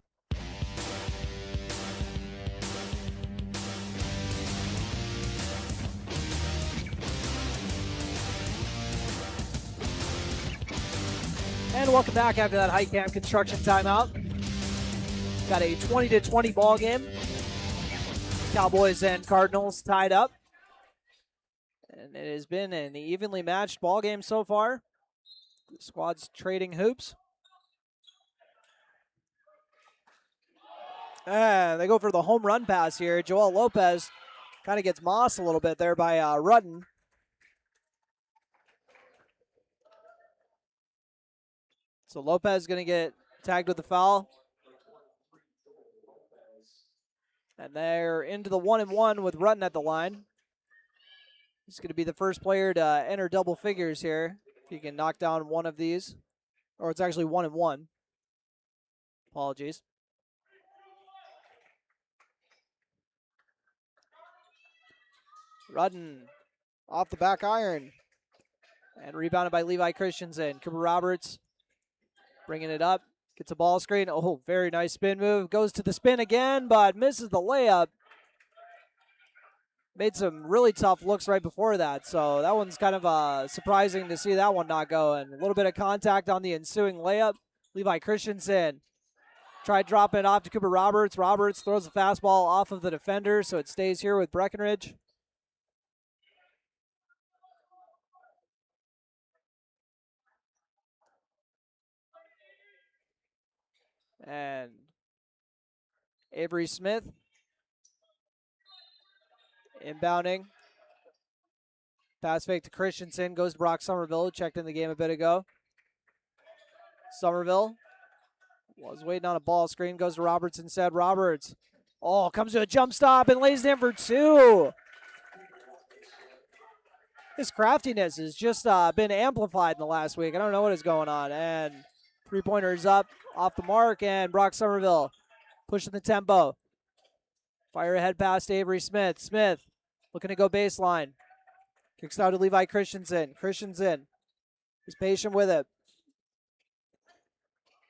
S2: And welcome back after that high camp construction timeout. Got a 20-20 ball game. Cowboys and Cardinals tied up. And it has been an evenly matched ball game so far. The squads trading hoops. And they go for the home run pass here. Joel Lopez kind of gets mossed a little bit there by Rudden. So Lopez is going to get tagged with the foul. And they're into the 1-and-1 with Rudden at the line. He's going to be the first player to enter double figures here. If he can knock down one of these. Or it's actually 1-and-1. Apologies. Rudden off the back iron. And rebounded by Levi Christensen. Cooper Roberts bringing it up. Gets a ball screen. Oh, very nice spin move. Goes to the spin again, but misses the layup. Made some really tough looks right before that. So that one's kind of surprising to see that one not go. And a little bit of contact on the ensuing layup. Levi Christensen tried dropping it off to Cooper Roberts. Roberts throws the fastball off of the defender, so it stays here with Breckenridge. And Avery Smith inbounding. Pass fake to Christensen. Goes to Brock Somerville. Checked in the game a bit ago. Somerville was waiting on a ball screen. Goes to Roberts instead. Roberts. Oh, comes to a jump stop and lays it in for two. His craftiness has just been amplified in the last week. I don't know what is going on. And three-pointer is up. Off the mark, and Brock Somerville pushing the tempo. Fire ahead past Avery Smith. Smith looking to go baseline. Kicks out to Levi Christensen. Christensen is patient with it.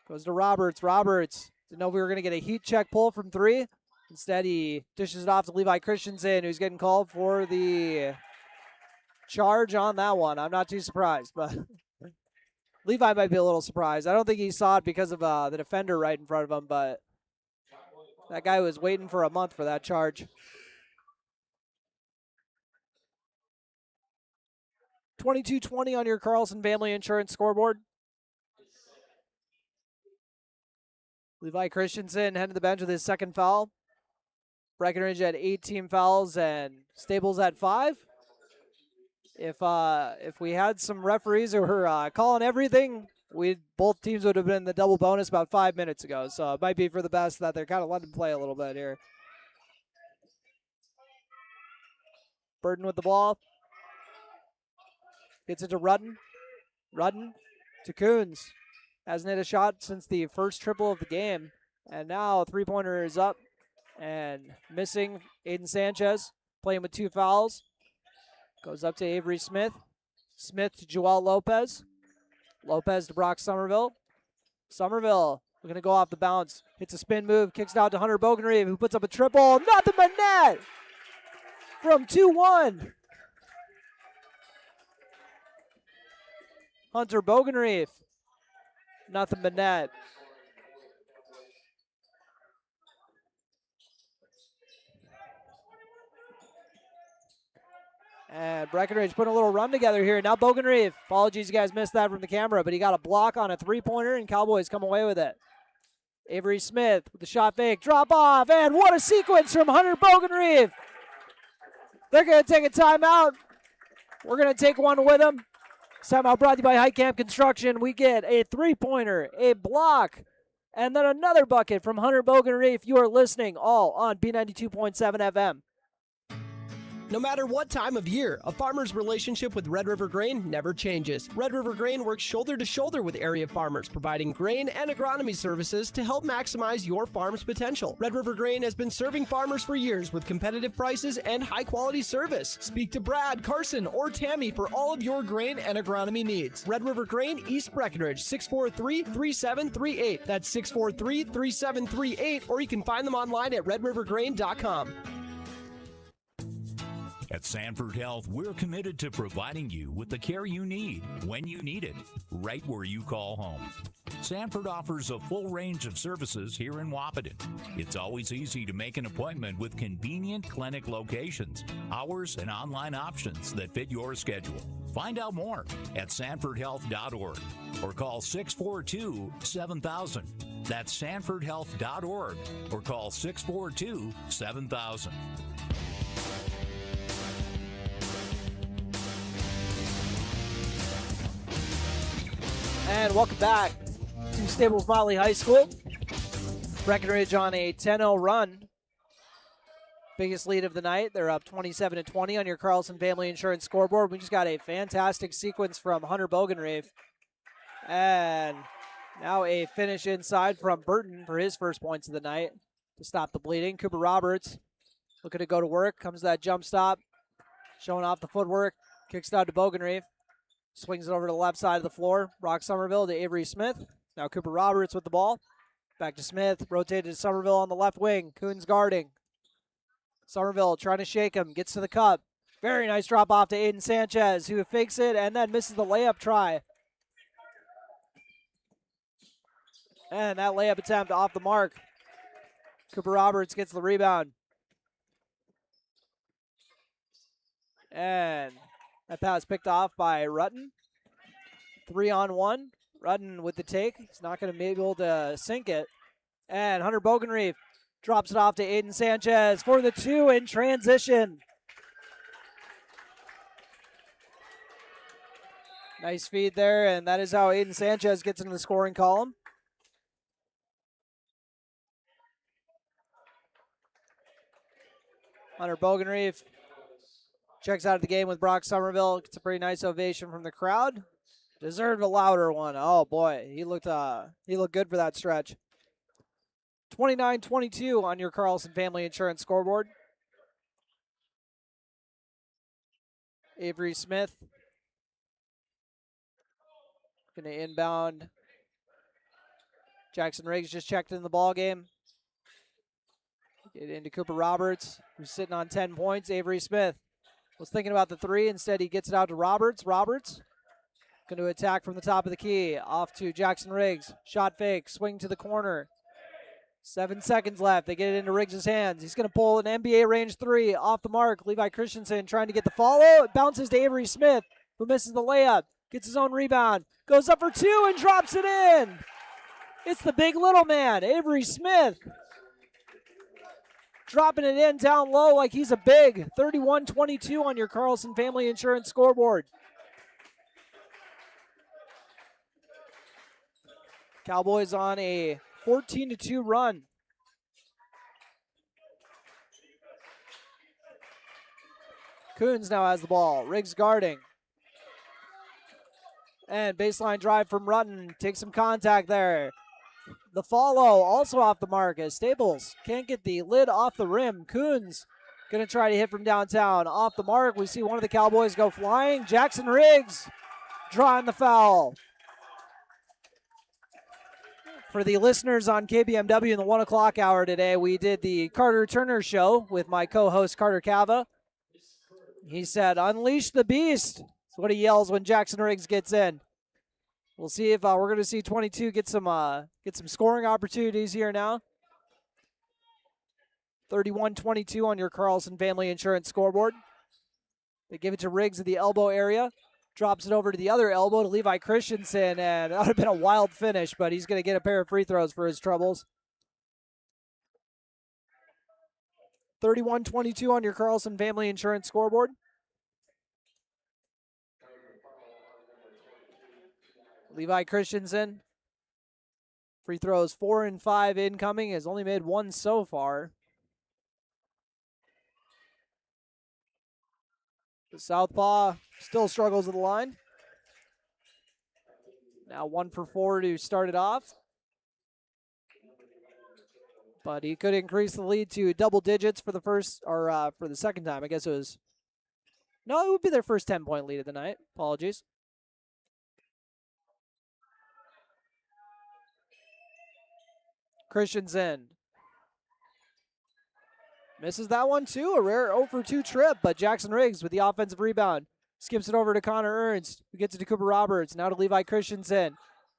S2: Goes to Roberts. Roberts didn't know if we were going to get a heat check pull from three. Instead, he dishes it off to Levi Christensen, who's getting called for the charge on that one. I'm not too surprised, but Levi might be a little surprised. I don't think he saw it because of the defender right in front of him, but that guy was waiting for a month for that charge. 22-20 on your Carlson Family Insurance scoreboard. Levi Christensen heading to the bench with his second foul. Breckenridge at 18 fouls and Staples at 5. If we had some referees who were calling everything, both teams would have been in the double bonus about 5 minutes ago. So it might be for the best that they're kind of letting them play a little bit here. Burton with the ball. Gets it to Rudden. Rudden to Coons. Hasn't hit a shot since the first triple of the game. And now a three-pointer is up and missing. Aiden Sanchez playing with 2 fouls. Goes up to Avery Smith. Smith to Joel Lopez. Lopez to Brock Somerville. Somerville looking to go off the bounce. Hits a spin move. Kicks it out to Hunter Bogenreeve, who puts up a triple. Nothing but net from 2-1. Hunter Bogenreef. Nothing but net. And Breckenridge putting a little run together here. Now Bogenreef. Apologies, you guys missed that from the camera, but he got a block on a three-pointer, and Cowboys come away with it. Avery Smith with the shot fake. Drop off, and what a sequence from Hunter Bogenreef. They're going to take a timeout. We're going to take one with them. This timeout brought to you by High Camp Construction. We get a three-pointer, a block, and then another bucket from Hunter Bogenreef. You are listening all on B92.7 FM.
S5: No matter what time of year, a farmer's relationship with Red River Grain never changes. Red River Grain works shoulder to shoulder with area farmers, providing grain and agronomy services to help maximize your farm's potential. Red River Grain has been serving farmers for years with competitive prices and high-quality service. Speak to Brad, Carson, or Tammy for all of your grain and agronomy needs. Red River Grain, East Breckenridge, 643-3738. That's 643-3738, or you can find them online at redrivergrain.com.
S6: At Sanford Health, we're committed to providing you with the care you need, when you need it, right where you call home. Sanford offers a full range of services here in Wahpeton. It's always easy to make an appointment with convenient clinic locations, hours, and online options that fit your schedule. Find out more at sanfordhealth.org or call 642-7000. That's sanfordhealth.org or call 642-7000.
S2: And welcome back to Staples-Motley High School. Breckenridge on a 10-0 run. Biggest lead of the night. They're up 27-20 on your Carlson Family Insurance scoreboard. We just got a fantastic sequence from Hunter Bogenreef. And now a finish inside from Burton for his first points of the night to stop the bleeding. Cooper Roberts looking to go to work. Comes to that jump stop. Showing off the footwork. Kicks it out to Bogenreef. Swings it over to the left side of the floor. Brock Somerville to Avery Smith. Now Cooper Roberts with the ball. Back to Smith. Rotated to Somerville on the left wing. Coons guarding. Somerville trying to shake him. Gets to the cup. Very nice drop off to Aiden Sanchez, who fakes it and then misses the layup try. And that layup attempt off the mark. Cooper Roberts gets the rebound. And that pass picked off by Rutten. 3-on-1. Rutten with the take. He's not going to be able to sink it. And Hunter Bogenreef drops it off to Aiden Sanchez for the two in transition. Nice feed there, and that is how Aiden Sanchez gets into the scoring column. Hunter Bogenreef checks out of the game with Brock Somerville. Gets a pretty nice ovation from the crowd. Deserved a louder one. Oh boy, he looked good for that stretch. 29-22 on your Carlson Family Insurance scoreboard. Avery Smith going to inbound. Jackson Riggs just checked in the ball game. Get into Cooper Roberts, who's sitting on 10 points. Avery Smith was thinking about the three. Instead, he gets it out to Roberts. Roberts going to attack from the top of the key. Off to Jackson Riggs. Shot fake. Swing to the corner. 7 seconds left. They get it into Riggs' hands. He's going to pull an NBA range three off the mark. Levi Christensen trying to get the follow. It bounces to Avery Smith, who misses the layup. Gets his own rebound. Goes up for two and drops it in. It's the big little man, Avery Smith. Dropping it in down low like he's a big. 31-22 on your Carlson Family Insurance scoreboard. Cowboys on a 14-2 run. Coons now has the ball. Riggs guarding. And baseline drive from Rutten. Takes some contact there. The follow also off the mark as Staples can't get the lid off the rim. Coons going to try to hit from downtown. Off the mark, we see one of the Cowboys go flying. Jackson Riggs drawing the foul. For the listeners on KBMW in the 1 o'clock hour today, we did the Carter Turner Show with my co-host Carter Cava. He said, "Unleash the beast." That's what he yells when Jackson Riggs gets in. We'll see if we're going to see 22 get some scoring opportunities here now. 31-22 on your Carlson Family Insurance scoreboard. They give it to Riggs at the elbow area. Drops it over to the other elbow to Levi Christensen, and that would have been a wild finish, but he's going to get a pair of free throws for his troubles. 31-22 on your Carlson Family Insurance scoreboard. Levi Christensen. Free throws 4 and 5 incoming. Has only made one so far. The southpaw still struggles with the line. Now 1 for 4 to start it off. But he could increase the lead to double digits for the for the second time. I guess it was. No, it would be their first 10-point lead of the night. Apologies. Christensen. Misses that one too. A rare 0 for 2 trip, but Jackson Riggs with the offensive rebound. Skips it over to Connor Ernst, who gets it to Cooper Roberts. Now to Levi Christensen.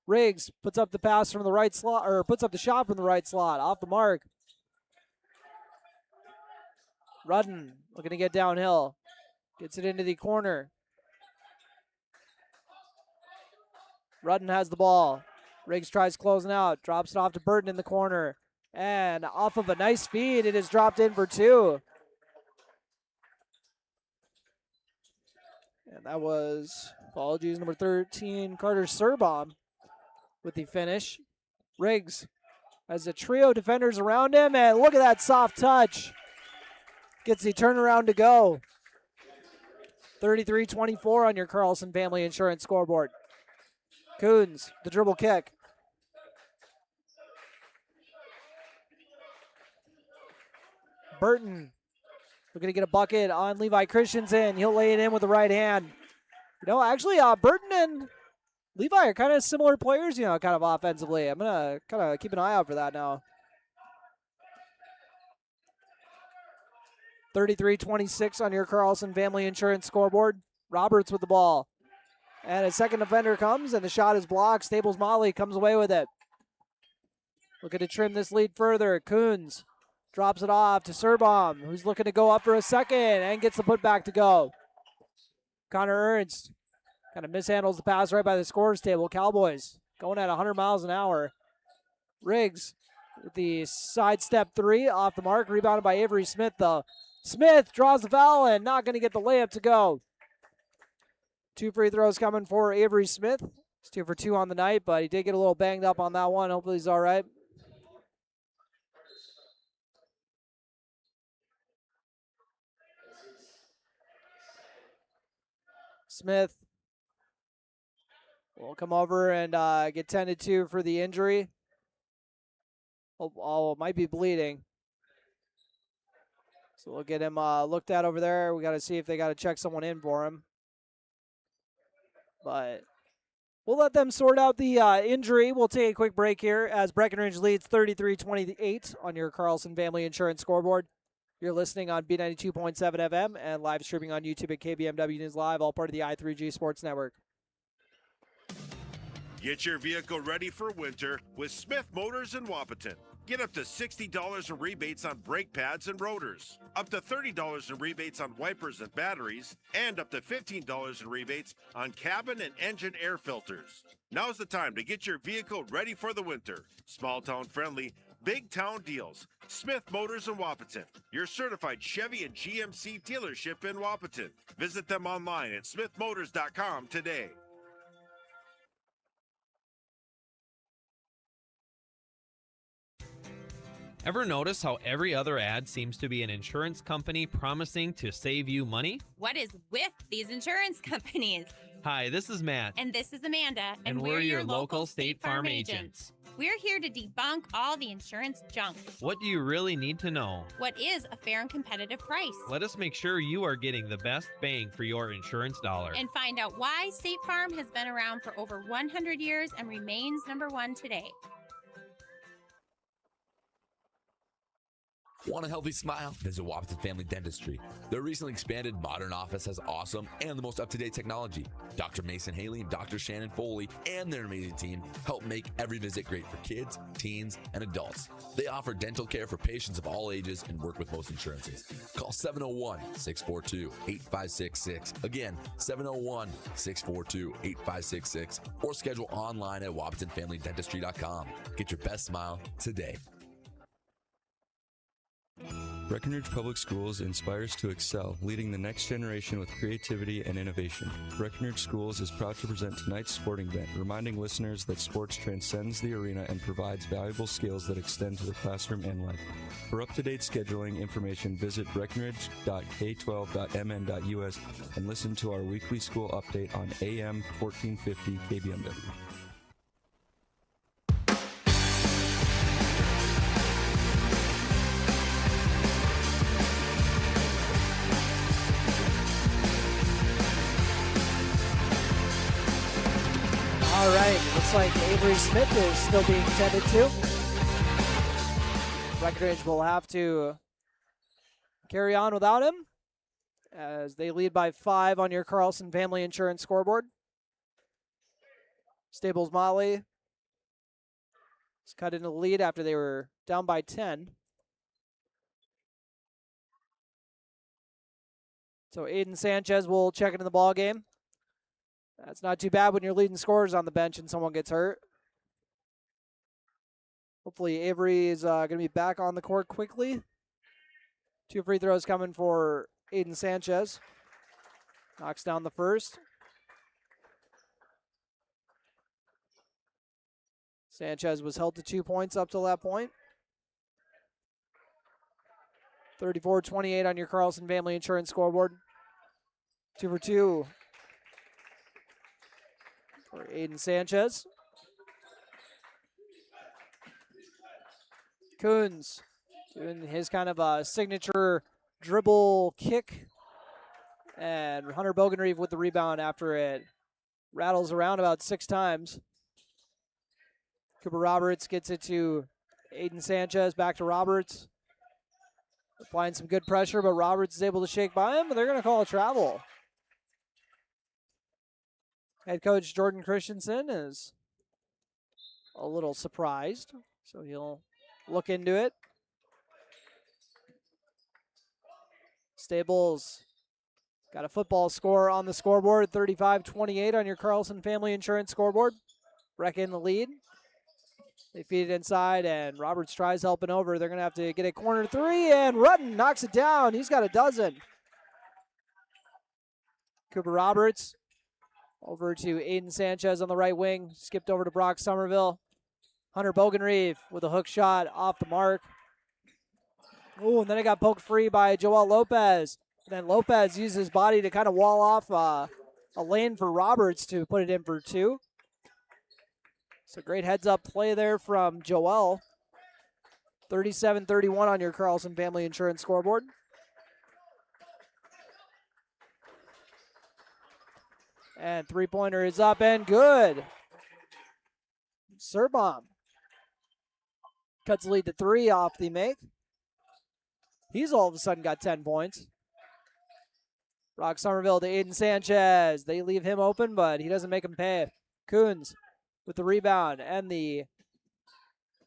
S2: Riggs puts up the pass from the right slot, or puts up the shot from the right slot. Off the mark. Rudden looking to get downhill. Gets it into the corner. Rudden has the ball. Riggs tries closing out. Drops it off to Burton in the corner. And off of a nice feed, it is dropped in for 2. And that was, apologies, number 13, Carter Surbom with the finish. Riggs has a trio of defenders around him, and look at that soft touch. Gets the turnaround to go. 33-24 on your Carlson Family Insurance scoreboard. Coons, the dribble kick. Burton looking to get a bucket on Levi Christensen. He'll lay it in with the right hand. You know, actually, Burton and Levi are kind of similar players, you know, kind of offensively. I'm going to kind of keep an eye out for that now. 33-26 on your Carlson Family Insurance scoreboard. Roberts with the ball. And a second defender comes, and the shot is blocked. Staples-Motley comes away with it. Looking to trim this lead further. Coons drops it off to Surbom, who's looking to go up for a second and gets the putback to go. Connor Ernst kind of mishandles the pass right by the scorer's table. Cowboys going at 100 miles an hour. Riggs with the sidestep 3 off the mark. Rebounded by Avery Smith, though. Smith draws the foul and not going to get the layup to go. 2 free throws coming for Avery Smith. He's 2 for 2 on the night, but he did get a little banged up on that one. Hopefully he's all right. Smith will come over and get tended to for the injury. Oh, might be bleeding. So we'll get him looked at over there. We got to see if they got to check someone in for him. But we'll let them sort out the injury. We'll take a quick break here as Breckenridge leads 33-28 on your Carlson Family Insurance scoreboard. You're listening on B92.7 FM and live streaming on YouTube at KBMW News Live, all part of the I3G Sports Network.
S10: Get your vehicle ready for winter with Smith Motors in Wapaton. Get up to $60 in rebates on brake pads and rotors, up to $30 in rebates on wipers and batteries, and up to $15 in rebates on cabin and engine air filters. Now's the time to get your vehicle ready for the winter. Small town friendly, big town deals. Smith Motors in Wapaton, your certified Chevy and GMC dealership in Wapaton. Visit them online at smithmotors.com today.
S11: Ever notice how every other ad seems to be an insurance company promising to save you money?
S12: What is with these insurance companies?
S11: Hi, this is Matt.
S12: And this is Amanda.
S11: And we're your local State Farm agents.
S12: We're here to debunk all the insurance junk.
S11: What do you really need to know?
S12: What is a fair and competitive price?
S11: Let us make sure you are getting the best bang for your insurance dollar.
S12: And find out why State Farm has been around for over 100 years and remains #1 today.
S13: Want a healthy smile? Visit Wapton Family Dentistry. Their recently expanded modern office has awesome and the most up-to-date technology. Dr. Mason Haley and Dr. Shannon Foley and their amazing team help make every visit great for kids, teens, and adults. They offer dental care for patients of all ages and work with most insurances. Call 701-642-8566. Again, 701-642-8566 or schedule online at WaptonFamilyDentistry.com. Get your best smile today.
S3: Breckenridge Public Schools inspires to excel, leading the next generation with creativity and innovation. Breckenridge Schools is proud to present tonight's sporting event, reminding listeners that sports transcends the arena and provides valuable skills that extend to the classroom and life. For up-to-date scheduling information, visit breckenridge.k12.mn.us and listen to our weekly school update on AM 1450 KBMW.
S2: All right, looks like Avery Smith is still being tended to. Breckenridge will have to carry on without him as they lead by 5 on your Carlson Family Insurance scoreboard. Staples-Motley is cut into the lead after they were down by 10. So Aiden Sanchez will check into the ball game. That's not too bad when you're leading scorers on the bench and someone gets hurt. Hopefully Avery is going to be back on the court quickly. 2 free throws coming for Aiden Sanchez. Knocks down the first. Sanchez was held to 2 points up till that point. 34-28 on your Carlson Family Insurance scoreboard. 2 for 2 for Aiden Sanchez. Coons doing his kind of a signature dribble kick. And Hunter Bogenreeve with the rebound after it rattles around about 6 times. Cooper Roberts gets it to Aiden Sanchez, back to Roberts. Applying some good pressure, but Roberts is able to shake by him, but they're going to call a travel. Head coach Jordan Christensen is a little surprised, so he'll look into it. Staples got a football score on the scoreboard, 35-28 on your Carlson Family Insurance scoreboard. Breck in the lead. They feed it inside, and Roberts tries helping over. They're going to have to get a corner 3, and Rutten knocks it down. He's got a dozen. Cooper Roberts over to Aiden Sanchez on the right wing. Skipped over to Brock Somerville. Hunter Bogenreeve with a hook shot off the mark. Oh, and then it got poked free by Joel Lopez. And then Lopez used his body to kind of wall off a lane for Roberts to put it in for 2. So great heads-up play there from Joel. 37-31 on your Carlson Family Insurance scoreboard. And three-pointer is up and good. Serbom cuts the lead to 3 off the make. He's all of a sudden got 10 points. Brock Somerville to Aiden Sanchez. They leave him open, but he doesn't make him pay. Coons with the rebound and the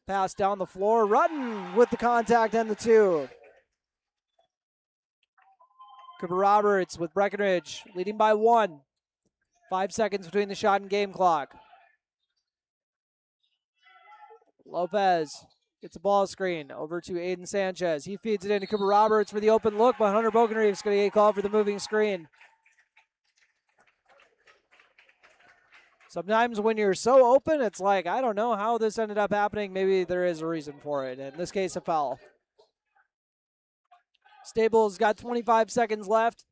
S2: pass down the floor. Rutten with the contact and the 2. Cooper Roberts with Breckenridge leading by 1. 5 seconds between the shot and game clock. Lopez gets a ball screen over to Aiden Sanchez. He feeds it into Cooper Roberts for the open look, but Hunter Bogenreeve is going to get called for the moving screen. Sometimes when you're so open, it's like, I don't know how this ended up happening. Maybe there is a reason for it. In this case, a foul. Staples got 25 seconds left.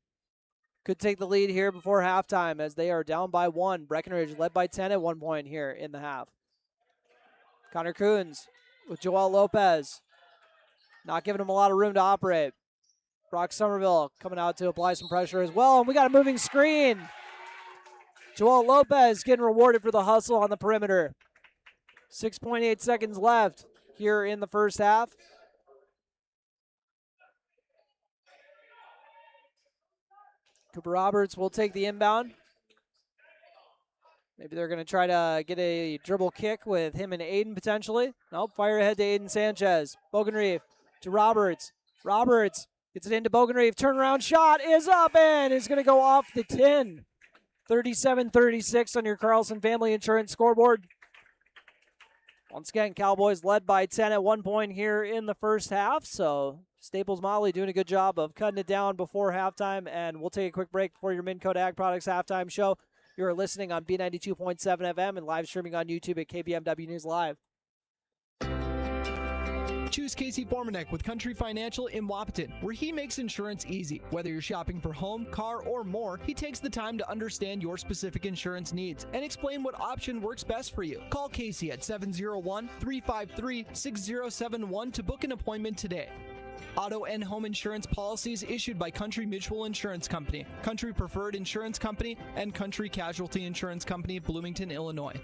S2: Could take the lead here before halftime as they are down by 1. Breckenridge led by 10 at one point here in the half. Connor Coons with Joel Lopez. Not giving him a lot of room to operate. Brock Somerville coming out to apply some pressure as well. And we got a moving screen. Joel Lopez getting rewarded for the hustle on the perimeter. 6.8 seconds left here in the first half. Cooper Roberts will take the inbound. Maybe they're going to try to get a dribble kick with him and Aiden potentially. Nope, fire ahead to Aiden Sanchez. Bogenreef to Roberts. Roberts gets it into Bogenreef. Turnaround shot is up and is going to go off the 10. 37-36 on your Carlson Family Insurance scoreboard. Once again, Cowboys led by 10 at one point here in the first half. So Staples-Motley doing a good job of cutting it down before halftime. And we'll take a quick break before your Minn Kota Ag Products halftime show. You're listening on B92.7 FM and live streaming on YouTube at KBMW News Live.
S7: Choose Casey Formanek with Country Financial in Wapaton, where he makes insurance easy. Whether you're shopping for home, car, or more, he takes the time to understand your specific insurance needs and explain what option works best for you. Call Casey at 701-353-6071 to book an appointment today. Auto and home insurance policies issued by Country Mutual Insurance Company, Country Preferred Insurance Company, and Country Casualty Insurance Company, Bloomington, Illinois.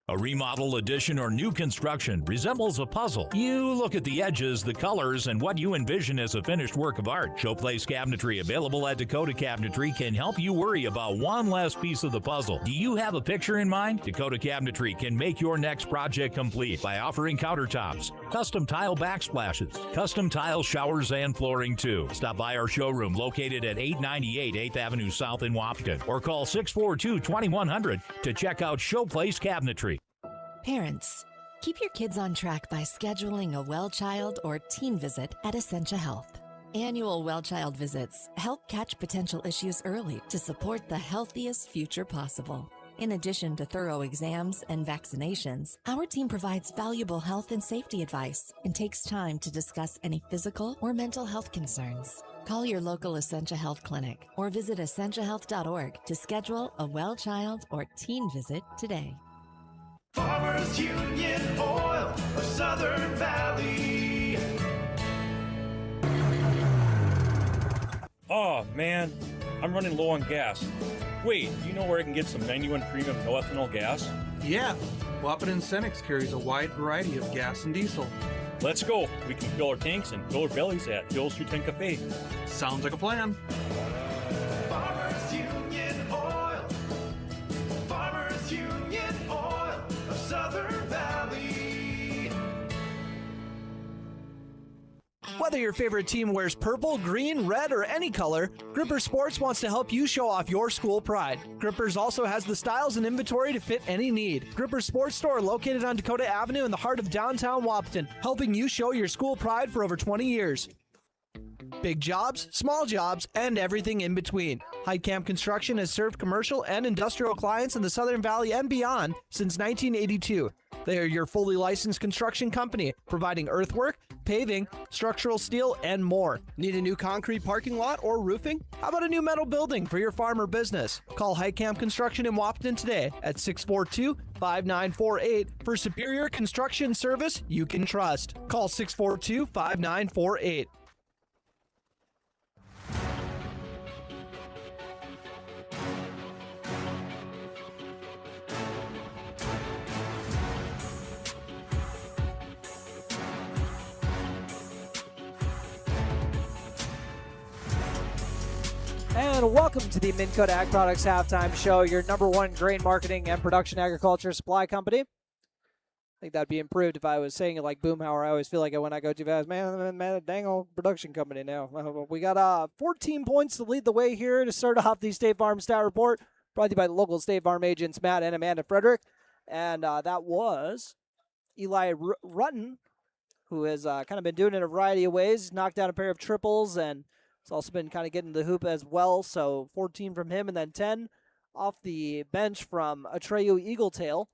S6: A remodel, addition, or new construction resembles a puzzle. You look at the edges, the colors, and what you envision as a finished work of art. Showplace Cabinetry, available at Dakota Cabinetry, can help you worry about one last piece of the puzzle. Do you have a picture in mind? Dakota Cabinetry can make your next project complete by offering countertops, custom tile backsplashes, custom tile showers, and flooring too. Stop by our showroom located at 898 8th Avenue South in Wapaton, or call 642-2100 to check out Showplace Cabinetry.
S15: Parents, keep your kids on track by scheduling a well child or teen visit at Essentia Health. Annual well child visits help catch potential issues early to support the healthiest future possible. In addition to thorough exams and vaccinations, our team provides valuable health and safety advice and takes time to discuss any physical or mental health concerns. Call your local Essentia Health clinic or visit essentiahealth.org to schedule a well child or teen visit today.
S16: Farmers Union Oil of Southern Valley.
S17: Oh, man, I'm running low on gas. Wait, do you know where I can get some 91 premium no ethanol gas?
S18: Yeah, Wapaton Cenex carries a wide variety of gas and diesel.
S17: Let's go. We can fill our tanks and fill our bellies at Phil's 210 Cafe.
S18: Sounds like a plan.
S16: Farmers Union Oil. Farmers Union Oil of Southern Valley.
S7: Whether your favorite team wears purple, green, red, or any color, Gripper Sports wants to help you show off your school pride. Grippers also has the styles and inventory to fit any need. Gripper Sports Store located on Dakota Avenue in the heart of downtown Wapaton, helping you show your school pride for over 20 years. Big jobs, small jobs, and everything in between. Heidkamp Construction has served commercial and industrial clients in the Southern Valley and beyond since 1982. They are your fully licensed construction company, providing earthwork, paving, structural steel, and more. Need a new concrete parking lot or roofing? How about a new metal building for your farm or business? Call Heidkamp Construction in Wapaton today at 642-5948 for superior construction service you can trust. Call 642-5948.
S2: And welcome to the Minn Kota Ag Products Halftime Show, your number one grain marketing and production agriculture supply company. I think that'd be improved if I was saying it like Boomhauer. I always feel like it when I go too fast. Man, dang old production company now. We got 14 points to lead the way here to start off the State Farm Stat Report, brought to you by the local State Farm agents Matt and Amanda Frederick. And that was Eli Rutten, who has kind of been doing it in a variety of ways. He's knocked down a pair of triples, and he's also been kind of getting the hoop as well. So 14 from him, and then 10 off the bench from Atreyu Eagletail.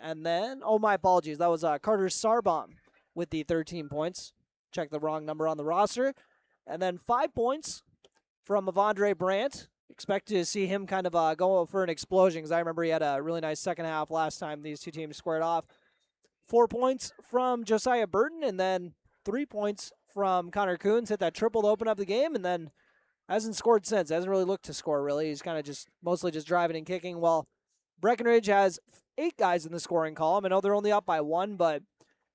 S2: And then, oh, my apologies, that was Carter Sarbon with the 13 points. Check the wrong number on the roster. And then 5 points from Avondre Brandt. Expect to see him kind of go for an explosion, because I remember he had a really nice second half last time these two teams squared off. 4 points from Josiah Burton, and then 3 points from Connor Coons. Hit that triple to open up the game, and then hasn't scored since. Hasn't really looked to score, really. He's kind of just mostly just driving and kicking. Well, Breckenridge has 8 guys in the scoring column. I know they're only up by 1, but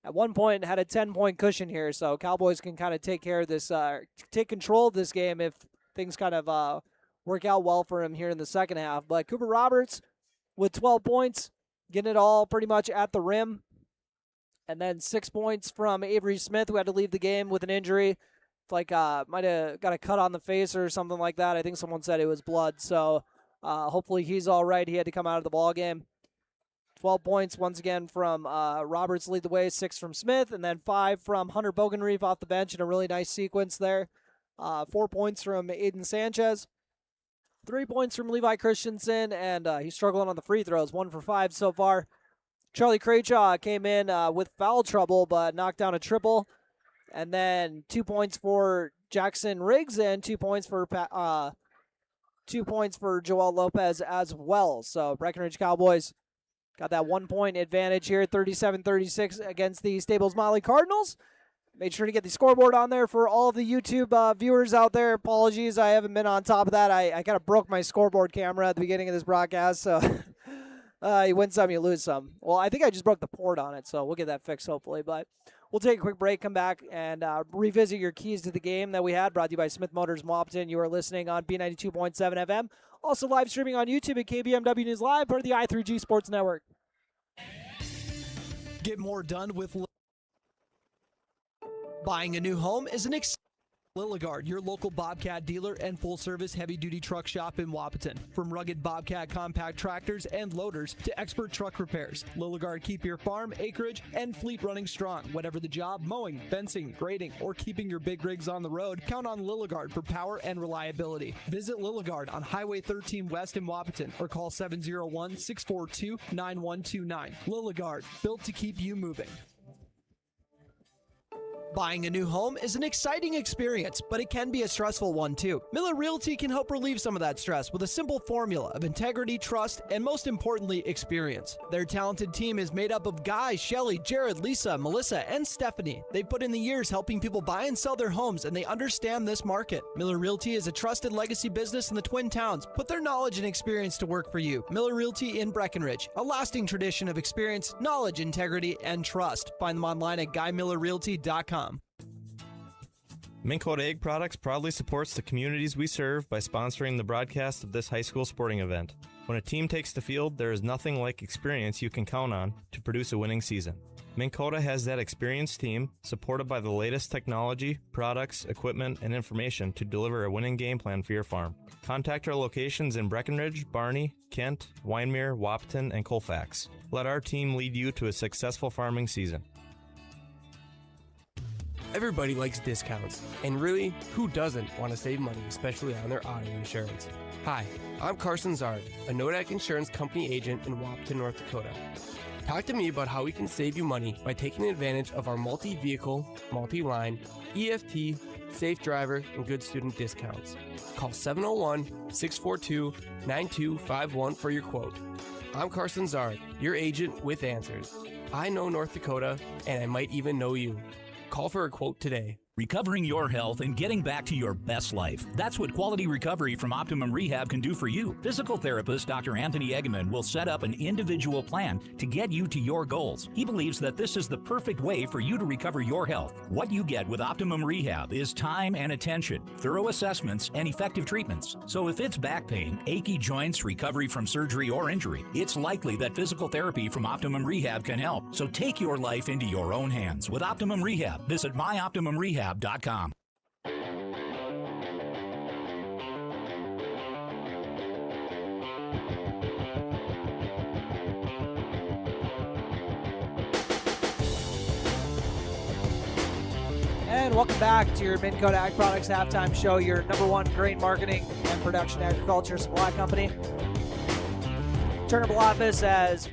S2: at one point had a 10-point cushion here, so Cowboys can kind of take care of this, take control of this game if things kind of work out well for him here in the second half. But Cooper Roberts with 12 points, getting it all pretty much at the rim. And then 6 points from Avery Smith, who had to leave the game with an injury. Like might have got a cut on the face or something like that. I think someone said it was blood. So hopefully he's all right. He had to come out of the ball game. 12 points once again from Roberts lead the way, 6 from Smith, and then 5 from Hunter Bogenreef off the bench in a really nice sequence there. 4 points from Aiden Sanchez. 3 points from Levi Christensen, and he's struggling on the free throws, 1 for 5 so far. Charlie Craychaw came in with foul trouble, but knocked down a triple. And then 2 points for Jackson Riggs and 2 points for 2 points for Joel Lopez as well. So Breckenridge Cowboys got that 1 point advantage here, 37-36 against the Staples-Motley Cardinals. Made sure to get the scoreboard on there for all of the YouTube viewers out there. Apologies, I haven't been on top of that. I kind of broke my scoreboard camera at the beginning of this broadcast, so you win some, you lose some. Well, I think I just broke the port on it, so we'll get that fixed hopefully. But we'll take a quick break, come back, and revisit your keys to the game that we had, brought to you by Smith Motors Wapton. You are listening on B92.7 FM. Also live streaming on YouTube at KBMW News Live, part of the i3G Sports Network.
S7: Get more done with buying a new home is an Lilligard, your local Bobcat dealer and full-service heavy-duty truck shop in Wahpeton. From rugged Bobcat compact tractors and loaders to expert truck repairs, Lilligard keep your farm, acreage, and fleet running strong. Whatever the job, mowing, fencing, grading, or keeping your big rigs on the road, count on Lilligard for power and reliability. Visit Lilligard on Highway 13 West in Wahpeton or call 701-642-9129. Lilligard, built to keep you moving. Buying a new home is an exciting experience, but it can be a stressful one too. Miller Realty can help relieve some of that stress with a simple formula of integrity, trust, and most importantly, experience. Their talented team is made up of Guy, Shelly, Jared, Lisa, Melissa, and Stephanie. They've put in the years helping people buy and sell their homes, and they understand this market. Miller Realty is a trusted legacy business in the Twin Towns. Put their knowledge and experience to work for you. Miller Realty in Breckenridge, a lasting tradition of experience, knowledge, integrity, and trust. Find them online at GuyMillerRealty.com.
S19: Minn Kota Egg Products proudly supports the communities we serve by sponsoring the broadcast of this high school sporting event. When a team takes the field, there is nothing like experience you can count on to produce a winning season. Minn Kota has that experienced team, supported by the latest technology, products, equipment, and information to deliver a winning game plan for your farm. Contact our locations in Breckenridge, Barney, Kent, Wyndmere, Wahpeton, and Colfax. Let our team lead you to a successful farming season.
S5: Everybody likes discounts, and really, who doesn't want to save money, especially on their auto insurance? Hi, I'm Carson Zard, a Nodak Insurance Company agent in Wahpeton, North Dakota. Talk to me about how we can save you money by taking advantage of our multi-vehicle, multi-line, EFT, safe driver, and good student discounts. Call 701-642-9251 for your quote. I'm Carson Zard, your agent with answers. I know North Dakota, and I might even know you. Call for a quote today.
S6: Recovering your health and getting back to your best life. That's what quality recovery from Optimum Rehab can do for you. Physical therapist Dr. Anthony Egeman will set up an individual plan to get you to your goals. He believes that this is the perfect way for you to recover your health. What you get with Optimum Rehab is time and attention, thorough assessments, and effective treatments. So if it's back pain, achy joints, recovery from surgery or injury, it's likely that physical therapy from Optimum Rehab can help. So take your life into your own hands with Optimum Rehab. Visit myoptimumrehab.com.
S2: And welcome back to your Minn Kota Ag Products halftime show, your #1 grain marketing and production agriculture supply company. Turn of office as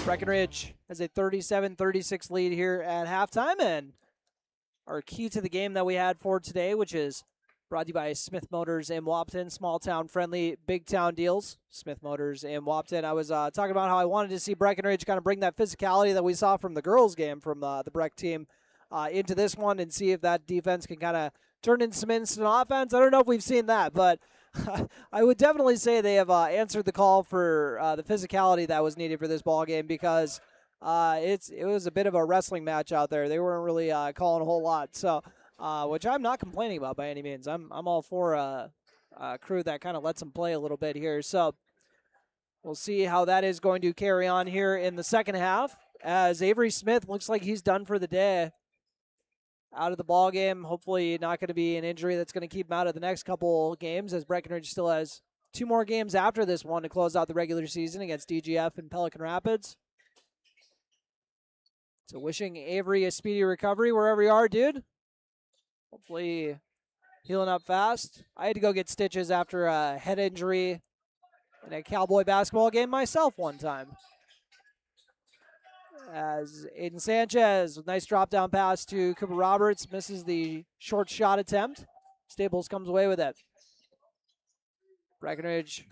S2: Breckenridge has a 37-36 lead here at halftime, and our key to the game that we had for today, which is brought to you by Smith Motors in Wahpeton, small town friendly, big town deals. Smith Motors in Wahpeton. I was talking about how I wanted to see Breckenridge kind of bring that physicality that we saw from the girls' game from the Breck team into this one and see if that defense can kind of turn into some instant offense. I don't know if we've seen that, but I would definitely say they have answered the call for the physicality that was needed for this ball game, because it was a bit of a wrestling match out there. They weren't really calling a whole lot, so which I'm not complaining about by any means. I'm all for a crew that kind of lets them play a little bit here. So we'll see how that is going to carry on here in the second half, as Avery Smith looks like he's done for the day. Out of the ball game. Hopefully not going to be an injury that's going to keep him out of the next couple games, as Breckenridge still has 2 more games after this one to close out the regular season against DGF and Pelican Rapids. So wishing Avery a speedy recovery wherever you are, dude. Hopefully healing up fast. I had to go get stitches after a head injury in a Cowboy basketball game myself one time. As Aiden Sanchez, with nice drop down pass to Cooper Roberts, misses the short shot attempt. Staples comes away with it. Breckenridge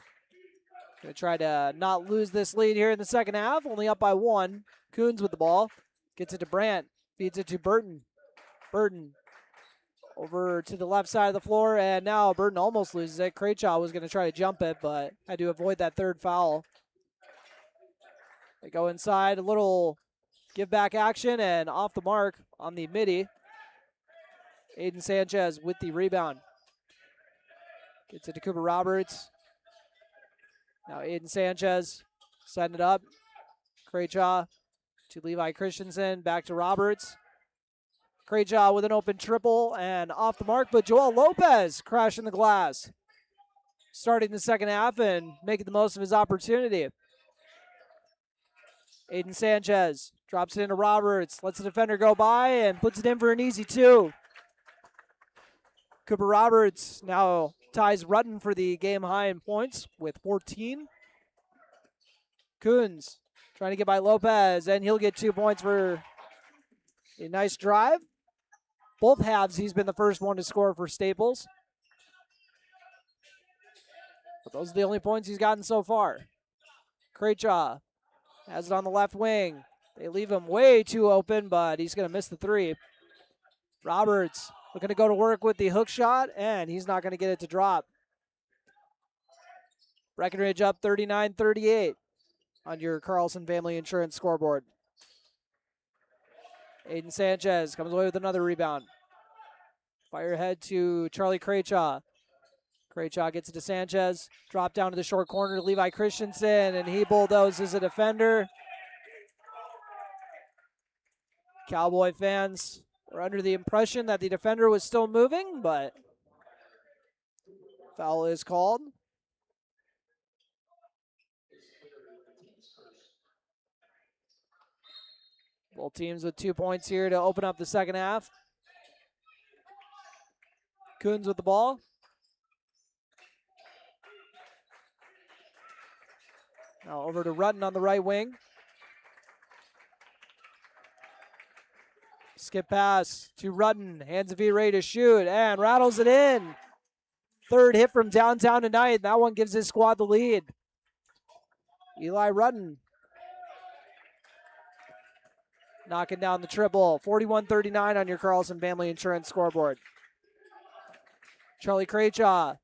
S2: going to try to not lose this lead here in the second half, only up by 1. Coons with the ball, gets it to Brandt, feeds it to Burton. Burton over to the left side of the floor, and now Burton almost loses it. Craychaw was going to try to jump it, but had to avoid that third foul. They go inside, a little give back action, and off the mark on the midi. Aiden Sanchez with the rebound. Gets it to Cooper Roberts. Now Aiden Sanchez setting it up. Craychaw to Levi Christensen, back to Roberts. Craychaw with an open triple and off the mark, but Joel Lopez crashing the glass. Starting the second half and making the most of his opportunity. Aiden Sanchez drops it into Roberts, lets the defender go by and puts it in for an easy 2. Cooper Roberts now ties Rutten for the game high in points with 14. Coons trying to get by Lopez, and he'll get 2 points for a nice drive. Both halves, he's been the first one to score for Staples. But those are the only points he's gotten so far. Craychaw has it on the left wing. They leave him way too open, but he's going to miss the 3. Roberts looking to go to work with the hook shot, and he's not going to get it to drop. Breckenridge up 39-38 on your Carlson Family Insurance scoreboard. Aiden Sanchez comes away with another rebound. Fire ahead to Charlie Craychaw. Craychaw gets it to Sanchez. Drop down to the short corner to Levi Christensen, and he bulldozes a defender. Cowboy fans are under the impression that the defender was still moving, but foul is called. Both teams with 2 points here to open up the second half. Coons with the ball. Now over to Rutten on the right wing. Skip pass to Rutten. Hands of E ready to shoot and rattles it in. Third hit from downtown tonight. That one gives his squad the lead. Eli Rutten knocking down the triple. 41-39 on your Carlson Family Insurance scoreboard. Charlie Craychaw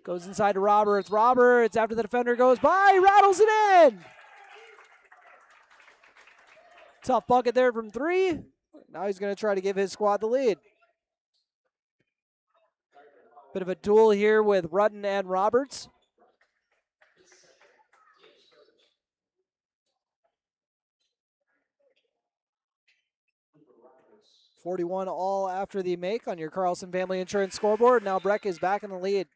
S2: goes inside to Roberts. Roberts, after the defender goes by, rattles it in. Tough bucket there from 3. Now he's going to try to give his squad the lead. Bit of a duel here with Rutten and Roberts. .41 all after the make on your Carlson Family Insurance scoreboard. Now Breck is back in the lead.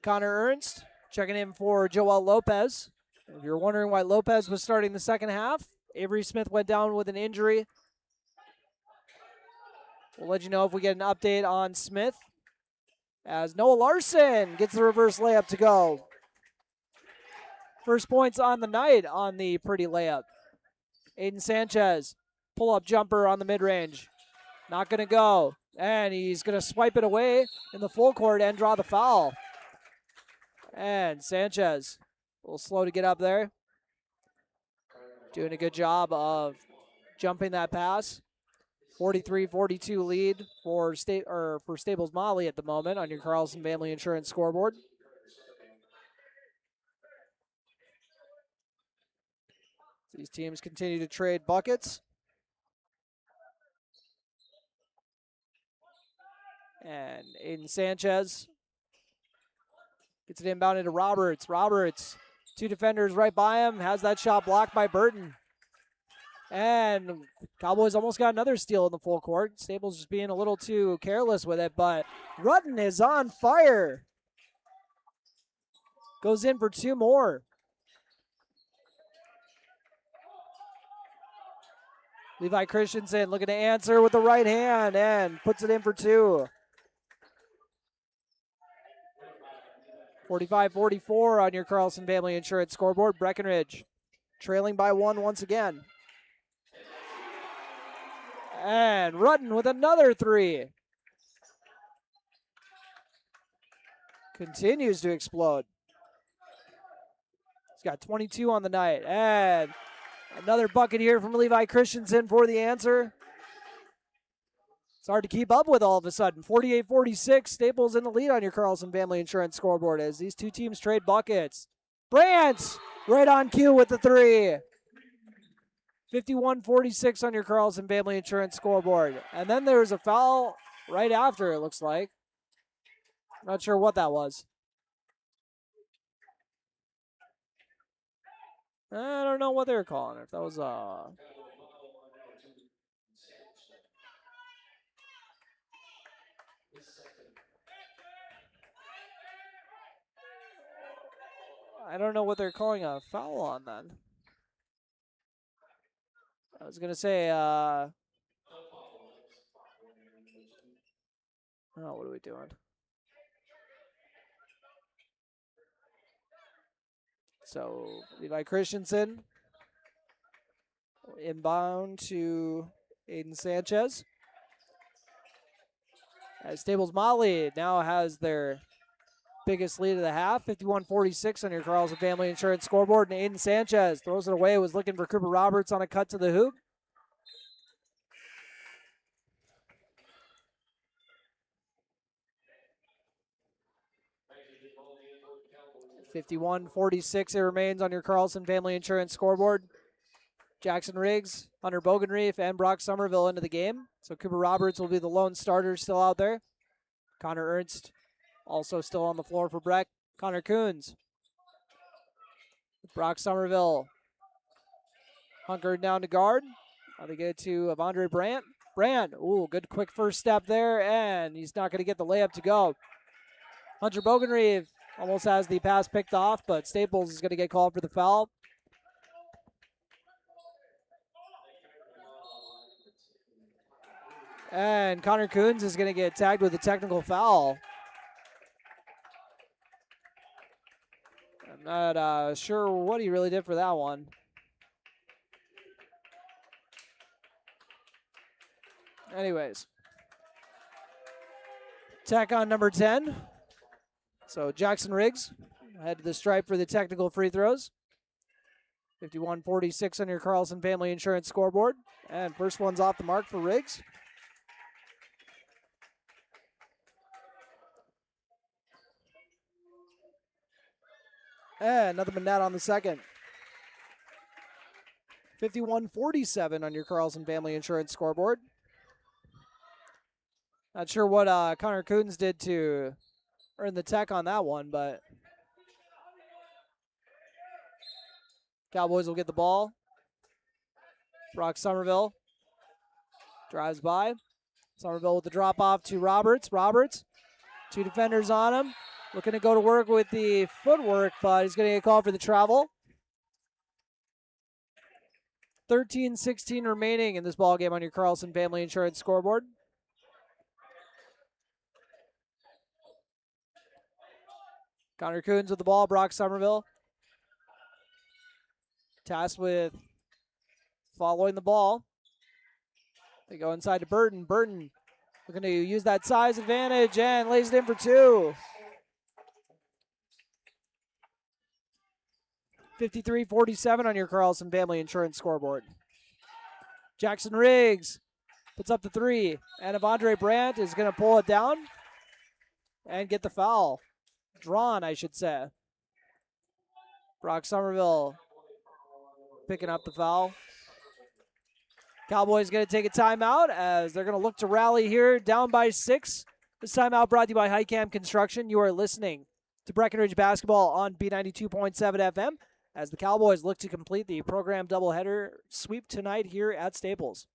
S2: Connor Ernst checking in for Joel Lopez. If you're wondering why Lopez was starting the second half, Avery Smith went down with an injury. We'll let you know if we get an update on Smith, as Noah Larson gets the reverse layup to go. First points on the night on the pretty layup. Aiden Sanchez, pull-up jumper on the mid-range. Not going to go. And he's going to swipe it away in the full court and draw the foul. And Sanchez, a little slow to get up there. Doing a good job of jumping that pass. 43-42 lead for Staples-Motley at the moment on your Carlson Family Insurance scoreboard. These teams continue to trade buckets. And Aiden Sanchez gets it inbounded to Roberts. Roberts, 2 defenders right by him, has that shot blocked by Burton. And Cowboys almost got another steal in the full court. Staples just being a little too careless with it, but Rutten is on fire. Goes in for 2 more. Levi Christensen looking to answer with the right hand and puts it in for 2. 45-44 on your Carlson Family Insurance scoreboard. Breckenridge trailing by 1 once again. And Rutten with another 3. Continues to explode. He's got 22 on the night. And another bucket here from Levi Christensen for the answer. It's hard to keep up with all of a sudden. 48-46, Staples in the lead on your Carlson Family Insurance scoreboard as these 2 teams trade buckets. Brandt right on cue with the 3. 51-46 on your Carlson Family Insurance scoreboard. And then there's a foul right after, it looks like. Not sure what that was. I don't know what they were calling it. If that was I don't know what they're calling a foul on then. I was going to say, oh, what are we doing? So, Levi Christensen, inbound to Aiden Sanchez. As Staples-Motley now has their biggest lead of the half, 51-46 on your Carlson Family Insurance scoreboard. And Aiden Sanchez throws it away, was looking for Cooper Roberts on a cut to the hoop. $51-46 it remains on your Carlson Family Insurance scoreboard. Jackson Riggs, Hunter Bogenreef, and Brock Somerville into the game. So Cooper Roberts will be the lone starter still out there. Connor Ernst also still on the floor for Breck. Connor Coons. Brock Somerville hunkered down to guard. Now they get it to Avondre Brandt. Brandt, ooh, good quick first step there, and he's not going to get the layup to go. Hunter Bogenreef almost has the pass picked off, but Staples is going to get called for the foul. And Connor Coons is going to get tagged with a technical foul. I'm not sure what he really did for that one. Anyways. Tech on number 10. So Jackson Riggs head to the stripe for the technical free throws. 51-46 on your Carlson Family Insurance scoreboard. And first one's off the mark for Riggs. And nothing but net on the second. 51-47 on your Carlson Family Insurance scoreboard. Not sure what Connor Coons did to earn the tech on that one, but Cowboys will get the ball. Brock Somerville drives by. Somerville with the drop off to Roberts. Roberts, 2 defenders on him. Looking to go to work with the footwork, but he's going to get called for the travel. 13-16 remaining in this ball game on your Carlson Family Insurance scoreboard. Connor Coons with the ball. Brock Somerville tasked with following the ball. They go inside to Burton. Burton looking to use that size advantage and lays it in for 2. 53-47 on your Carlson Family Insurance scoreboard. Jackson Riggs puts up the 3. And Avondre Brandt is going to pull it down and get the foul. Drawn, I should say. Brock Somerville picking up the foul. Cowboys going to take a timeout as they're going to look to rally here, down by 6. This timeout brought to you by Highcam Construction. You are listening to Breckenridge basketball on B92.7 FM as the Cowboys look to complete the program doubleheader sweep tonight here at Staples.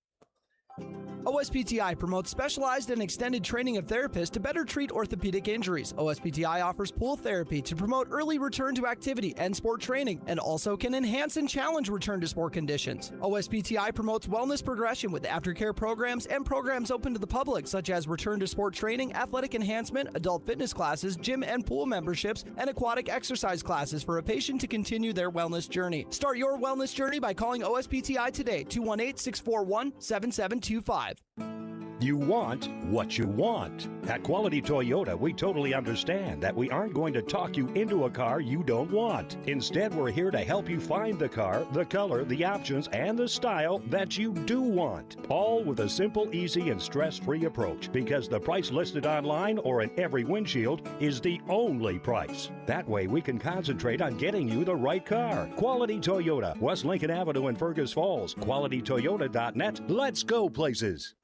S7: OSPTI promotes specialized and extended training of therapists to better treat orthopedic injuries. OSPTI offers pool therapy to promote early return to activity and sport training, and also can enhance and challenge return to sport conditions. OSPTI promotes wellness progression with aftercare programs and programs open to the public, such as return to sport training, athletic enhancement, adult fitness classes, gym and pool memberships, and aquatic exercise classes for a patient to continue their wellness journey. Start your wellness journey by calling OSPTI today, 218-641-7725.
S8: You want what you want. At Quality Toyota, we totally understand that we aren't going to talk you into a car you don't want. Instead, we're here to help you find the car, the color, the options, and the style that you do want. All with a simple, easy, and stress-free approach, because the price listed online or in every windshield is the only price. That way, we can concentrate on getting you the right car. Quality Toyota, West Lincoln Avenue in Fergus Falls. QualityToyota.net. Let's go places.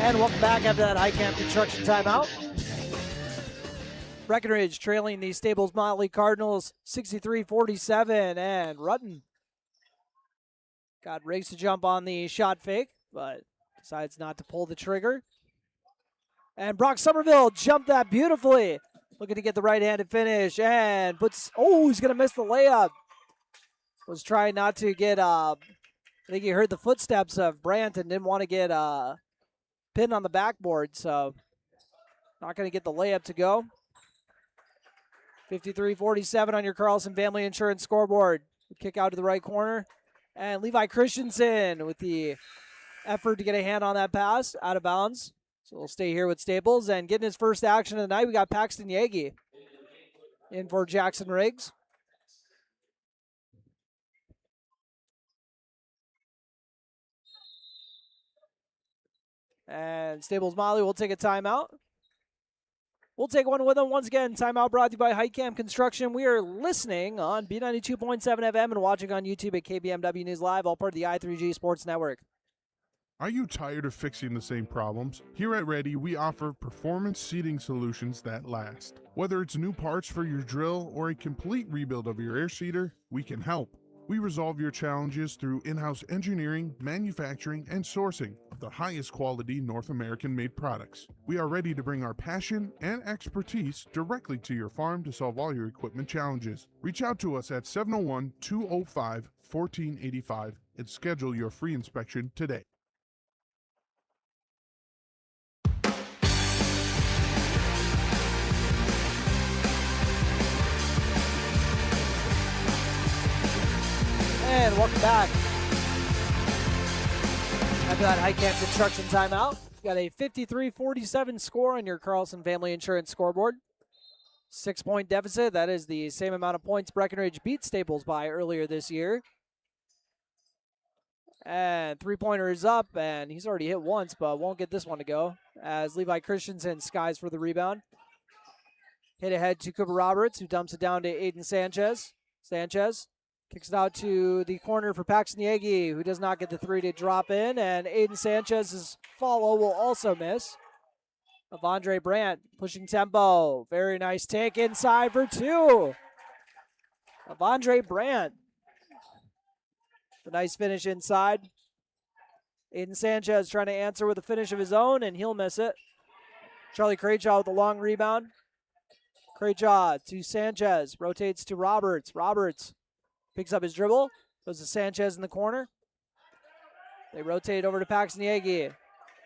S2: And welcome back after that Highcamp Construction timeout. Breckenridge trailing the Staples-Motley Cardinals 63-47, and Rutten got Riggs to jump on the shot fake, but decides not to pull the trigger. And Brock Somerville jumped that beautifully, looking to get the right-handed finish, and he's going to miss the layup. Was trying not to get, I think he heard the footsteps of Brandt and didn't want to get pinned on the backboard, so not going to get the layup to go. 53-47 on your Carlson Family Insurance scoreboard. Kick out to the right corner. And Levi Christensen with the effort to get a hand on that pass, out of bounds. So we'll stay here with Staples. And getting his first action of the night, we got Paxton Yagi in for Jackson Riggs. And Staples-Motley will take a timeout. We'll take one with them once again. Timeout brought to you by Highcam Construction. We are listening on B92.7 FM and watching on YouTube at KBMW News Live, all part of the I3G Sports Network.
S9: Are you tired of fixing the same problems? Here at Ready, we offer performance seating solutions that last. Whether it's new parts for your drill or a complete rebuild of your air seeder, we can help. We resolve your challenges through in-house engineering, manufacturing, and sourcing of the highest quality North American-made products. We are ready to bring our passion and expertise directly to your farm to solve all your equipment challenges. Reach out to us at 701-205-1485 and schedule your free inspection today.
S2: And welcome back. After that Highcamp Construction timeout, you got a 53-47 score on your Carlson Family Insurance scoreboard. 6-point deficit. That is the same amount of points Breckenridge beat Staples by earlier this year. And three-pointer is up, and he's already hit once, but won't get this one to go, as Levi Christensen skies for the rebound. Hit ahead to Cooper Roberts, who dumps it down to Aiden Sanchez. Sanchez kicks it out to the corner for Paxton Yagi, who does not get the three to drop in, and Aiden Sanchez's follow will also miss. Avondre Brandt pushing tempo. Very nice take inside for two. Avondre Brandt. The nice finish inside. Aiden Sanchez trying to answer with a finish of his own, and he'll miss it. Charlie Crayjaw with a long rebound. Crayjaw to Sanchez. Rotates to Roberts. Roberts picks up his dribble. Goes to Sanchez in the corner. They rotate over to Paxton Yagi.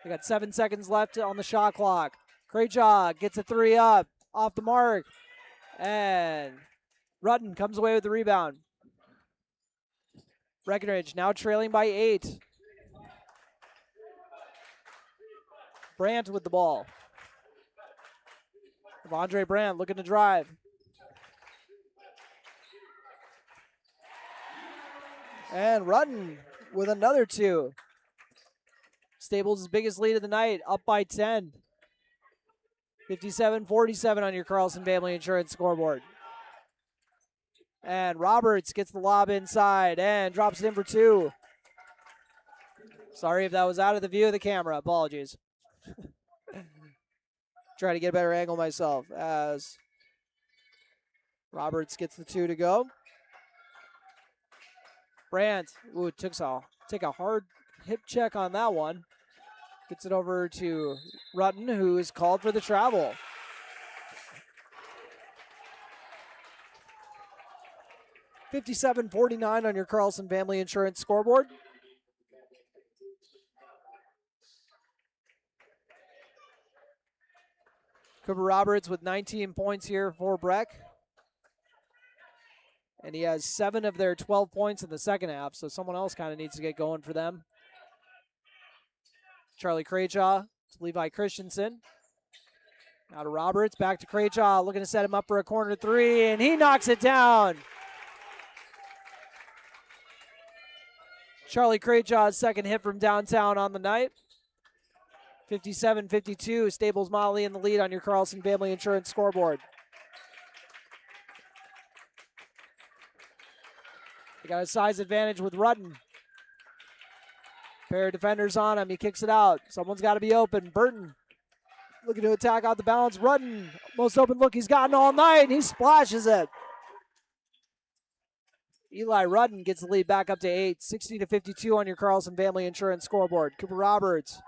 S2: They got 7 seconds left on the shot clock. Crayjaw gets a three up. Off the mark. And Rutten comes away with the rebound. Breckenridge now trailing by 8. Brandt with the ball. Avondre Brandt looking to drive. And Rutten with another 2. Staples' biggest lead of the night, up by 10. 57-47 on your Carlson Family Insurance scoreboard. And Roberts gets the lob inside and drops it in for 2. Sorry if that was out of the view of the camera. Apologies. Try to get a better angle myself as Roberts gets the 2 to go. Brandt, ooh, take a hard hip check on that one. Gets it over to Rutten, who is called for the travel. $57.49 on your Carlson Family Insurance scoreboard. Cooper Roberts with 19 points here for Breck. And he has 7 of their 12 points in the second half, so someone else kind of needs to get going for them. Charlie Craychaw to Levi Christensen. Now to Roberts, back to Craychaw, looking to set him up for a corner 3, and he knocks it down. Charlie Craychaw's second hit from downtown on the night. 57-52, Staples-Motley in the lead on your Carlson Family Insurance scoreboard. They got a size advantage with Rutten. Pair of defenders on him. He kicks it out. Someone's got to be open. Burton looking to attack out the balance. Rutten, most open look he's gotten all night, and he splashes it. Eli Rutten gets the lead back up to 8. 60-52 on your Carlson Family Insurance scoreboard. Cooper Roberts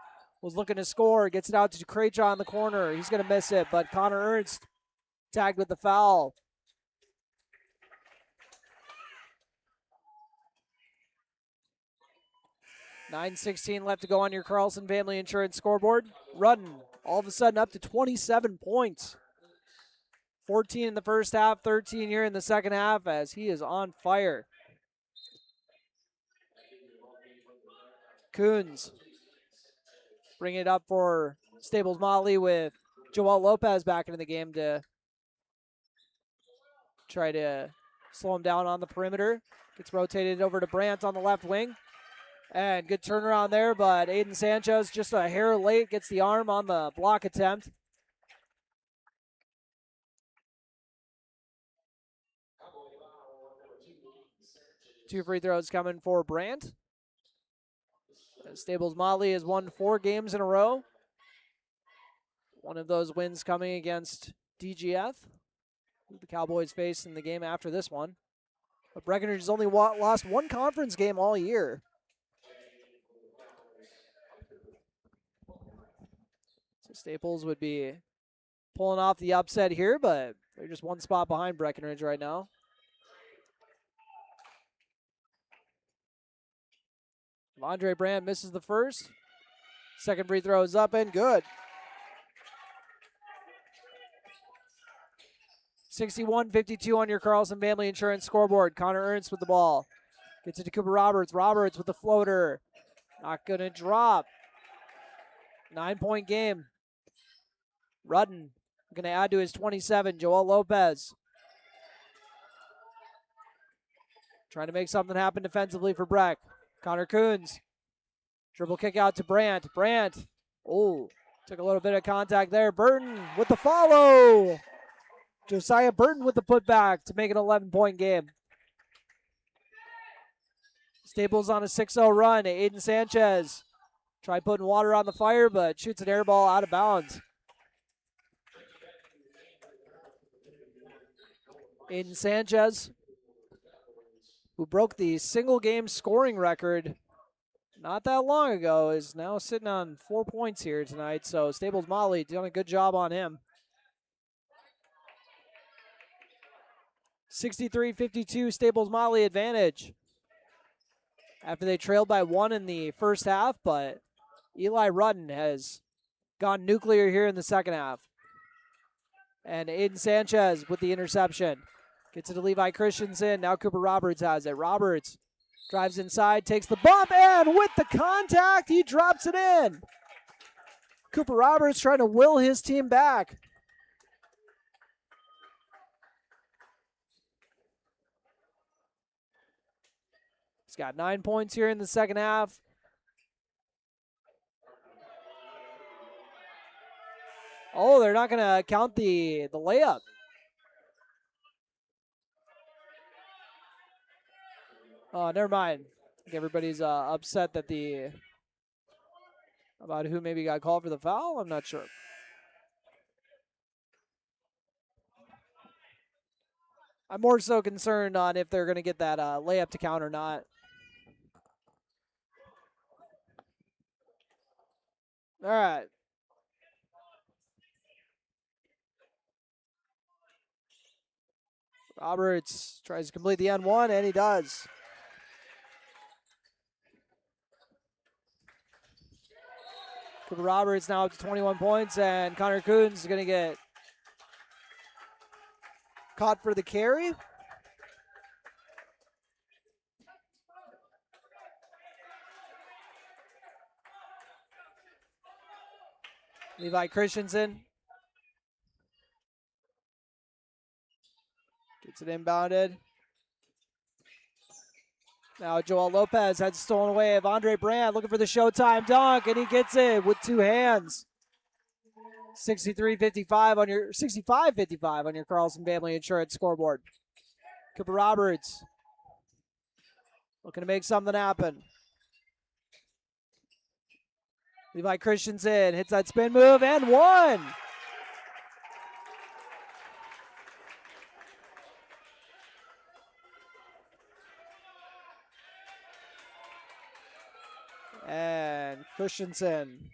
S2: was looking to score. Gets it out to Craychaw in the corner. He's going to miss it, but Connor Ernst tagged with the foul. $9:16 left to go on your Carlson Family Insurance scoreboard. Rutten all of a sudden up to 27 points. 14 in the first half, 13 here in the second half as he is on fire. Coons bring it up for Staples-Motley with Joel Lopez back into the game to try to slow him down on the perimeter. Gets rotated over to Brandt on the left wing. And good turnaround there, but Aiden Sanchez just a hair late, gets the arm on the block attempt. Two free throws coming for Brandt. Staples-Motley has won 4 games in a row. One of those wins coming against DGF, who the Cowboys face in the game after this one. But Breckenridge has only lost 1 conference game all year. So Staples would be pulling off the upset here, but they're just 1 spot behind Breckenridge right now. Andre Brandt misses the first. Second free throw is up and good. 61-52 on your Carlson Family Insurance scoreboard. Connor Ernst with the ball. Gets it to Cooper Roberts. Roberts with the floater. Not going to drop. 9-point game. Rutten going to add to his 27. Joel Lopez. Trying to make something happen defensively for Breck. Connor Coons. Dribble kick out to Brandt. Brandt. Oh, took a little bit of contact there. Burton with the follow. Josiah Burton with the putback to make it an 11-point game. Staples on a 6-0 run. Aiden Sanchez tried putting water on the fire, but shoots an air ball out of bounds. Aiden Sanchez, who broke the single game scoring record not that long ago, is now sitting on 4 points here tonight. So Staples-Motley doing a good job on him. 63-52 Staples-Motley advantage. After they trailed by 1 in the first half, but Eli Rutten has gone nuclear here in the second half. And Aiden Sanchez with the interception. Gets it to Levi Christensen. Now Cooper Roberts has it. Roberts drives inside, takes the bump, and with the contact, he drops it in. Cooper Roberts trying to will his team back. He's got 9 points here in the second half. Oh, they're not going to count the layup. Oh, never mind. I think everybody's upset that about who maybe got called for the foul. I'm not sure. I'm more so concerned on if they're going to get that layup to count or not. All right. Roberts tries to complete the N1, and he does. Cooper Roberts now up to 21 points, and Connor Coons is going to get caught for the carry. Levi Christensen gets it inbounded. Now Joel Lopez had stolen away of Andre Brand, looking for the Showtime dunk, and he gets it with two hands. 65-55 on your Carlson Family Insurance scoreboard. Cooper Roberts looking to make something happen. Levi Christensen hits that spin move and one. And Christensen.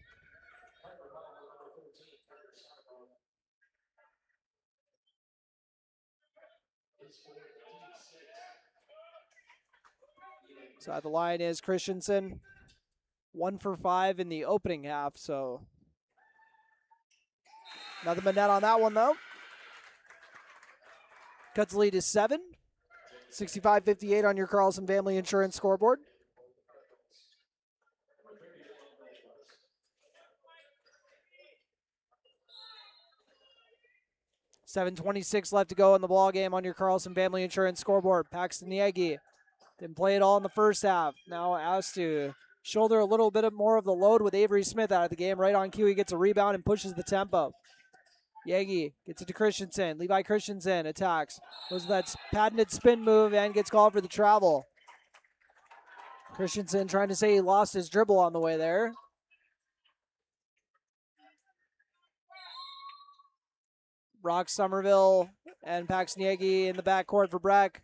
S2: Side the line is Christensen. 1 for 5 in the opening half, so nothing but net on that one, though. Cuts lead is 7. 65-58 on your Carlson Family Insurance scoreboard. $7:26 left to go in the ball game on your Carlson Family Insurance scoreboard. Paxton Yegi didn't play it all in the first half. Now asked to shoulder a little bit more of the load with Avery Smith out of the game. Right on cue, he gets a rebound and pushes the tempo. Yegi gets it to Christensen. Levi Christensen attacks. Goes that patented spin move and gets called for the travel. Christensen trying to say he lost his dribble on the way there. Brock Somerville and Paxton Yegi in the backcourt for Breck.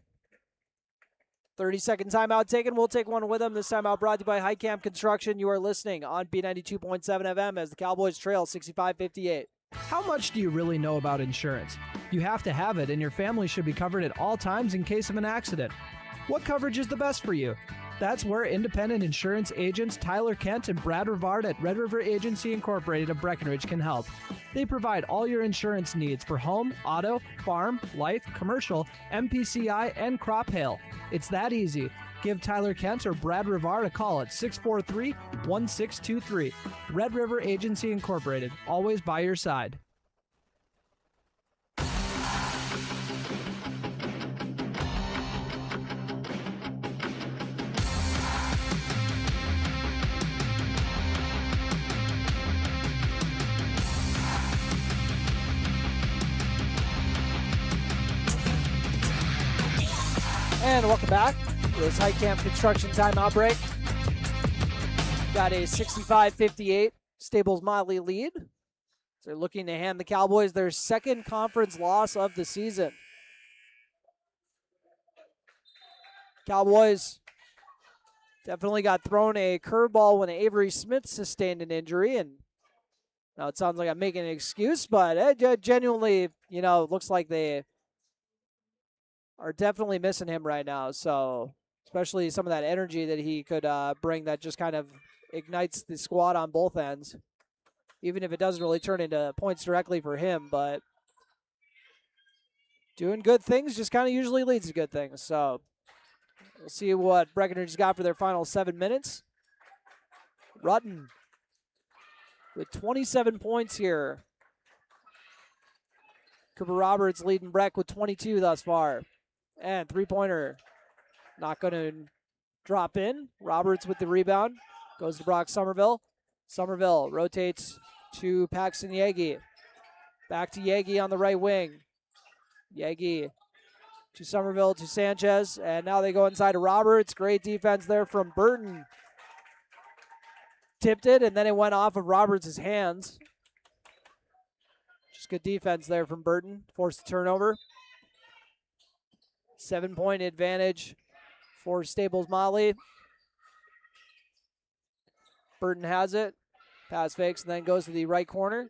S2: 30-second timeout taken. We'll take one with them. This timeout brought to you by Highcamp Construction. You are listening on B92.7 FM as the Cowboys trail 65-58.
S7: How much do you really know about insurance? You have to have it, and your family should be covered at all times in case of an accident. What coverage is the best for you? That's where independent insurance agents Tyler Kent and Brad Rivard at Red River Agency Incorporated of Breckenridge can help. They provide all your insurance needs for home, auto, farm, life, commercial, MPCI, and crop hail. It's that easy. Give Tyler Kent or Brad Rivard a call at 643-1623. Red River Agency Incorporated, always by your side.
S2: And welcome back to this Highcamp Construction timeout break. Got a 65-58 Staples-Motley lead. So they're looking to hand the Cowboys their second conference loss of the season. Cowboys definitely got thrown a curveball when Avery Smith sustained an injury. And now it sounds like I'm making an excuse, but it genuinely, looks like they are definitely missing him right now. So especially some of that energy that he could bring that just kind of ignites the squad on both ends, even if it doesn't really turn into points directly for him. But doing good things just kind of usually leads to good things. So we'll see what Breckenridge's got for their final 7 minutes. Rutten with 27 points here. Cooper Roberts leading Breck with 22 thus far. And three-pointer not going to drop in. Roberts with the rebound. Goes to Brock Somerville. Somerville rotates to Paxton Yagi. Back to Yagi on the right wing. Yagi to Somerville to Sanchez. And now they go inside to Roberts. Great defense there from Burton. Tipped it, and then it went off of Roberts' hands. Just good defense there from Burton. Forced the turnover. 7-point advantage for Staples-Motley. Burton has it. Pass fakes and then goes to the right corner.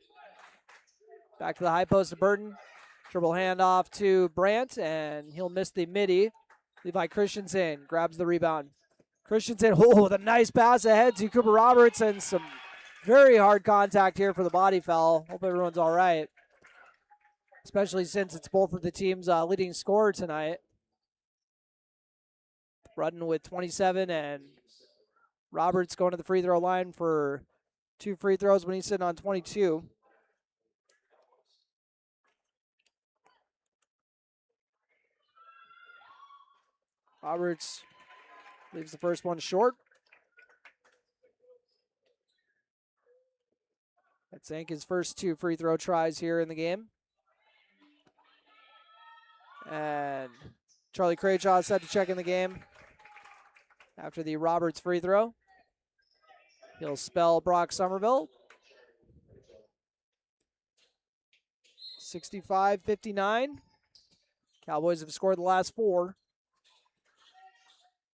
S2: Back to the high post to Burton. Dribble handoff to Brandt, and he'll miss the midi. Levi Christensen grabs the rebound. Christensen, with a nice pass ahead to Cooper Roberts, and some very hard contact here for the body foul. Hope everyone's all right, especially since it's both of the teams' leading scorer tonight. Rudden with 27, and Roberts going to the free throw line for 2 free throws when he's sitting on 22. Roberts leaves the first one short. That's his first 2 free throw tries here in the game. And Charlie Craychaw set to check in the game after the Roberts free throw. He'll spell Brock Somerville. 65-59. Cowboys have scored the last 4.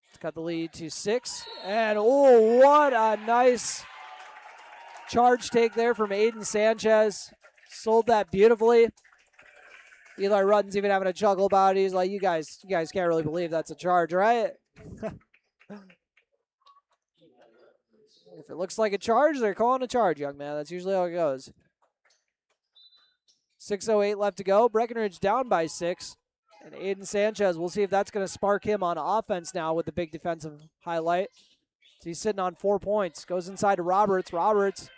S2: Let's cut the lead to 6. And what a nice charge take there from Aiden Sanchez. Sold that beautifully. Eli Rudden's even having a chuckle about it. He's like, you guys can't really believe that's a charge, right? If it looks like a charge, they're calling a charge, young man. That's usually how it goes. 6:08 left to go. Breckenridge down by 6. And Aiden Sanchez, we'll see if that's going to spark him on offense now with the big defensive highlight. So he's sitting on 4 points. Goes inside to Roberts. Roberts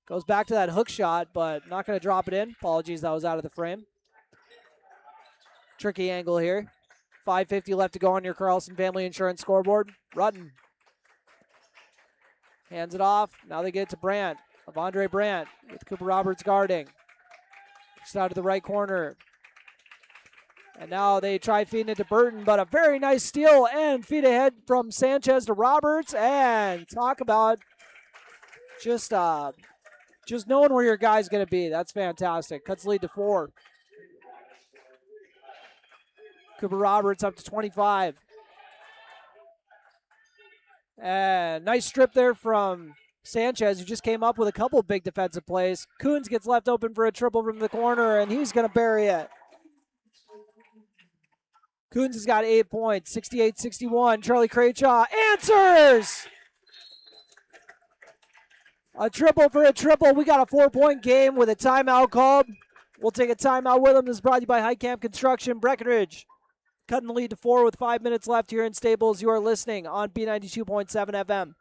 S2: goes back to that hook shot, but not going to drop it in. Apologies, that was out of the frame. Tricky angle here. 5:50 left to go on your Carlson Family Insurance scoreboard. Rudden hands it off. Now they get it to Brandt. Avondre Brandt with Cooper Roberts guarding. Just out to the right corner. And now they try feeding it to Burton, but a very nice steal and feed ahead from Sanchez to Roberts. And talk about just knowing where your guy's going to be. That's fantastic. Cuts lead to 4. Cooper Roberts up to 25. And nice strip there from Sanchez, who just came up with a couple big defensive plays. Coons gets left open for a triple from the corner, and he's going to bury it. Coons has got 8 points, 68-61. Charlie Craychaw answers! A triple for a triple. We got a 4-point game with a timeout called. We'll take a timeout with them. This is brought to you by Heitkamp Construction, Breckenridge. Cutting the lead to 4 with 5 minutes left here in Staples. You are listening on B92.7 FM.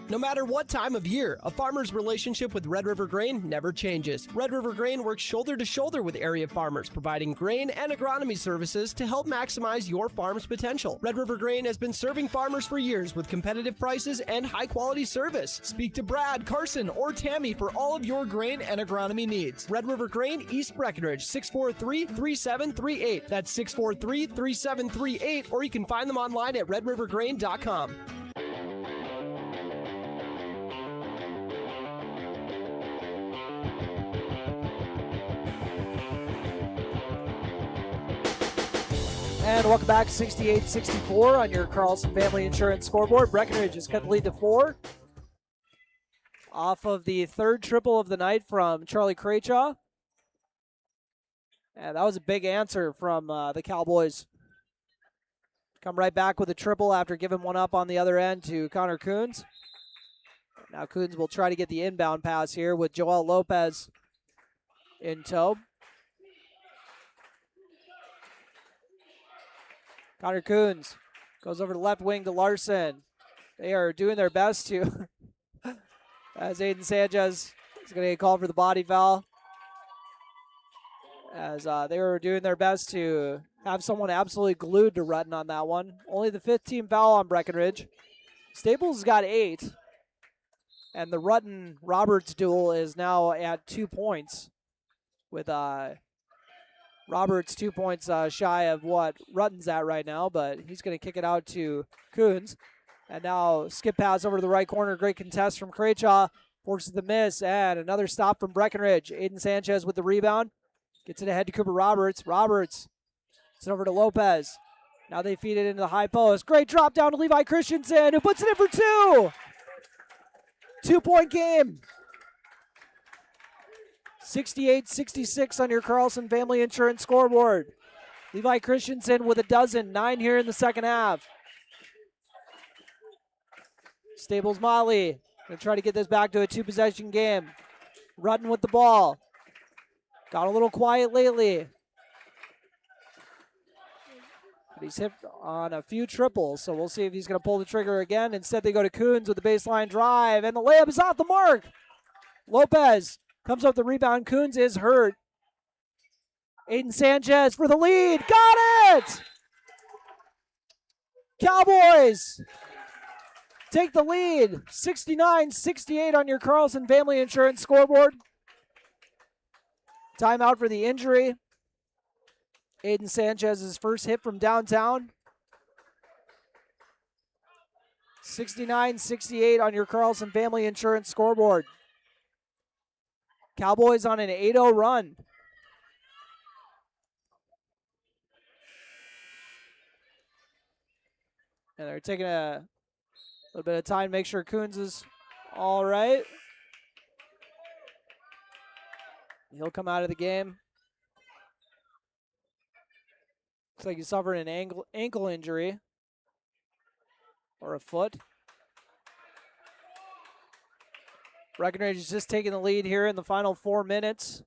S7: No matter what time of year, a farmer's relationship with Red River Grain never changes. Red River Grain works shoulder to shoulder with area farmers, providing grain and agronomy services to help maximize your farm's potential. Red River Grain has been serving farmers for years with competitive prices and high-quality service. Speak to Brad, Carson, or Tammy for all of your grain and agronomy needs. Red River Grain, East Breckenridge, 643-3738. That's 643-3738, or you can find them online at redrivergrain.com.
S2: And welcome back, 68-64 on your Carlson Family Insurance scoreboard. Breckenridge has cut the lead to 4. Off of the 3rd triple of the night from Charlie Craychaw. And that was a big answer from the Cowboys. Come right back with a triple after giving one up on the other end to Connor Coons. Now Coons will try to get the inbound pass here with Joel Lopez in tow. Connor Coons goes over the left wing to Larson. They are doing their best to, as Aiden Sanchez is going to get called for the body foul. as they were doing their best to have someone absolutely glued to Rutten on that one. Only the 15th foul on Breckenridge. Staples got 8, and the Rutten-Roberts duel is now at 2 points, with Roberts 2 points shy of what Rutten's at right now, but he's going to kick it out to Coons. And now skip pass over to the right corner. Great contest from Craychaw. Forces the miss, and another stop from Breckenridge. Aiden Sanchez with the rebound. Gets it ahead to Cooper Roberts. Roberts gets it over to Lopez. Now they feed it into the high post. Great drop down to Levi Christensen, who puts it in for 2. 2-point game. 68-66 on your Carlson Family Insurance scoreboard. Levi Christensen with a dozen. 9 here in the second half. Staples-Motley going to try to get this back to a 2-possession game. Rutten with the ball. Got a little quiet lately. But he's hit on a few triples, so we'll see if he's going to pull the trigger again. Instead, they go to Coons with the baseline drive, and the layup is off the mark. Lopez comes up with the rebound. Coons is hurt. Aiden Sanchez for the lead. Got it! Cowboys take the lead. 69-68 on your Carlson Family Insurance scoreboard. Timeout for the injury. Aiden Sanchez's first hit from downtown. 69-68 on your Carlson Family Insurance scoreboard. Cowboys on an 8-0 run. And they're taking a little bit of time to make sure Coons is all right. He'll come out of the game. Looks like he suffered an ankle injury or a foot. Breckenridge is just taking the lead here in the final 4 minutes.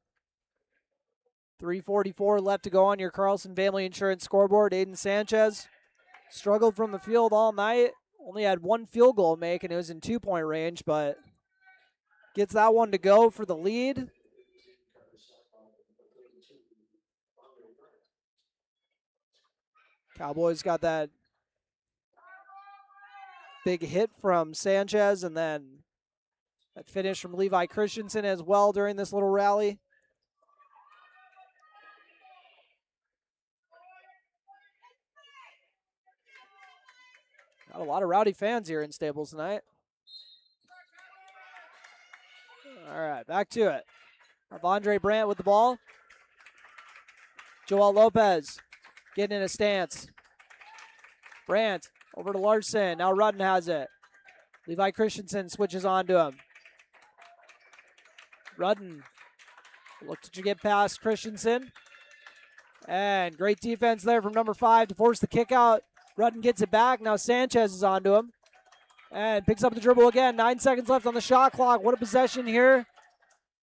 S2: 3:44 left to go on your Carlson Family Insurance scoreboard. Aiden Sanchez struggled from the field all night. Only had 1 field goal make, and it was in 2-point range, but gets that one to go for the lead. Cowboys got that big hit from Sanchez, and then that finish from Levi Christensen as well during this little rally. Got a lot of rowdy fans here in Staples tonight. All right, back to it. Avondre Brandt with the ball. Joel Lopez getting in a stance. Brandt over to Larson. Now Rutten has it. Levi Christensen switches on to him. Rutten looked to get past Christensen. And great defense there from number 5 to force the kick out. Rutten gets it back. Now Sanchez is on to him. And picks up the dribble again. 9 seconds left on the shot clock. What a possession here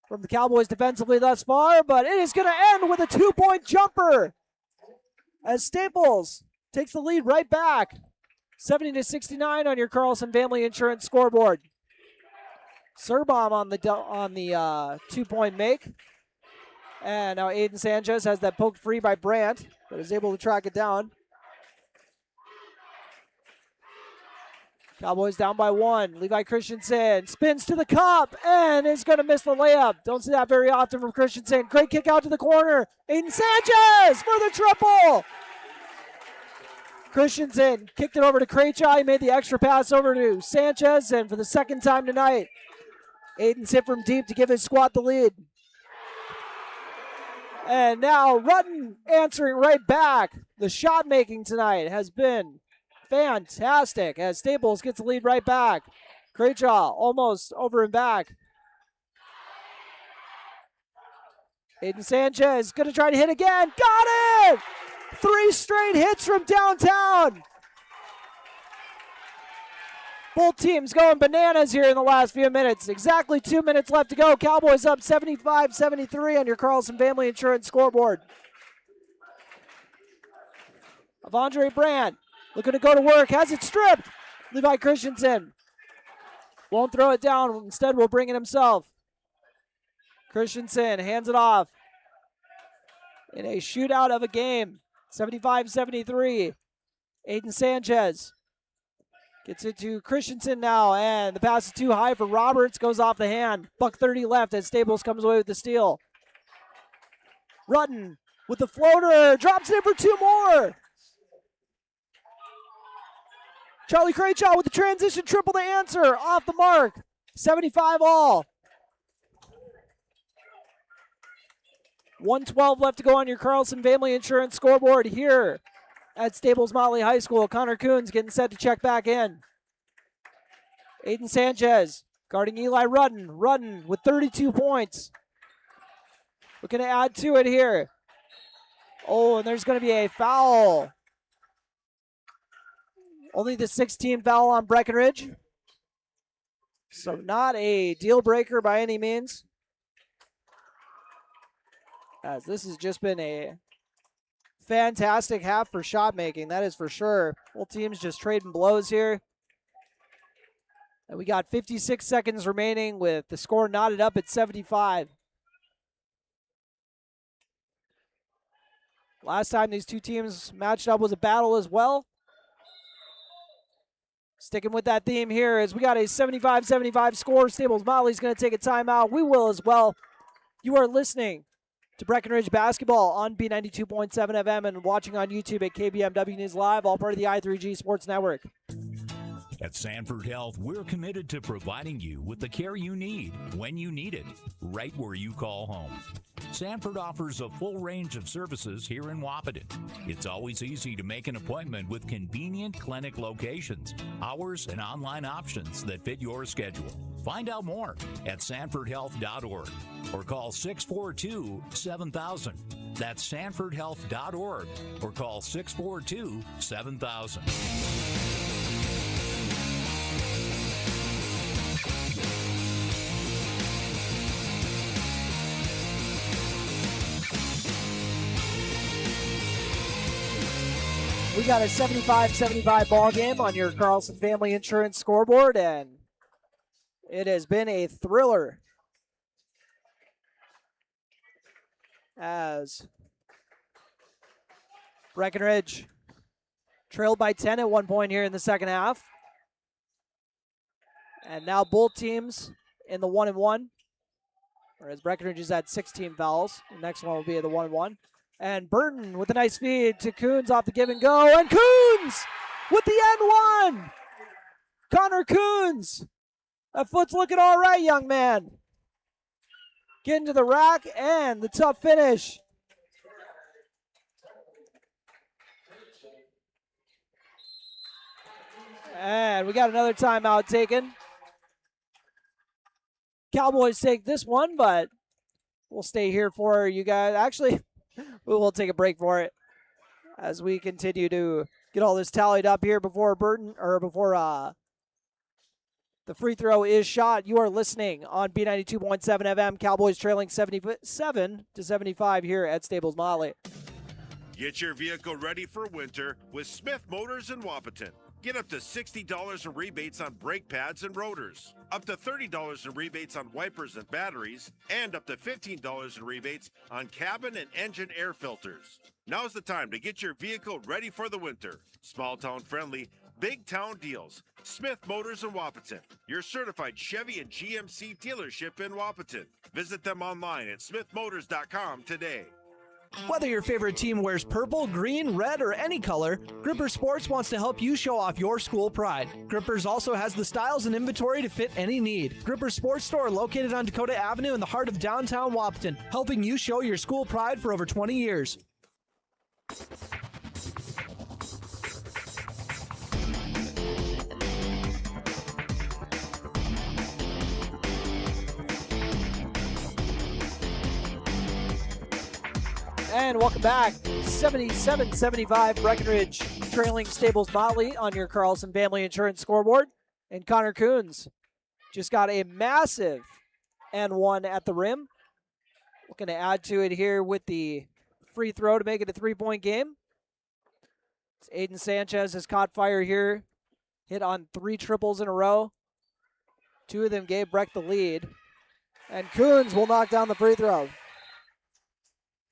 S2: from the Cowboys defensively thus far. But it is going to end with a 2-point jumper as Staples takes the lead right back. 70-69 on your Carlson Family Insurance scoreboard. Surbom on the 2-point make. And now Aiden Sanchez has that poked free by Brandt, but is able to track it down. Cowboys down by 1. Levi Christensen spins to the cup and is going to miss the layup. Don't see that very often from Christensen. Great kick out to the corner. Aiden Sanchez for the triple. Christensen kicked it over to Craychaw. He made the extra pass over to Sanchez, and for the second time tonight, Aiden's hit from deep to give his squad the lead. And now Rutten answering right back. The shot making tonight has been fantastic as Staples gets the lead right back. Craychaw almost over and back. Aiden Sanchez going to try to hit again. Got it! 3 straight hits from downtown. Both teams going bananas here in the last few minutes. Exactly 2 minutes left to go. Cowboys up 75-73 on your Carlson Family Insurance scoreboard. Avondre Brandt looking to go to work. Has it stripped. Levi Christensen won't throw it down. Instead, will bring it himself. Christensen hands it off. in a shootout of a game. 75-73. Aiden Sanchez gets it to Christensen now, and the pass is too high for Roberts. Goes off the hand. $1:30 left as Staples comes away with the steal. Rudden with the floater. Drops it in for two more. Charlie Crenshaw with the transition triple to answer. Off the mark. 75 all. 1:12 left to go on your Carlson Family Insurance scoreboard here at Staples-Motley High School. Connor Coons getting set to check back in. Aiden Sanchez guarding Eli Rudden. Rudden with 32 points. Looking to add to it here. Oh, and there's going to be a foul. Only the 16th foul on Breckenridge. So not a deal breaker by any means. As this has just been a fantastic half for shot making, that is for sure. Both teams just trading blows here. And we got 56 seconds remaining with the score knotted up at 75. Last time these two teams matched up was a battle as well. Sticking with that theme here as we got a 75-75 score. Staples-Motley's going to take a timeout. We will as well. You are listening to Breckenridge basketball on B92.7 FM and watching on YouTube at KBMW News Live, all part of the I3G Sports Network.
S6: At Sanford Health, we're committed to providing you with the care you need when you need it, right where you call home. Sanford offers a full range of services here in Wahpeton. It's always easy to make an appointment with convenient clinic locations, hours, and online options that fit your schedule. Find out more at sanfordhealth.org or call 642-7000. That's sanfordhealth.org or call 642-7000.
S2: We got a 75-75 ball game on your Carlson Family Insurance scoreboard, and it has been a thriller as Breckenridge trailed by 10 at one point here in the second half. And now both teams in the 1-1, whereas Breckenridge is at 16 fouls. The next one will be at the 1-1. And Burton with a nice feed to Coons off the give and go. And Coons with the end one. Connor Coons. That foot's looking all right, young man. Getting to the rack and the tough finish. And we got another timeout taken. Cowboys take this one, but we'll stay here for you guys. Actually, we will take a break for it as we continue to get all this tallied up here before the free throw is shot. You are listening on B92.7 FM. Cowboys trailing 77-75 here at Staples-Motley.
S10: Get your vehicle ready for winter with Smith Motors in Wahpeton. Get up to $60 in rebates on brake pads and rotors, up to $30 in rebates on wipers and batteries, and up to $15 in rebates on cabin and engine air filters. Now's the time to get your vehicle ready for the winter. Small town friendly, big town deals. Smith Motors in Wahpeton, your certified Chevy and GMC dealership in Wahpeton. Visit them online at smithmotors.com today.
S7: Whether your favorite team wears purple, green, red, or any color, Gripper Sports wants to help you show off your school pride. Grippers also has the styles and inventory to fit any need. Gripper Sports Store located on Dakota Avenue in the heart of downtown Wahpeton, helping you show your school pride for over 20 years.
S2: And welcome back. 77-75 Breckenridge trailing Staples-Motley on your Carlson Family Insurance scoreboard. And Connor Coons just got a massive N1 at the rim. Looking to add to it here with the free throw to make it a three-point game. Aiden Sanchez has caught fire here. Hit on 3 triples in a row. 2 of them gave Breck the lead. And Coons will knock down the free throw.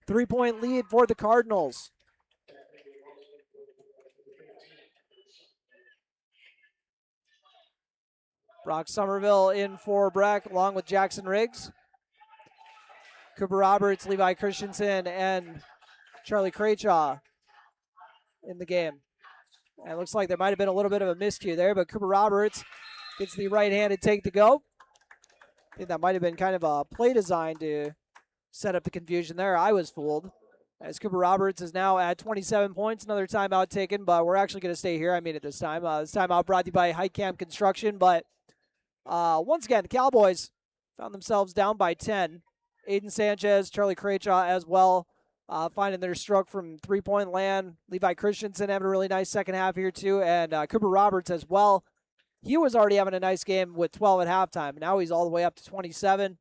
S2: 3-point lead for the Cardinals. Brock Somerville in for Breck, along with Jackson Riggs. Cooper Roberts, Levi Christensen, and Charlie Craychaw in the game. And it looks like there might have been a little bit of a miscue there, but Cooper Roberts gets the right-handed take to go. I think that might have been kind of a play design to set up the confusion there. I was fooled, as Cooper Roberts is now at 27 points. Another timeout taken, but we're actually going to stay here. I mean it this time. This timeout brought to you by Heitkamp Construction, but once again, the Cowboys found themselves down by 10. Aiden Sanchez, Charlie Craychaw as well, finding their stroke from three-point land. Levi Christensen having a really nice second half here too, and Cooper Roberts as well. He was already having a nice game with 12 at halftime. Now he's all the way up to 27,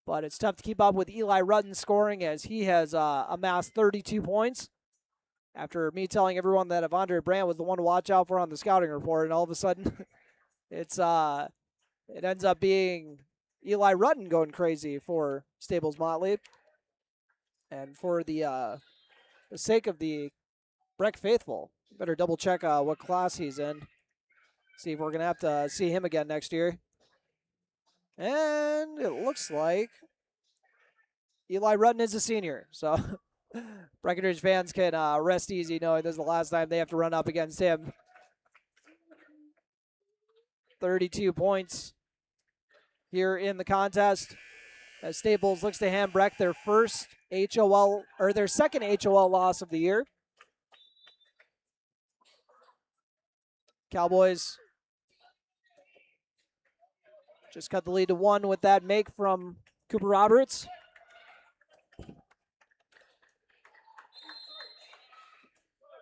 S2: but it's tough to keep up with Eli Rutten scoring, as he has amassed 32 points. After me telling everyone that Evandre Brandt was the one to watch out for on the scouting report, and all of a sudden it ends up being Eli Rutten going crazy for Staples-Motley. And for the sake of the Breck faithful, better double check what class he's in. See if we're going to have to see him again next year. And it looks like Eli Rutten is a senior. So Breckenridge fans can rest easy knowing this is the last time they have to run up against him. 32 points here in the contest, as Staples looks to hand Breck their first HOL, or their second HOL loss of the year. Cowboys just cut the lead to 1 with that make from Cooper Roberts.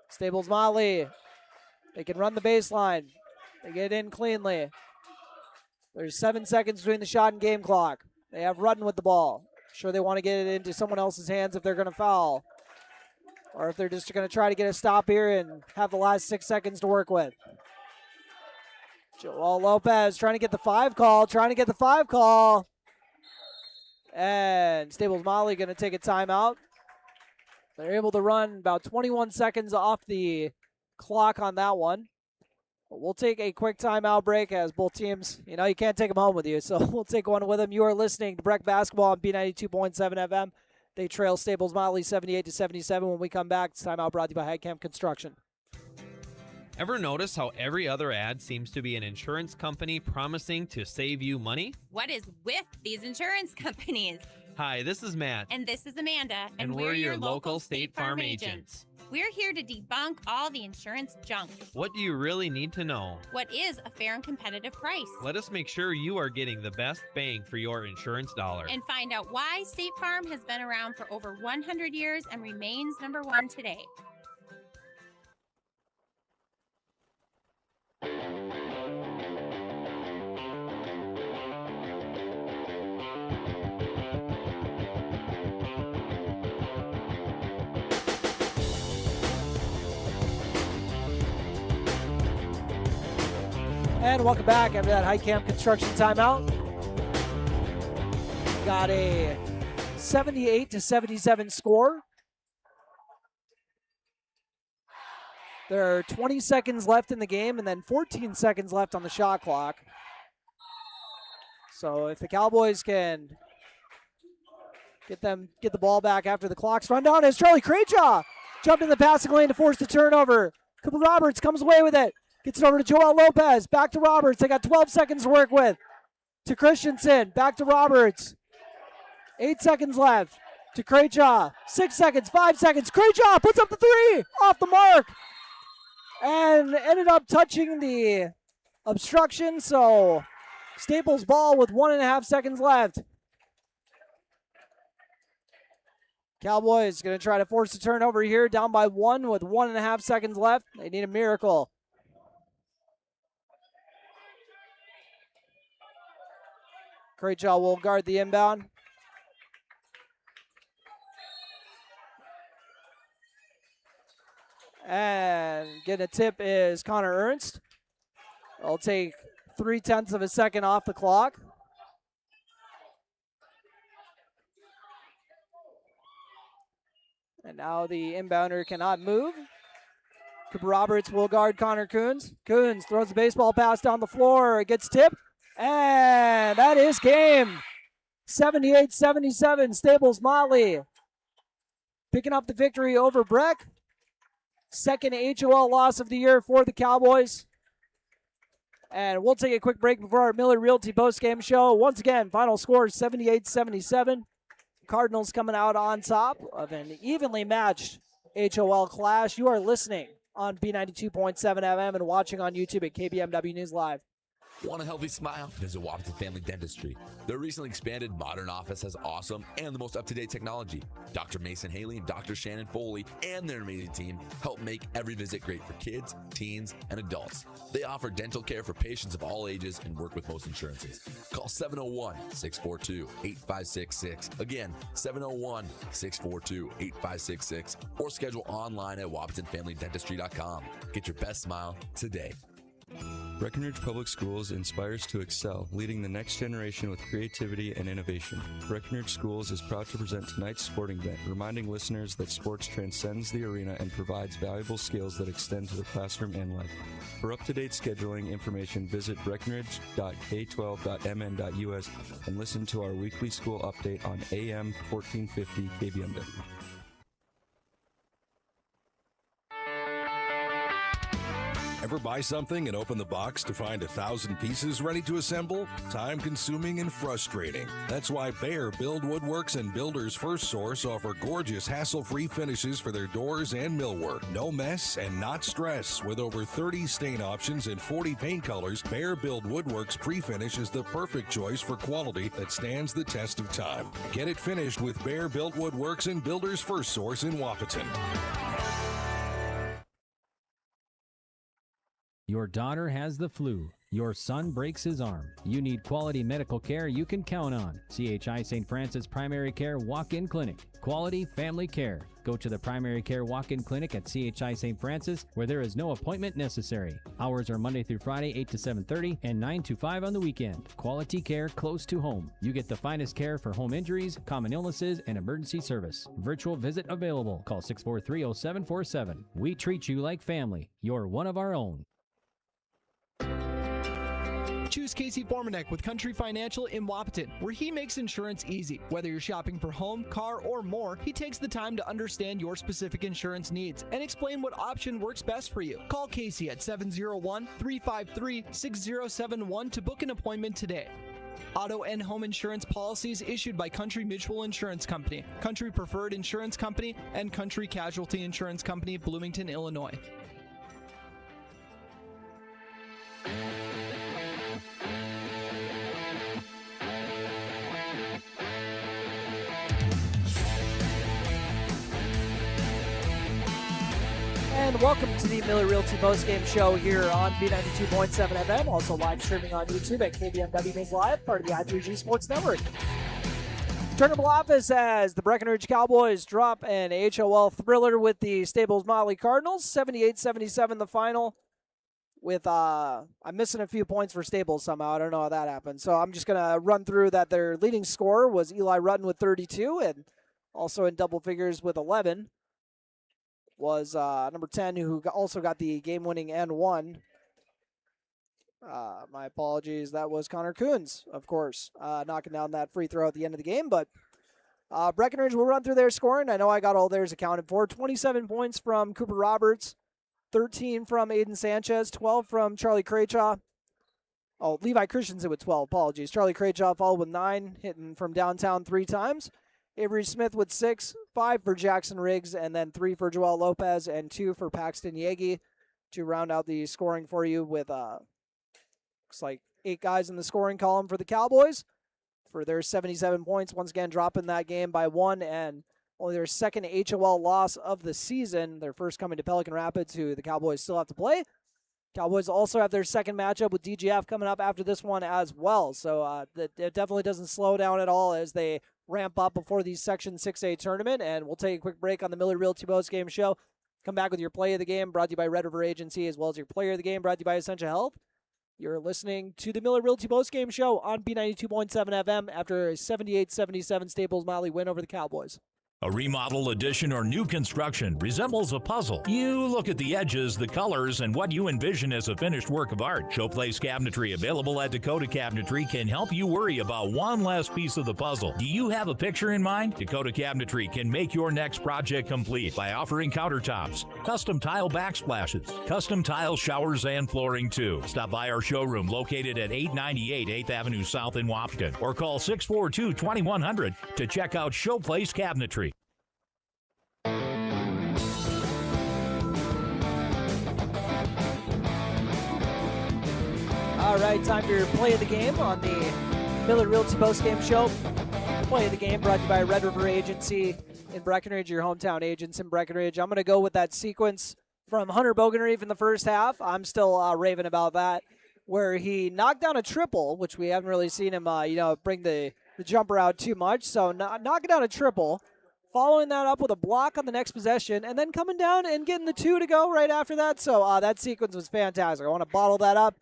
S2: Staples-Motley, they can run the baseline. They get in cleanly. There's 7 seconds between the shot and game clock. They have Rutten with the ball. Sure, they want to get it into someone else's hands if they're going to foul, or if they're just going to try to get a stop here and have the last 6 seconds to work with. Joel Lopez trying to get the 5 call, and Staples-Motley going to take a timeout. They're able to run about 21 seconds off the clock on that one. We'll take a quick timeout break, as both teams, you can't take them home with you, so we'll take one with them. You are listening to Breck Basketball on B92.7 FM. They trail Staples-Motley 78-77. When we come back, it's timeout brought to you by Heitkamp Construction.
S11: Ever notice how every other ad seems to be an insurance company promising to save you money?
S12: What is with these insurance companies?
S11: Hi, this is Matt.
S12: And this is Amanda.
S11: And we're your local State Farm agents.
S12: We're here to debunk all the insurance junk.
S11: What do you really need to know?
S12: What is a fair and competitive price?
S11: Let us make sure you are getting the best bang for your insurance dollar.
S12: And find out why State Farm has been around for over 100 years and remains number 1 today.
S2: And welcome back after that Heitkamp Construction timeout. Got a 78-77 score. There are 20 seconds left in the game and then 14 seconds left on the shot clock. So if the Cowboys can get the ball back after the clock's run down, as Charlie Craychaw jumped in the passing lane to force the turnover. Cooper Roberts comes away with it. Gets it over to Joel Lopez. Back to Roberts. They got 12 seconds to work with. To Christensen. Back to Roberts. 8 seconds left. To Craychaw. 6 seconds. 5 seconds. Craychaw puts up the 3. Off the mark. And ended up touching the obstruction. So Staples ball with 1.5 seconds left. Cowboys going to try to force a turnover here. Down by 1 with 1.5 seconds left. They need a miracle. Craychaw will guard the inbound. And getting a tip is Connor Ernst. I'll take 0.3 of a second off the clock. And now the inbounder cannot move. Cooper Roberts will guard Connor Coons. Coons throws the baseball pass down the floor. It gets tipped. And that is game. 78-77, Staples-Motley picking up the victory over Breck. Second HOL loss of the year for the Cowboys. And we'll take a quick break before our Miller Realty postgame show. Once again, final score is 78-77. Cardinals coming out on top of an evenly matched HOL clash. You are listening on B92.7 FM and watching on YouTube at KBMW News Live.
S13: Want a healthy smile? Visit Wapaton Family Dentistry. Their recently expanded modern office has awesome and the most up-to-date technology. Dr. Mason Haley and Dr. Shannon Foley and their amazing team help make every visit great for kids, teens, and adults. They offer dental care for patients of all ages and work with most insurances. Call 701-642-8566. Again, 701-642-8566 or schedule online at wapatonfamilydentistry.com. Get your best smile today.
S3: Breckenridge Public Schools inspires to excel, leading the next generation with creativity and innovation. Breckenridge Schools is proud to present tonight's sporting event, reminding listeners that sports transcends the arena and provides valuable skills that extend to the classroom and life. For up-to-date scheduling information, visit breckenridge.k12.mn.us and listen to our weekly school update on AM 1450 KBMW.
S4: Ever buy something and open the box to find 1,000 pieces ready to assemble? Time-consuming and frustrating. That's why Bear Build Woodworks and Builders First Source offer gorgeous, hassle-free finishes for their doors and millwork. No mess and not stress. With over 30 stain options and 40 paint colors, Bear Build Woodworks pre-finish is the perfect choice for quality that stands the test of time. Get it finished with Bear Built Woodworks and Builders First Source in Wapaton.
S14: Your daughter has the flu. Your son breaks his arm. You need quality medical care you can count on. CHI St. Francis Primary Care Walk-In Clinic. Quality family care. Go to the Primary Care Walk-In Clinic at CHI St. Francis, where there is no appointment necessary. Hours are Monday through Friday, 8 to 7:30 and 9 to 5 on the weekend. Quality care close to home. You get the finest care for home injuries, common illnesses, and emergency service. Virtual visit available. Call 643-0747. We treat you like family. You're one of our own.
S7: Choose Casey Formanek with Country Financial in Wapaton, where he makes insurance easy. Whether you're shopping for home, car, or more, he takes the time to understand your specific insurance needs and explain what option works best for you. Call Casey at 701-353-6071 to book an appointment today. Auto and home insurance policies issued by Country Mutual Insurance Company, Country Preferred Insurance Company, and Country Casualty Insurance Company, Bloomington, Illinois.
S2: And welcome to the Miller Realty postgame show here on B92.7 FM, also live streaming on YouTube at KBMW News Live, part of the I3G Sports Network. Turnable office as the Breckenridge Cowboys drop an HOL thriller with the Staples-Motley Cardinals, 78-77 the final. With I'm missing a few points for Staples somehow. I don't know how that happened. So I'm just going to run through that. Their leading scorer was Eli Rutten with 32, and also in double figures with 11 was number 10, who also got the game-winning N1. My apologies. That was Connor Coons, of course, knocking down that free throw at the end of the game. But Breckenridge will run through their scoring. I know I got all theirs accounted for. 27 points from Cooper Roberts, 13 from Aiden Sanchez, 12 from Charlie Craychaw. Oh, Levi Christensen with 12, apologies. Charlie Craychaw followed with 9, hitting from downtown 3 times. Avery Smith with 6, 5 for Jackson Riggs, and then 3 for Joel Lopez, and 2 for Paxton Yegi to round out the scoring for you with, looks like 8 guys in the scoring column for the Cowboys for their 77 points. Once again, dropping that game by 1, and only their second HOL loss of the season. Their first coming to Pelican Rapids, who the Cowboys still have to play. Cowboys also have their second matchup with DGF coming up after this one as well. So it definitely doesn't slow down at all as they ramp up before the Section 6A tournament. And we'll take a quick break on the Miller Realty Post Game Show. Come back with your play of the game brought to you by Red River Agency, as well as your player of the game brought to you by Essentia Health. You're listening to the Miller Realty Post Game Show on B92.7 FM after a 78-77 Staples-Motley win over the Cowboys.
S6: A remodel, addition, or new construction resembles a puzzle. You look at the edges, the colors, and what you envision as a finished work of art. Showplace Cabinetry, available at Dakota Cabinetry, can help you worry about one last piece of the puzzle. Do you have a picture in mind? Dakota Cabinetry can make your next project complete by offering countertops, custom tile backsplashes, custom tile showers, and flooring too. Stop by our showroom located at 898 8th Avenue South in Wapton, or call 642-2100 to check out Showplace Cabinetry.
S2: All right, time for your play of the game on the Miller Realty Postgame Show. Play of the game brought to you by Red River Agency in Breckenridge, your hometown agents in Breckenridge. I'm going to go with that sequence from Hunter Bogenreef in the first half. I'm still raving about that, where he knocked down a triple, which we haven't really seen him, bring the jumper out too much. So knocking down a triple, following that up with a block on the next possession, and then coming down and getting the 2 to go right after that. So that sequence was fantastic. I want to bottle that up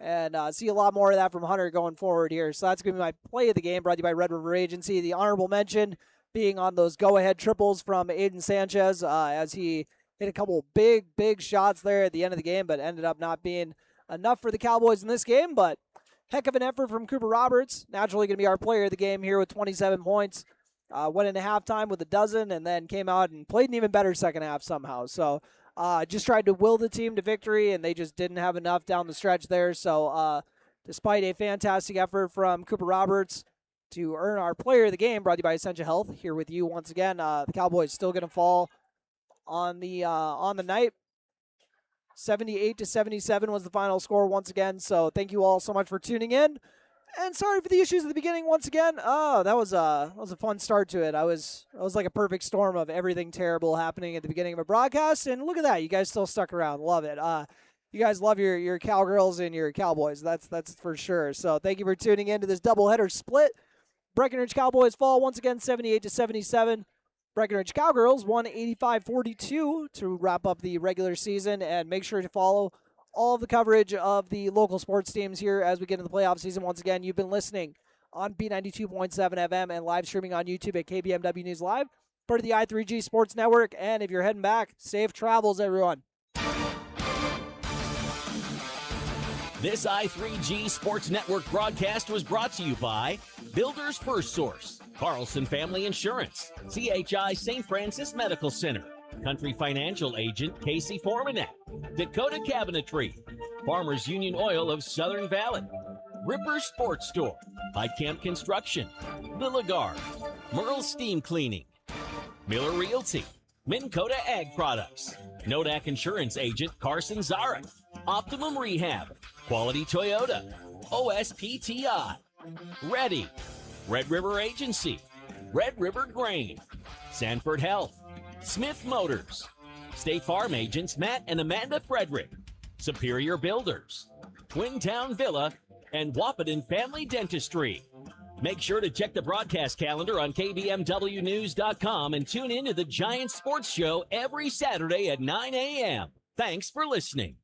S2: and see a lot more of that from Hunter going forward here. So that's going to be my play of the game, brought to you by Red River Agency. The honorable mention being on those go-ahead triples from Aiden Sanchez as he hit a couple big shots there at the end of the game, but ended up not being enough for the Cowboys in this game. But heck of an effort from Cooper Roberts. Naturally going to be our player of the game here with 27 points. Went into halftime with a dozen and then came out and played an even better second half somehow. So just tried to will the team to victory, and they just didn't have enough down the stretch there. So despite a fantastic effort from Cooper Roberts to earn our player of the game, brought to you by Essentia Health, here with you once again. The Cowboys still going to fall on the night. 78-77 was the final score once again. So thank you all so much for tuning in. And sorry for the issues at the beginning once again. Oh, that was a fun start to it. I was like a perfect storm of everything terrible happening at the beginning of a broadcast. And look at that, you guys still stuck around. Love it. You guys love your Cowgirls and your Cowboys. That's for sure. So thank you for tuning in to this doubleheader split. Breckenridge Cowboys fall once again 78-77. Breckenridge Cowgirls won 85-42 to wrap up the regular season. And make sure to follow all of the coverage of the local sports teams here as we get into the playoff season. Once again, you've been listening on B92.7 FM and live streaming on YouTube at KBMW News Live, part of the I3G Sports Network. And if you're heading back, safe travels, everyone.
S1: This I3G Sports Network broadcast was brought to you by Builders First Source, Carlson Family Insurance, CHI St. Francis Medical Center, Country Financial Agent Casey Formanek, Dakota Cabinetry, Farmers Union Oil of Southern Valley, Ripper Sports Store, Heitkamp Construction, The Lagarde, Merle Steam Cleaning, Miller Realty, Minn Kota Ag Products, Nodak Insurance Agent Carson Zara, Optimum Rehab, Quality Toyota, OSPTI, Ready, Red River Agency, Red River Grain, Sanford Health, Smith Motors, State Farm Agents Matt and Amanda Frederick, Superior Builders, Twin Town Villa, and Wahpeton Family Dentistry. Make sure to check the broadcast calendar on KBMWnews.com and tune in to the Giants Sports Show every Saturday at 9 a.m. Thanks for listening.